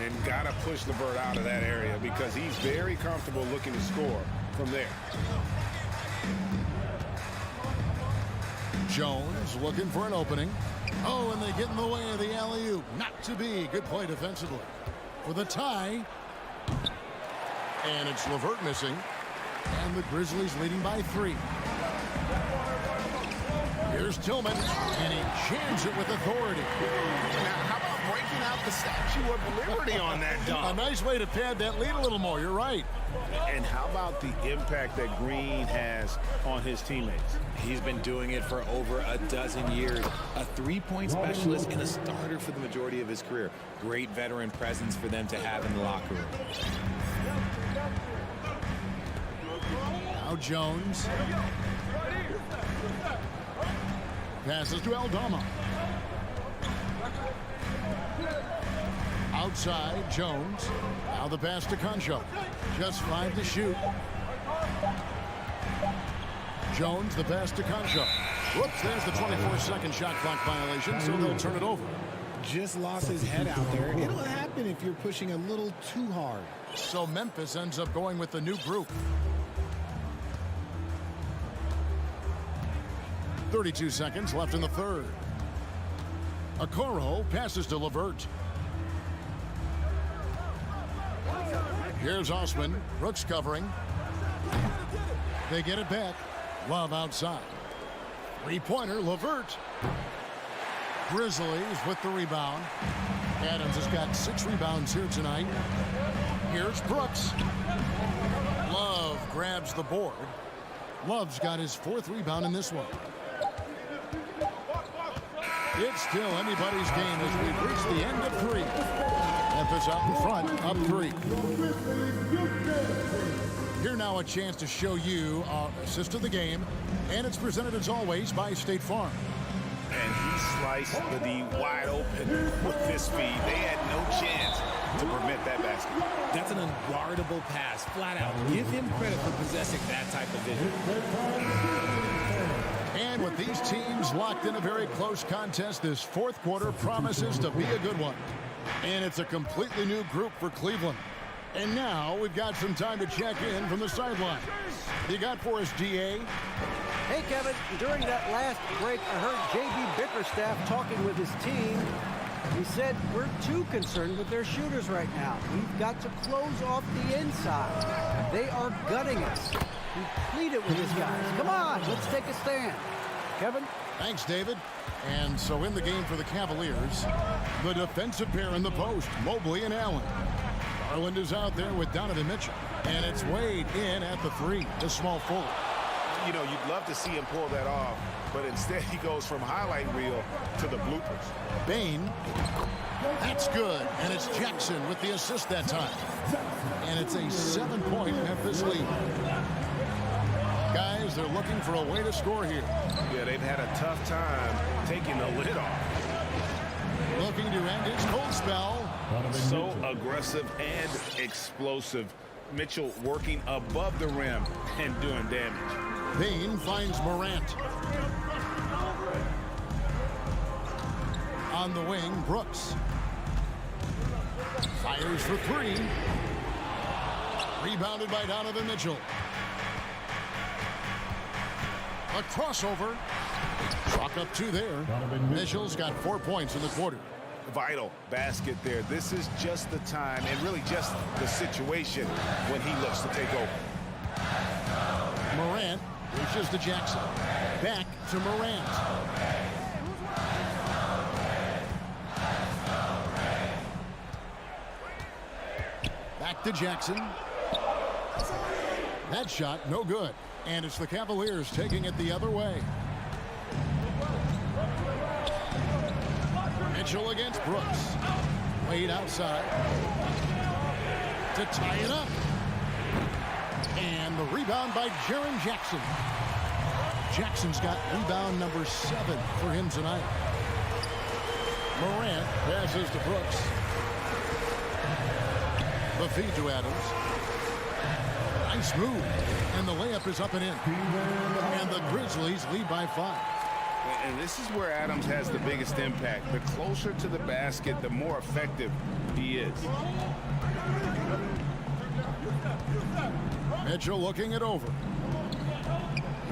And got to push LeVert out of that area because he's very comfortable looking to score from there. Jones looking for an opening. Oh, and they get in the way of the alley-oop. Not to be. Good play defensively. For the tie. And it's LeVert missing. And the Grizzlies leading by 3. Here's Tillman, and he jams it with authority. Now, how about breaking out the Statue of Liberty on that dunk? A nice way to pad that lead a little more. You're right. And how about the impact that Green has on his teammates? He's been doing it for over a dozen years. A 3-point specialist and a starter for the majority of his career. Great veteran presence for them to have in the locker room. Now Jones. Passes to Aldama. Outside, Jones. Now the pass to Concho. Just 5 to shoot. Jones, the pass to Concho. Whoops, there's the 24-second shot clock violation, so they'll turn it over. Just lost his head out there. It'll happen if you're pushing a little too hard. So Memphis ends up going with the new group. 32 seconds left in the third. Okoro passes to LeVert. Here's Osman. Brooks covering. They get it back. Love outside. 3-pointer, LeVert. Grizzlies with the rebound. Adams has got 6 rebounds here tonight. Here's Brooks. Love grabs the board. Love's got his 4th rebound in this one. It's still anybody's game as we've reached the end of 3. Memphis out in front, up 3. Here now a chance to show you our assist of the game, and it's presented as always by State Farm. And he sliced the D wide open with his speed. They had no chance to prevent that basket. That's an unguardable pass, flat out. Give him credit for possessing that type of vision. And with these teams locked in a very close contest, this 4th quarter promises to be a good one. And it's a completely new group for Cleveland. And now we've got some time to check in from the sideline. You got for us, DA? Hey, Kevin, during that last break, I heard J.B. Bickerstaff talking with his team. He said, we're too concerned with their shooters right now. We've got to close off the inside. They are gutting us. He pleaded with his guys. Come on, let's take a stand. Kevin? Thanks, David. And so in the game for the Cavaliers, the defensive pair in the post, Mobley and Allen. Garland is out there with Donovan Mitchell. And it's Wade in at the 3, the small forward. You know, you'd love to see him pull that off, but instead he goes from highlight reel to the bloopers. Bain. That's good. And it's Jackson with the assist that time. And it's a 7-point Memphis lead. Guys, they're looking for a way to score here. Yeah, they've had a tough time taking the lid off. Looking to end his cold spell. So aggressive and explosive. Mitchell working above the rim and doing damage. Bain finds Morant. On the wing, Brooks. Fires for three. Rebounded by Donovan Mitchell. A crossover. Chalk up two there. Mitchell's got 4 points in the quarter. Vital basket there. This is just the time and really just the situation when he looks to take over. Morant reaches to Jackson. Back to Morant. Back to Jackson. That shot, no good. And it's the Cavaliers taking it the other way. Mitchell against Brooks. Wade outside. To tie it up. And the rebound by Jaren Jackson. Jackson's got rebound number 7 for him tonight. Morant passes to Brooks. The feed to Adams. Nice move. And the layup is up and in. And the Grizzlies lead by 5. And this is where Adams has the biggest impact. The closer to the basket, the more effective he is. Mitchell looking it over.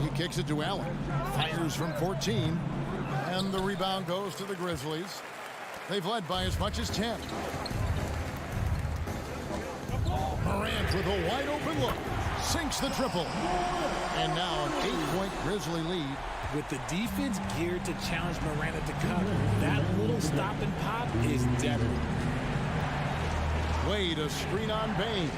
He kicks it to Allen. Fires from 14. And the rebound goes to the Grizzlies. They've led by as much as 10. Morant with a wide open look. Sinks the triple. And now an 8-point Grizzly lead. With the defense geared to challenge Miranda to cover, that little stop and pop is deadly. Wade, a screen on Bain.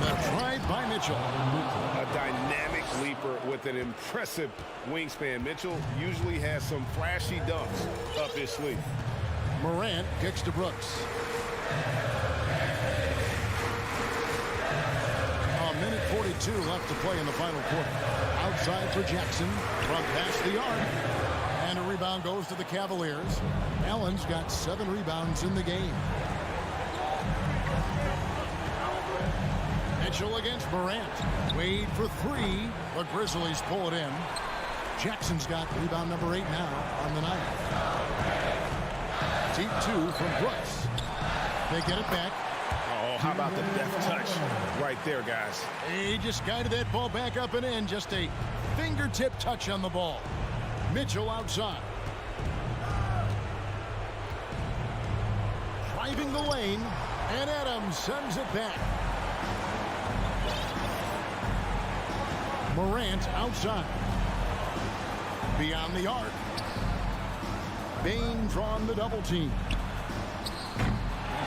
The drive by Mitchell. A dynamic leaper with an impressive wingspan. Mitchell usually has some flashy dunks up his sleeve. Morant kicks to Brooks. A minute 42 left to play in the final quarter. Outside for Jackson from past the arc. And a rebound goes to the Cavaliers. Allen's got 7 rebounds in the game. Mitchell against Morant. Wade for 3. The Grizzlies pull it in. Jackson's got rebound number 8 now on the night. Deep 2 from Brooks. They get it back. Oh, how about the deft touch right there, guys? He just guided that ball back up and in. Just a fingertip touch on the ball. Mitchell outside. Driving the lane. And Adams sends it back. Morant outside. Beyond the arc. Bain drawn the double team.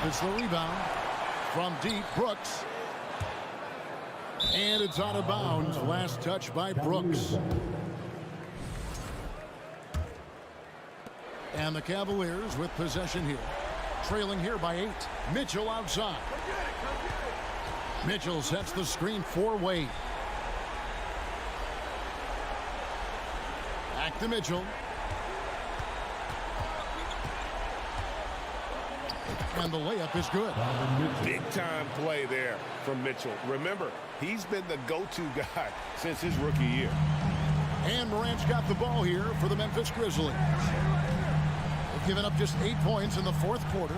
It's the rebound. From deep, Brooks. And it's out of bounds. Last touch by Brooks. And the Cavaliers with possession here. Trailing here by 8. Mitchell outside. Mitchell sets the screen for Wade. Back to Mitchell. And the layup is good. Big time play there from Mitchell. Remember, he's been the go-to guy since his rookie year. And Morant's got the ball here for the Memphis Grizzlies. They've given up just 8 points in the fourth quarter.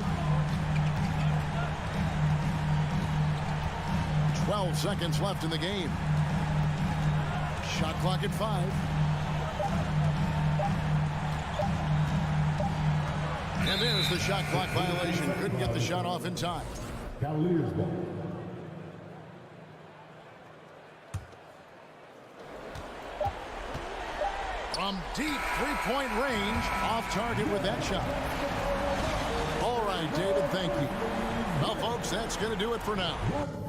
12 seconds left in the game. Shot clock at 5. And there's the shot clock violation. Couldn't get the shot off in time. Cavaliers ball. From deep three-point range, off target with that shot. All right, David, thank you. Well, folks, that's going to do it for now. 1.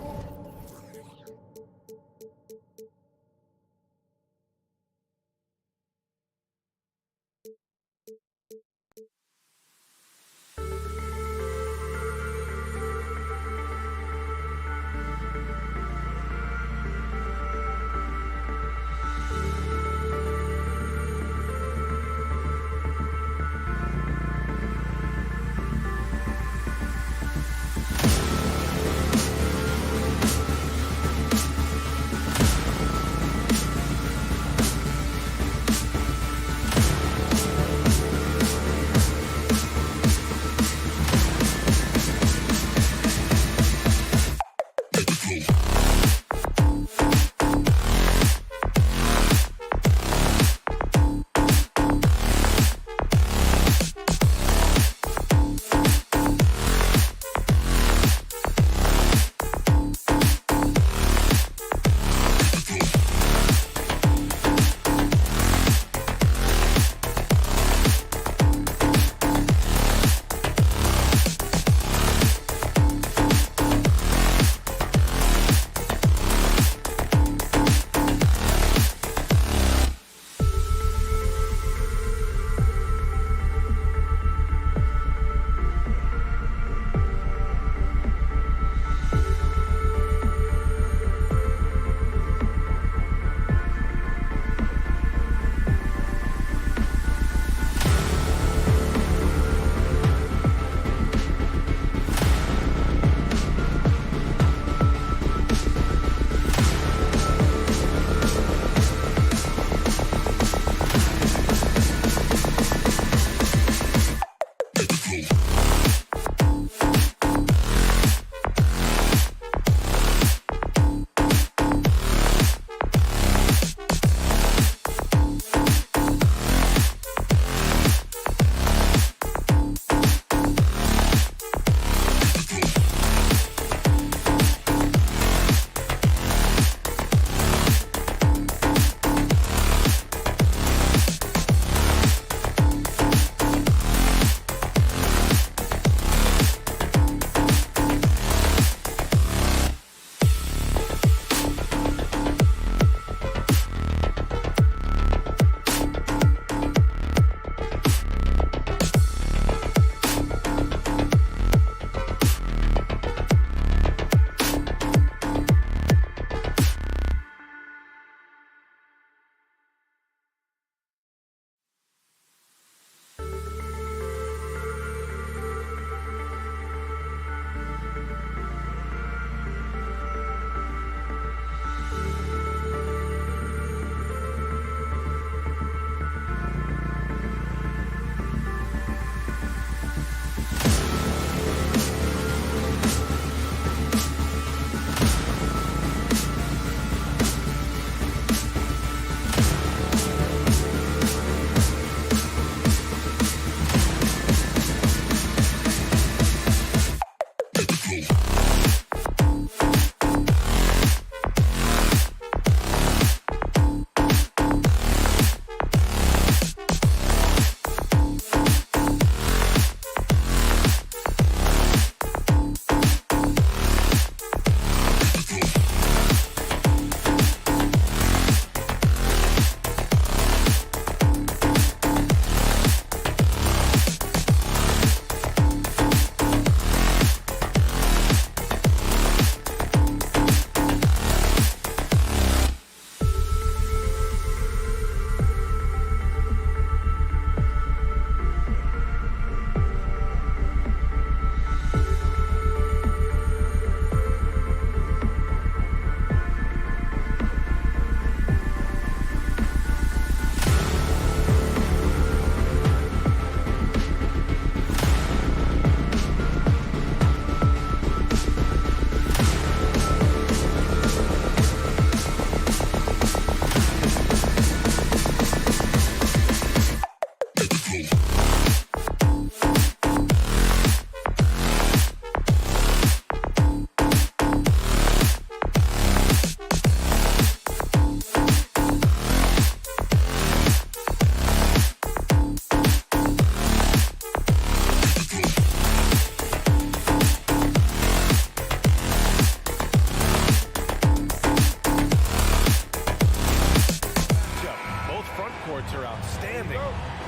outstanding.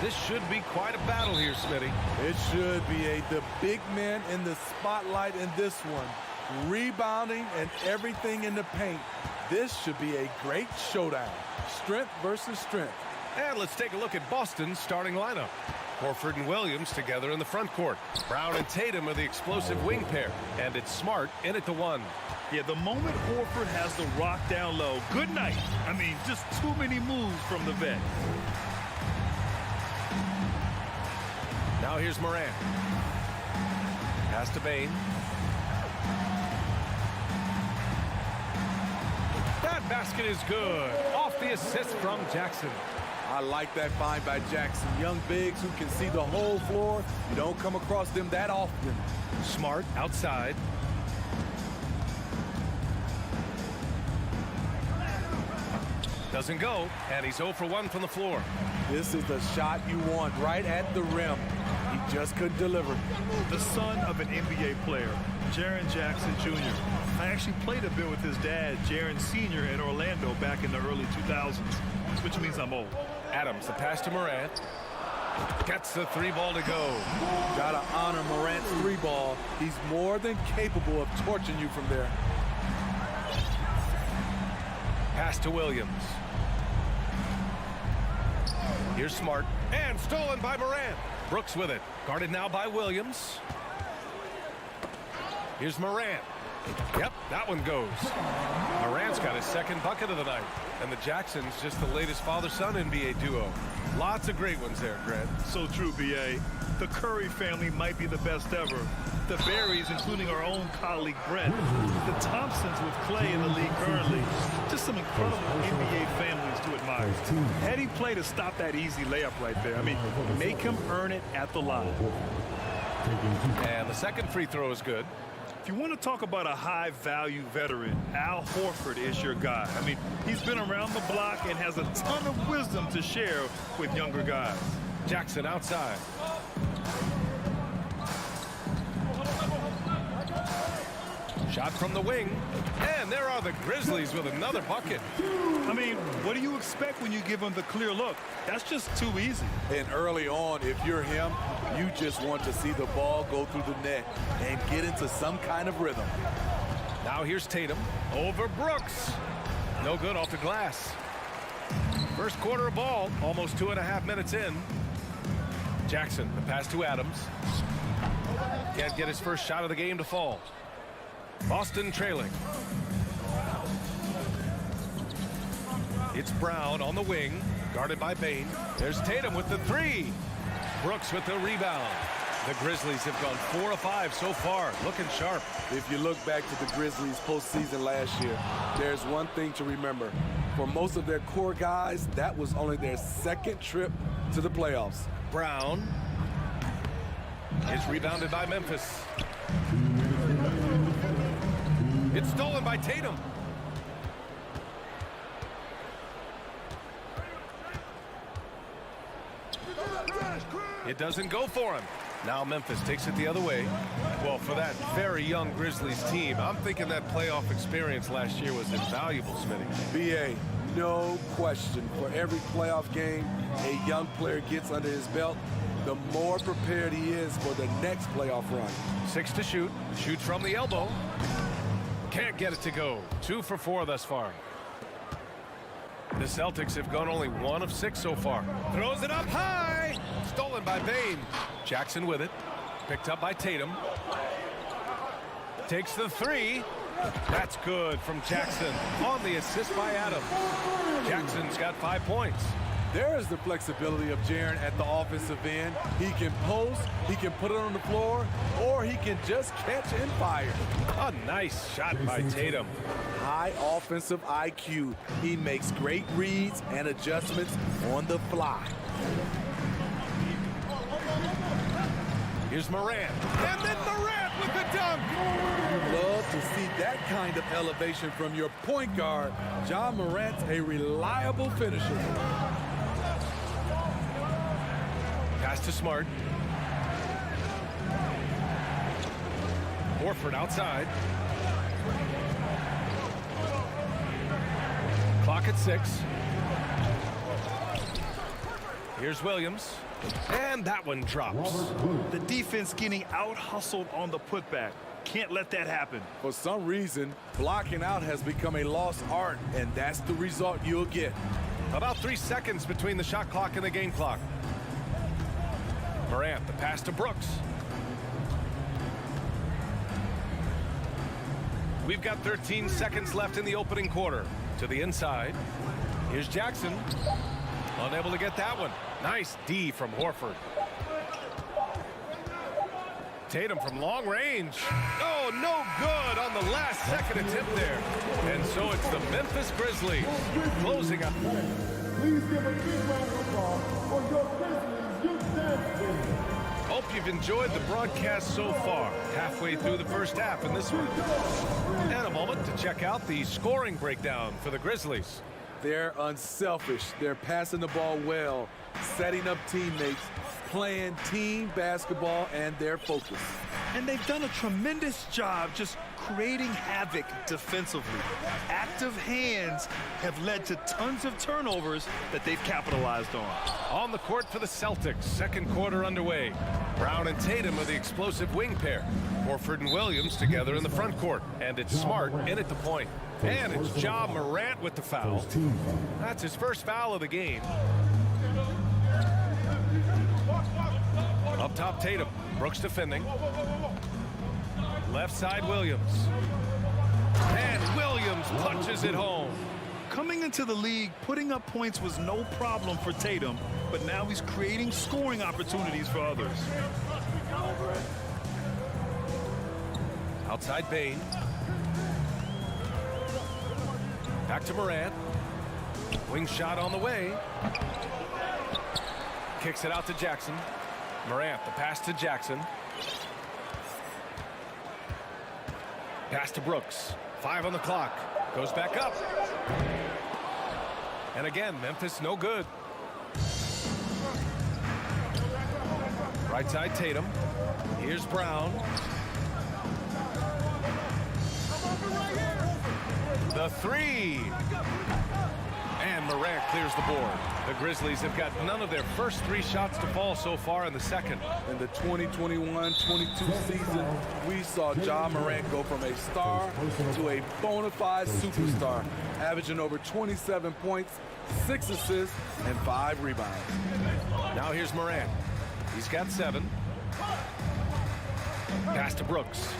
This should be quite a battle here, Smitty. It should be the big man in the spotlight in this one. Rebounding and everything in the paint. This should be a great showdown. Strength versus strength. And let's take a look at Boston's starting lineup. Horford and Williams together in the front court. Brown and Tatum are the explosive wing pair. And it's Smart in at the one. Yeah, the moment Horford has the rock down low, good night. I mean, just too many moves from the vet. Now here's Morant. Pass to Bane. That basket is good. Off the assist from Jackson. I like that find by Jackson. Young bigs who can see the whole floor. You don't come across them that often. Smart outside. Doesn't go, and he's 0 for 1 from the floor. This is the shot you want right at the rim. He just couldn't deliver. The son of an NBA player, Jaren Jackson Jr. I actually played a bit with his dad, Jaren Sr. in Orlando back in the early 2000s, which means I'm old. Adams, the pass to Morant. Gets the 3-ball to go. Gotta honor Morant's 3-ball. He's more than capable of torching you from there. Pass to Williams. Here's Smart. And stolen by Morant. Brooks with it. Guarded now by Williams. Here's Morant. Yep, that one goes. Morant's got his second bucket of the night. And the Jacksons just the latest father-son NBA duo. Lots of great ones there, Grant. So true, B.A. The Curry family might be the best ever. The Berries, including our own colleague Brent. The Thompsons with Clay in the league currently. Just some incredible NBA families to admire. Heady play to stop that easy layup right there. I mean, make him earn it at the line. And the second free throw is good. If you want to talk about a high-value veteran, Al Horford is your guy. I mean, he's been around the block and has a ton of wisdom to share with younger guys. Jackson outside. Shot from the wing. And there are the Grizzlies with another bucket. I mean, what do you expect when you give him the clear look? That's just too easy. And early on, if you're him, you just want to see the ball go through the net and get into some kind of rhythm. Now here's Tatum over Brooks. No good off the glass. First quarter of ball, almost 2.5 minutes in. Jackson, the pass to Adams. Can't get his first shot of the game to fall. Boston trailing. It's Brown on the wing, guarded by Bane. There's Tatum with the 3. Brooks with the rebound. The Grizzlies have gone 4 of 5 so far, looking sharp. If you look back to the Grizzlies postseason last year, there's one thing to remember. For most of their core guys, that was only their second trip to the playoffs. Brown is rebounded by Memphis. It's stolen by Tatum. It doesn't go for him. Now Memphis takes it the other way. Well, for that very young Grizzlies team, I'm thinking that playoff experience last year was invaluable, Smitty. B.A., no question. For every playoff game a young player gets under his belt, the more prepared he is for the next playoff run. 6 to shoot. Shoots from the elbow. Can't get it to go. 2 for 4 thus far. The Celtics have gone only 1 of 6 so far. Throws it up high. Stolen by Bane. Jackson with it. Picked up by Tatum. Takes the 3. That's good from Jackson. On the assist by Adams. Jackson's got 5 points. There is the flexibility of Jaren at the offensive end. He can post, he can put it on the floor, or he can just catch and fire. A nice shot by Tatum. High offensive IQ. He makes great reads and adjustments on the fly. Here's Morant. And then Morant with the dunk. You love to see that kind of elevation from your point guard. Ja Morant's a reliable finisher. Pass to Smart. Horford outside. Clock at 6. Here's Williams. And that one drops. The defense getting out-hustled on the putback. Can't let that happen. For some reason, blocking out has become a lost art, and that's the result you'll get. About 3 seconds between the shot clock and the game clock. Morant, the pass to Brooks. We've got 13 seconds left in the opening quarter. To the inside. Here's Jackson. Unable to get that one. Nice D from Horford. Tatum from long range. Oh, no good on the last second attempt there. And so it's the Memphis Grizzlies closing up. Please give a big round of applause for your Grizzlies youth dance team. Hope you've enjoyed the broadcast so far. Halfway through the first half in this one. And a moment to check out the scoring breakdown for the Grizzlies. They're unselfish. They're passing the ball well, setting up teammates, playing team basketball, and they're focused. And they've done a tremendous job just creating havoc defensively. Active hands have led to tons of turnovers that they've capitalized on. On the court for the Celtics, second quarter underway. Brown and Tatum are the explosive wing pair. Horford and Williams together in the front court. And it's Smart in at the point. And it's Ja Morant with the foul. That's his first foul of the game. Up top, Tatum. Brooks defending. Left side, Williams. And Williams punches it home. Coming into the league, putting up points was no problem for Tatum, but now he's creating scoring opportunities for others. Outside Bane. Back to Morant. Wing shot on the way. Kicks it out to Jackson. Morant, the pass to Jackson. Pass to Brooks. 5 on the clock. Goes back up. And again, Memphis no good. Right side Tatum. Here's Brown. The three. And Morant clears the board. The Grizzlies have got none of their first 3 shots to fall so far in the second. In the 2021-22 season, we saw Ja Morant go from a star to a bona fide superstar, averaging over 27 points, 6 assists, and 5 rebounds. Now here's Morant. He's got 7. Pass to Brooks.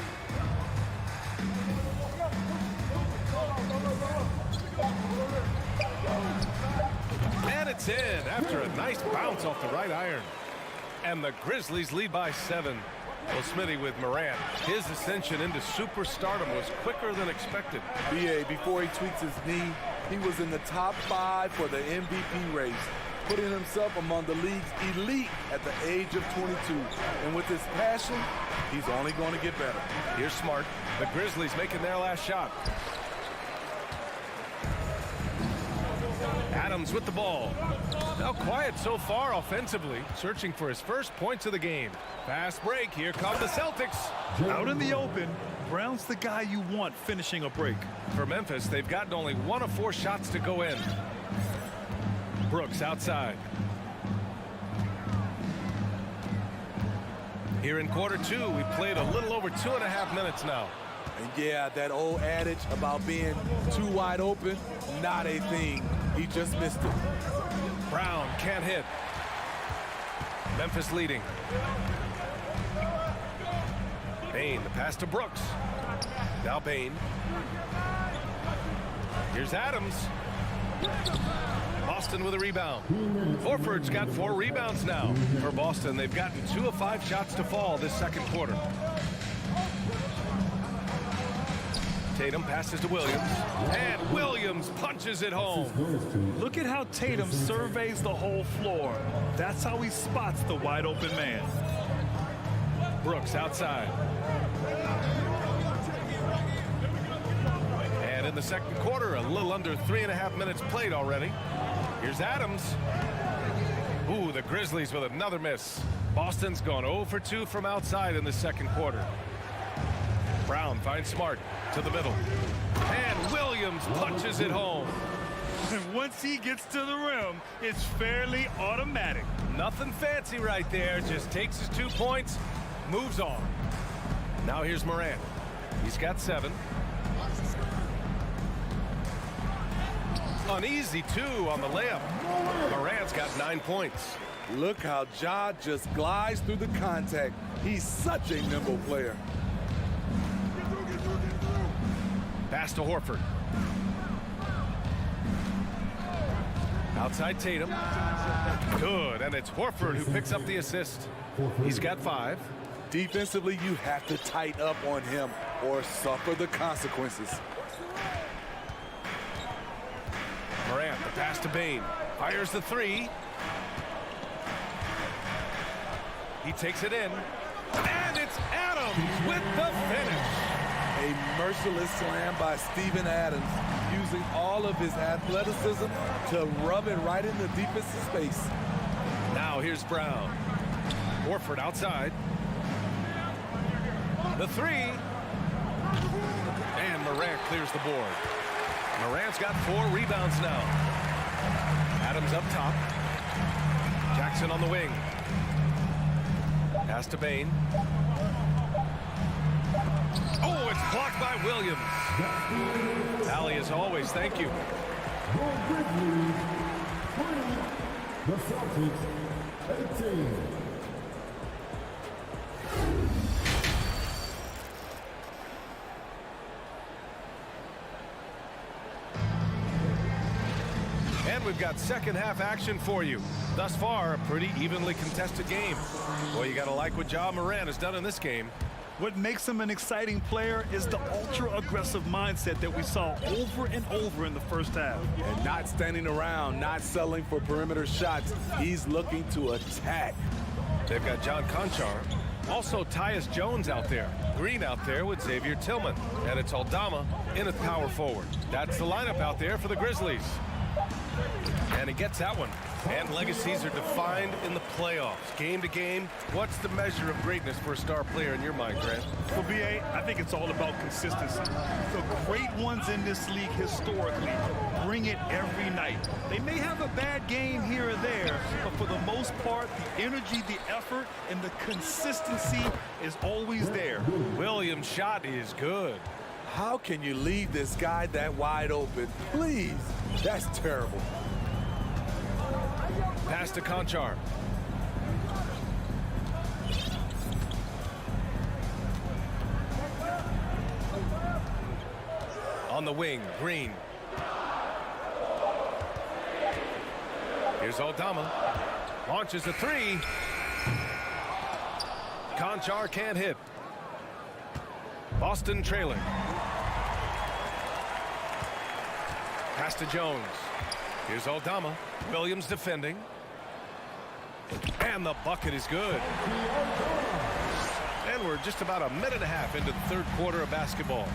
And it's in after a nice bounce off the right iron. And the Grizzlies lead by 7. Well, Smitty, with Morant, his ascension into superstardom was quicker than expected. BA, before he tweaks his knee, he was in the top 5 for the MVP race, putting himself among the league's elite at the age of 22. And with his passion, he's only going to get better. Here's Smart. The Grizzlies making their last shot. Adams with the ball. Now quiet so far offensively, searching for his first points of the game. Fast break. Here come the Celtics. Out in the open, Brown's the guy you want finishing a break. For Memphis, they've gotten only 1 of 4 shots to go in. Brooks outside. Here in quarter 2, we played a little over 2.5 minutes now. And yeah, that old adage about being too wide open, not a thing. He just missed it. Brown can't hit. Memphis leading. Bane, the pass to Brooks. Now Bane. Here's Adams. Boston with a rebound. Horford's got 4 rebounds now. For Boston, they've gotten 2 of 5 shots to fall this second quarter. Tatum passes to Williams. And Williams punches it home. Look at how Tatum surveys the whole floor. That's how he spots the wide open man. Brooks outside. And in the second quarter, a little under 3.5 minutes played already. Here's Adams. Ooh, the Grizzlies with another miss. Boston's gone 0 for 2 from outside in the second quarter. Brown finds Smart to the middle. And Williams punches it home. And once he gets to the rim, it's fairly automatic. Nothing fancy right there. Just takes his 2 points, moves on. Now here's Morant. He's got 7. Uneasy, 2 on the layup. Morant's got 9 points. Look how Ja just glides through the contact. He's such a nimble player. Pass to Horford. Outside Tatum. Good, and it's Horford who picks up the assist. He's got 5. Defensively, you have to tighten up on him or suffer the consequences. Morant, the pass to Bane. Fires the 3. He takes it in. And it's Adams with the finish. A merciless slam by Steven Adams, using all of his athleticism to rub it right in the defensive space. Now here's Brown. Horford outside. The 3. And Morant clears the board. Morant's got 4 rebounds now. Adams up top. Jackson on the wing. Pass to Bane. Oh, it's blocked by Williams. Allie, as always, thank you. The Celtics, 18. And we've got second half action for you. Thus far, a pretty evenly contested game. Well, you got to like what Ja Morant has done in this game. What makes him an exciting player is the ultra-aggressive mindset that we saw over and over in the first half. And not standing around, not settling for perimeter shots. He's looking to attack. They've got John Conchar. Also, Tyus Jones out there. Green out there with Xavier Tillman. And it's Aldama in at power forward. That's the lineup out there for the Grizzlies. And he gets that one. And legacies are defined in the playoffs. Game to game, what's the measure of greatness for a star player in your mind, Grant? For BA, I think it's all about consistency. The great ones in this league historically bring it every night. They may have a bad game here or there, but for the most part, the energy, the effort, and the consistency is always there. Williams' shot is good. How can you leave this guy that wide open? Please, that's terrible. Pass to Conchar. On the wing, Green. Here's Aldama. Launches a 3. Conchar can't hit. Boston trailing. Pass to Jones. Here's Aldama. Williams defending. And the bucket is good. And we're just about a minute and a half into the third quarter of basketball.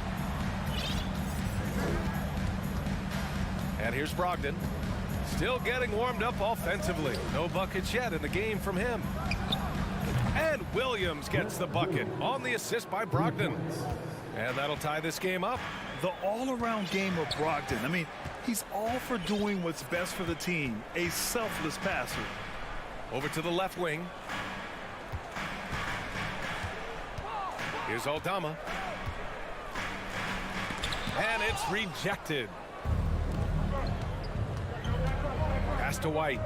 And here's Brogdon. Still getting warmed up offensively. No buckets yet in the game from him. And Williams gets the bucket on the assist by Brogdon. And that'll tie this game up. The all-around game of Brogdon. I mean, he's all for doing what's best for the team. A selfless passer. Over to the left wing. Here's Aldama. And it's rejected. Pass to White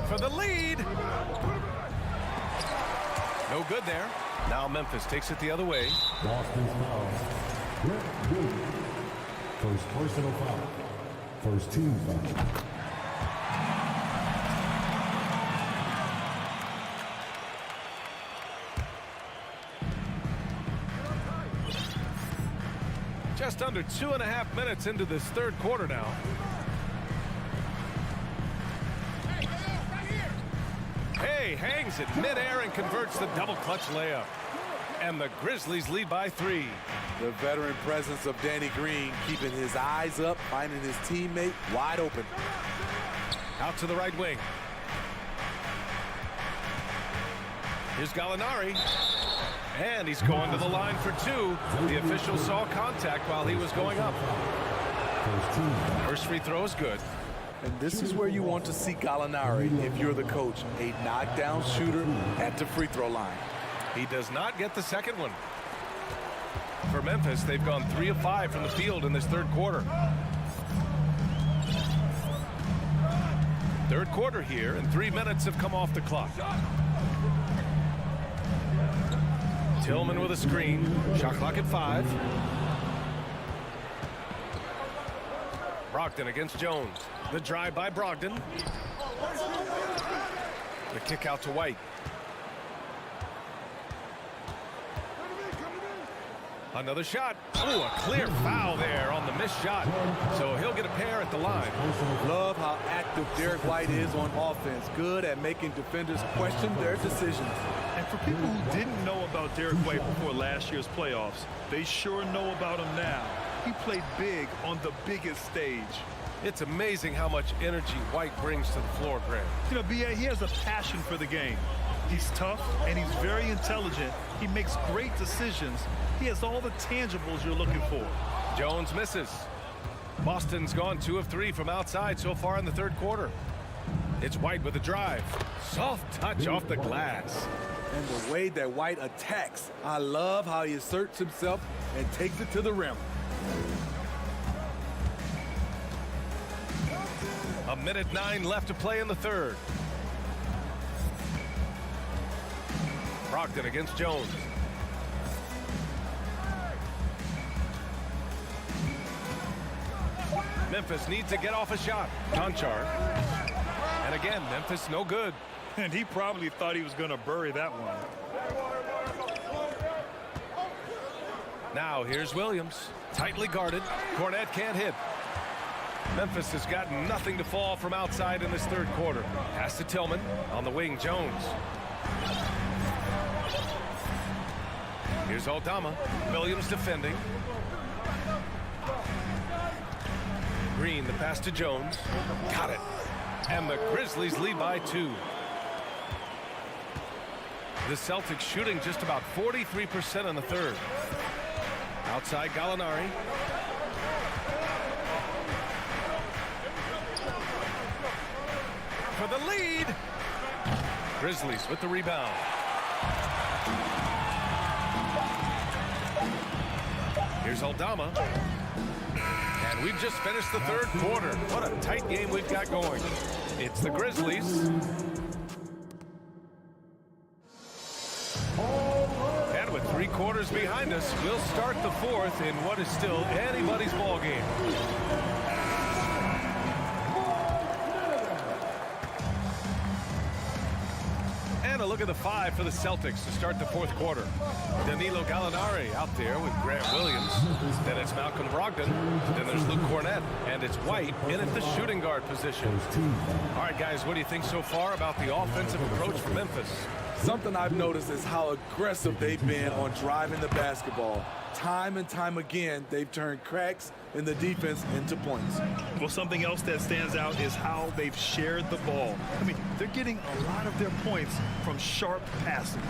for the lead. No good there. Now Memphis takes it the other way. Boston's foul. First personal foul. First team foul. Just under 2.5 minutes into this third quarter now. Hey, hangs it midair and converts the double clutch layup. And the Grizzlies lead by 3. The veteran presence of Danny Green keeping his eyes up, finding his teammate wide open. Out to the right wing. Here's Gallinari. And he's going to the line for 2. The official saw contact while he was going up. First free throw is good. And this is where you want to see Gallinari if you're the coach. A knockdown shooter at the free throw line. He does not get the second one. For Memphis, they've gone 3 of 5 from the field in this third quarter. Third quarter here, and 3 minutes have come off the clock. Tillman with a screen. Shot clock at 5. Brogdon against Jones. The drive by Brogdon. The kick out to White. Another shot. Oh, a clear foul there on the missed shot. So he'll get a pair at the line. Love how active Derek White is on offense. Good at making defenders question their decisions. And for people who didn't know about Derek White before last year's playoffs, they sure know about him now. He played big on the biggest stage. It's amazing how much energy White brings to the floor, Grant. You know, B.A., he has a passion for the game. He's tough, and he's very intelligent. He makes great decisions. He has all the tangibles you're looking for. Jones misses. Boston's gone 2 of 3 from outside so far in the third quarter. It's White with a drive. Soft touch off the glass. And the way that White attacks, I love how he asserts himself and takes it to the rim. A minute 9 left to play in the third. Brogdon against Jones. Memphis needs to get off a shot. Conchar. And again, Memphis no good. And he probably thought he was going to bury that one. Now here's Williams. Tightly guarded. Cornette can't hit. Memphis has got nothing to fall from outside in this third quarter. Pass to Tillman. On the wing, Jones. Here's Aldama. Williams defending. Green, the pass to Jones. Got it. And the Grizzlies lead by 2. The Celtics shooting just about 43% in the third. Outside Gallinari. For the lead. Grizzlies with the rebound. Here's Aldama. And we've just finished the third quarter. What a tight game we've got going. It's the Grizzlies. And with 3 quarters behind us, we'll start the fourth in what is still anybody's ball game. And a look at the 5 for the Celtics to start the fourth quarter. Danilo Gallinari out there with Grant Williams. Then it's Malcolm Brogdon. Then there's Luke Cornette. And it's White in at the shooting guard position. All right, guys, what do you think so far about the offensive approach for Memphis? Something I've noticed is how aggressive they've been on driving the basketball. Time and time again, they've turned cracks in the defense into points. Well, something else that stands out is how they've shared the ball. I mean, they're getting a lot of their points from sharp passing.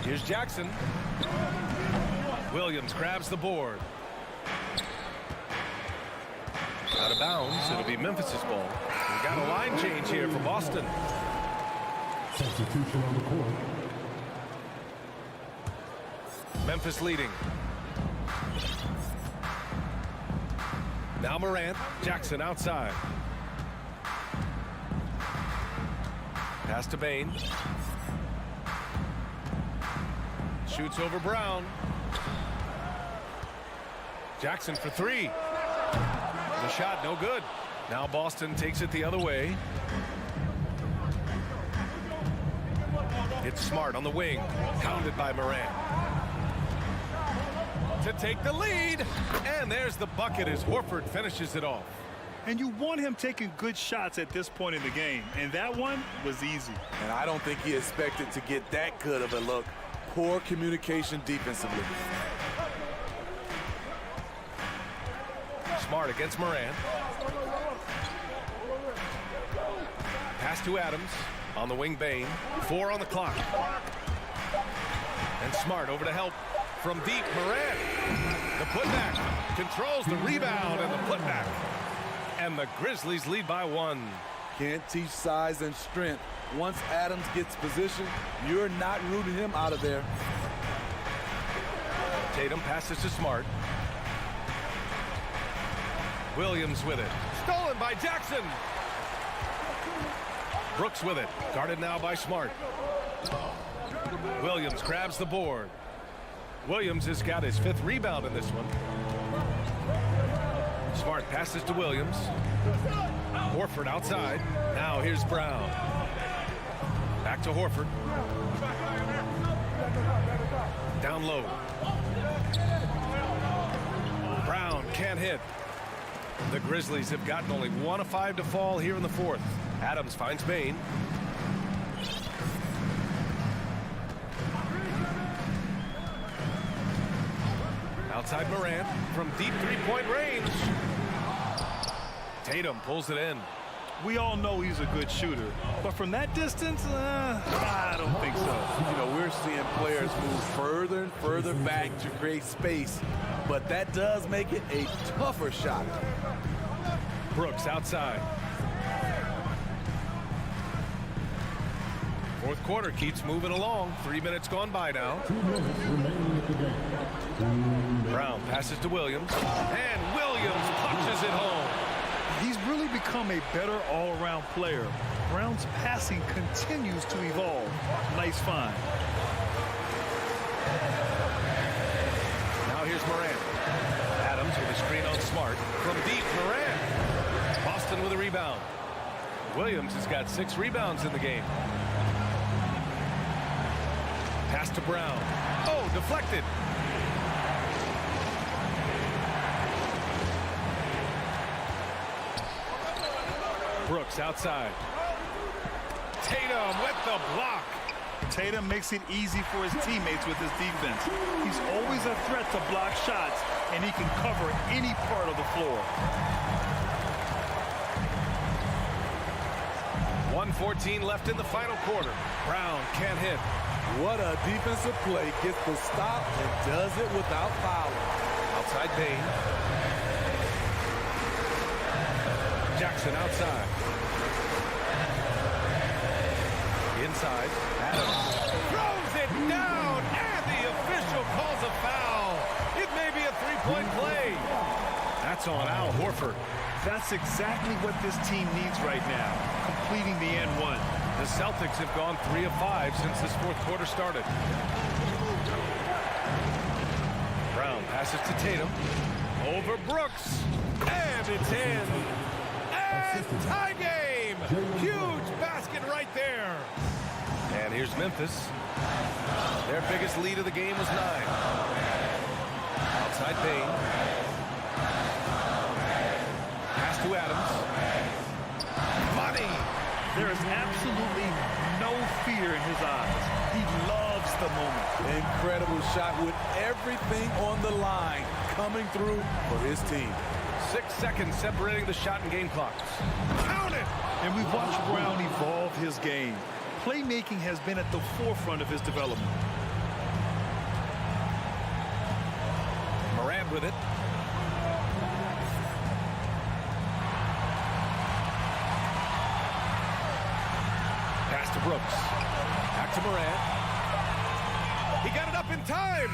Here's Jackson. Williams grabs the board. Out of bounds. It'll be Memphis's ball. We got a line change here for Boston. Substitution on the court. Memphis leading. Now Morant. Jackson outside. Pass to Bane. Shoots over Brown. Jackson for 3. The shot no good. Now Boston takes it the other way. It's Smart on the wing. Pounded by Morant. To take the lead. And there's the bucket as Horford finishes it off. And you want him taking good shots at this point in the game. And that one was easy. And I don't think he expected to get that good of a look. Poor communication defensively. Smart against Morant. Pass to Adams. On the wing, Bane. 4 on the clock. And Smart over to help from deep. Morant. The putback. Controls the rebound and the putback. And the Grizzlies lead by 1. Can't teach size and strength. Once Adams gets position, you're not rooting him out of there. Tatum passes to Smart. Williams with it. Stolen by Jackson. Brooks with it. Guarded now by Smart. Williams grabs the board. Williams has got his 5th rebound in this one. Smart passes to Williams. Horford outside. Now here's Brown. Back to Horford. Down low. Brown can't hit. The Grizzlies have gotten only 1 of 5 to fall here in the 4th. Adams finds Bane. Outside Morant from deep 3-point range. Tatum pulls it in. We all know he's a good shooter, but from that distance, I don't think so. You know, we're seeing players move further and further back to create space, but that does make it a tougher shot. Brooks outside. 4th quarter keeps moving along. 3 minutes gone by now. 2 minutes remaining at the game. Brown passes to Williams, and Williams punches it home. He's really become a better all-around player. Brown's passing continues to evolve. Nice find. Now here's Morant. Adams with a screen on Smart. From deep, Morant. Boston with a rebound. Williams has got 6 rebounds in the game. Pass to Brown. Oh, deflected. Brooks outside. Tatum with the block. Tatum makes it easy for his teammates with his defense. He's always a threat to block shots, and he can cover any part of the floor. 1:14 left in the final quarter. Brown can't hit. What a defensive play. Gets the stop and does it without fouling. Outside Bane. Jackson outside. Inside. Adams throws it down, and the official calls a foul. It may be a 3-point play. That's on Al Horford. That's exactly what this team needs right now, completing the N1. The Celtics have gone 3 of 5 since this 4th quarter started. Brown passes to Tatum. Over Brooks. And it's in. And tie game. Huge basket right there. And here's Memphis. Their biggest lead of the game was 9. Outside Bane. Pass to Adams. Money. There is absolutely no fear in his eyes. He loves the moment. Incredible shot with everything on the line coming through for his team. 6 seconds separating the shot and game clocks. Count it! And we've watched Brown evolve his game. Playmaking has been at the forefront of his development. Morant with it. Pass to Brooks. Back to Morant. He got it up in time.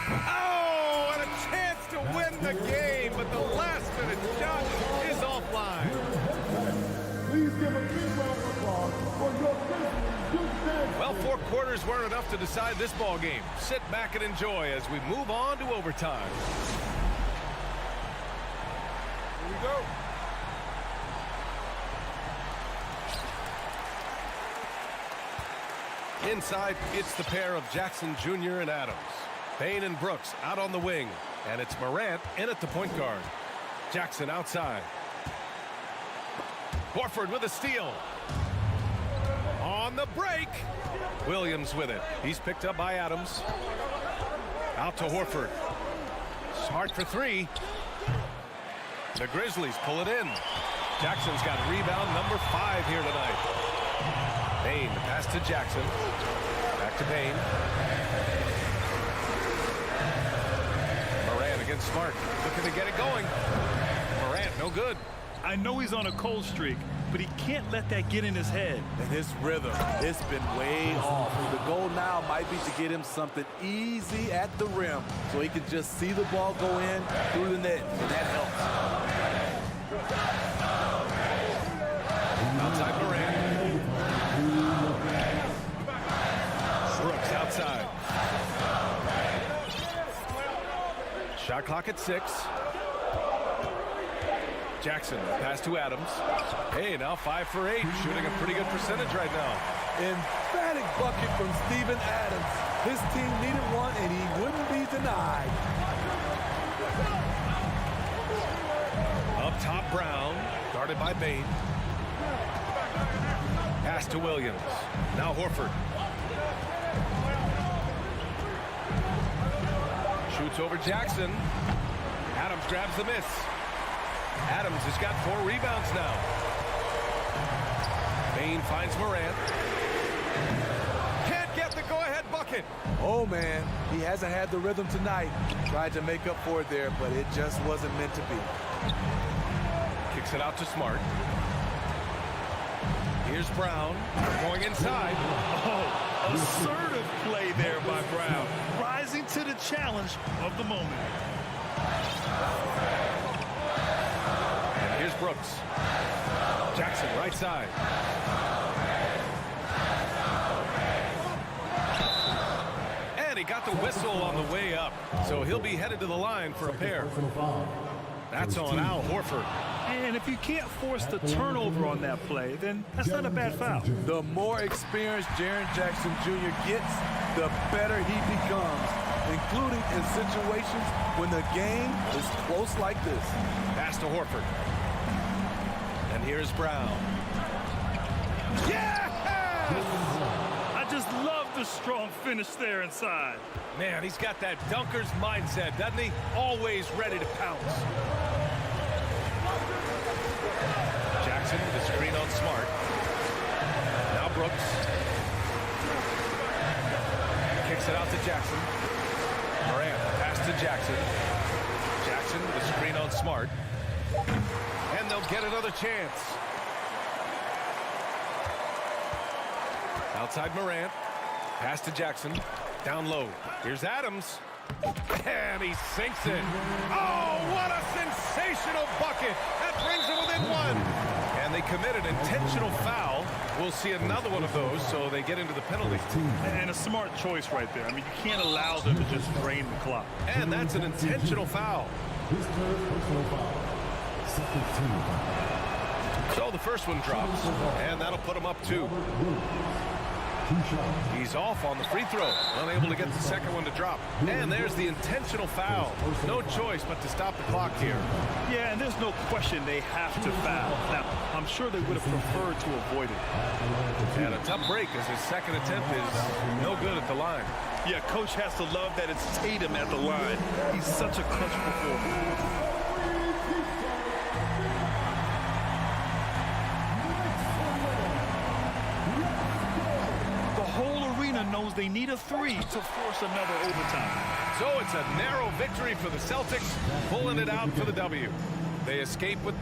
Oh, and a chance to win the game, but the last-minute shot is offline. Please give a big round of applause for your Grizzlies. Well, 4 quarters weren't enough to decide this ball game. Sit back and enjoy as we move on to overtime. Here we go. Inside, it's the pair of Jackson Jr. and Adams. Bane and Brooks out on the wing, and it's Morant in at the point guard. Jackson outside. Horford with a steal. On the break. Williams with it. He's picked up by Adams. Out to Horford. Smart for 3. The Grizzlies pull it in. Jackson's got rebound number 5 here tonight. Bane, the pass to Jackson. Back to Bane. against Smart. Looking to get it going. Morant, no good. I know he's on a cold streak, but he can't let that get in his head. And his rhythm, it's been way off. The goal now might be to get him something easy at the rim so he can just see the ball go in through the net, and that helps. Outside Morant. Brooks outside. Shot clock at 6. Jackson, pass to Adams. Hey, now 5 for 8, shooting a pretty good percentage right now. Emphatic bucket from Steven Adams. His team needed one, and he wouldn't be denied. Up top, Brown, guarded by Bane. Pass to Williams. Now Horford. Shoots over Jackson. Adams grabs the miss. Adams has got 4 rebounds now. Bane finds Morant. Can't get the go-ahead bucket. Oh, man, he hasn't had the rhythm tonight. Tried to make up for it there, but it just wasn't meant to be. Kicks it out to Smart. Here's Brown going inside. Oh, assertive play there by Brown. Rising to the challenge of the moment. Here's Brooks. Jackson, right side. And he got the whistle on the way up. So he'll be headed to the line for a pair. That's on Al Horford. And if you can't force the turnover on that play, then that's not a bad foul. The more experienced Jaren Jackson Jr. gets, the better he becomes, including in situations when the game is close like this. Pass to Horford. And here's Brown. Yes! I just love the strong finish there inside. Man, he's got that dunker's mindset, doesn't he? Always ready to pounce. Jackson with the screen on Smart. Now Brooks. Kicks it out to Jackson. Morant, pass to Jackson. Jackson with the screen on Smart. And they'll get another chance. Outside Morant. Pass to Jackson. Down low. Here's Adams. And he sinks it. Oh, what a sensational bucket. That brings it within 1. And they commit an intentional foul. We'll see another one of those, so they get into the penalty. And a smart choice right there. I mean, you can't allow them to just drain the clock. And that's an intentional foul. So the first one drops, and that'll put him up 2. He's off on the free throw, unable to get the second one to drop. And there's the intentional foul. No choice but to stop the clock here. Yeah, and there's no question they have to foul. Now, I'm sure they would have preferred to avoid it. And a tough break as his second attempt is no good at the line. Yeah, coach has to love that it's Tatum at the line. He's such a clutch performer. Knows they need a 3 to force another overtime. So it's a narrow victory for the Celtics, pulling it out for the W. They escape with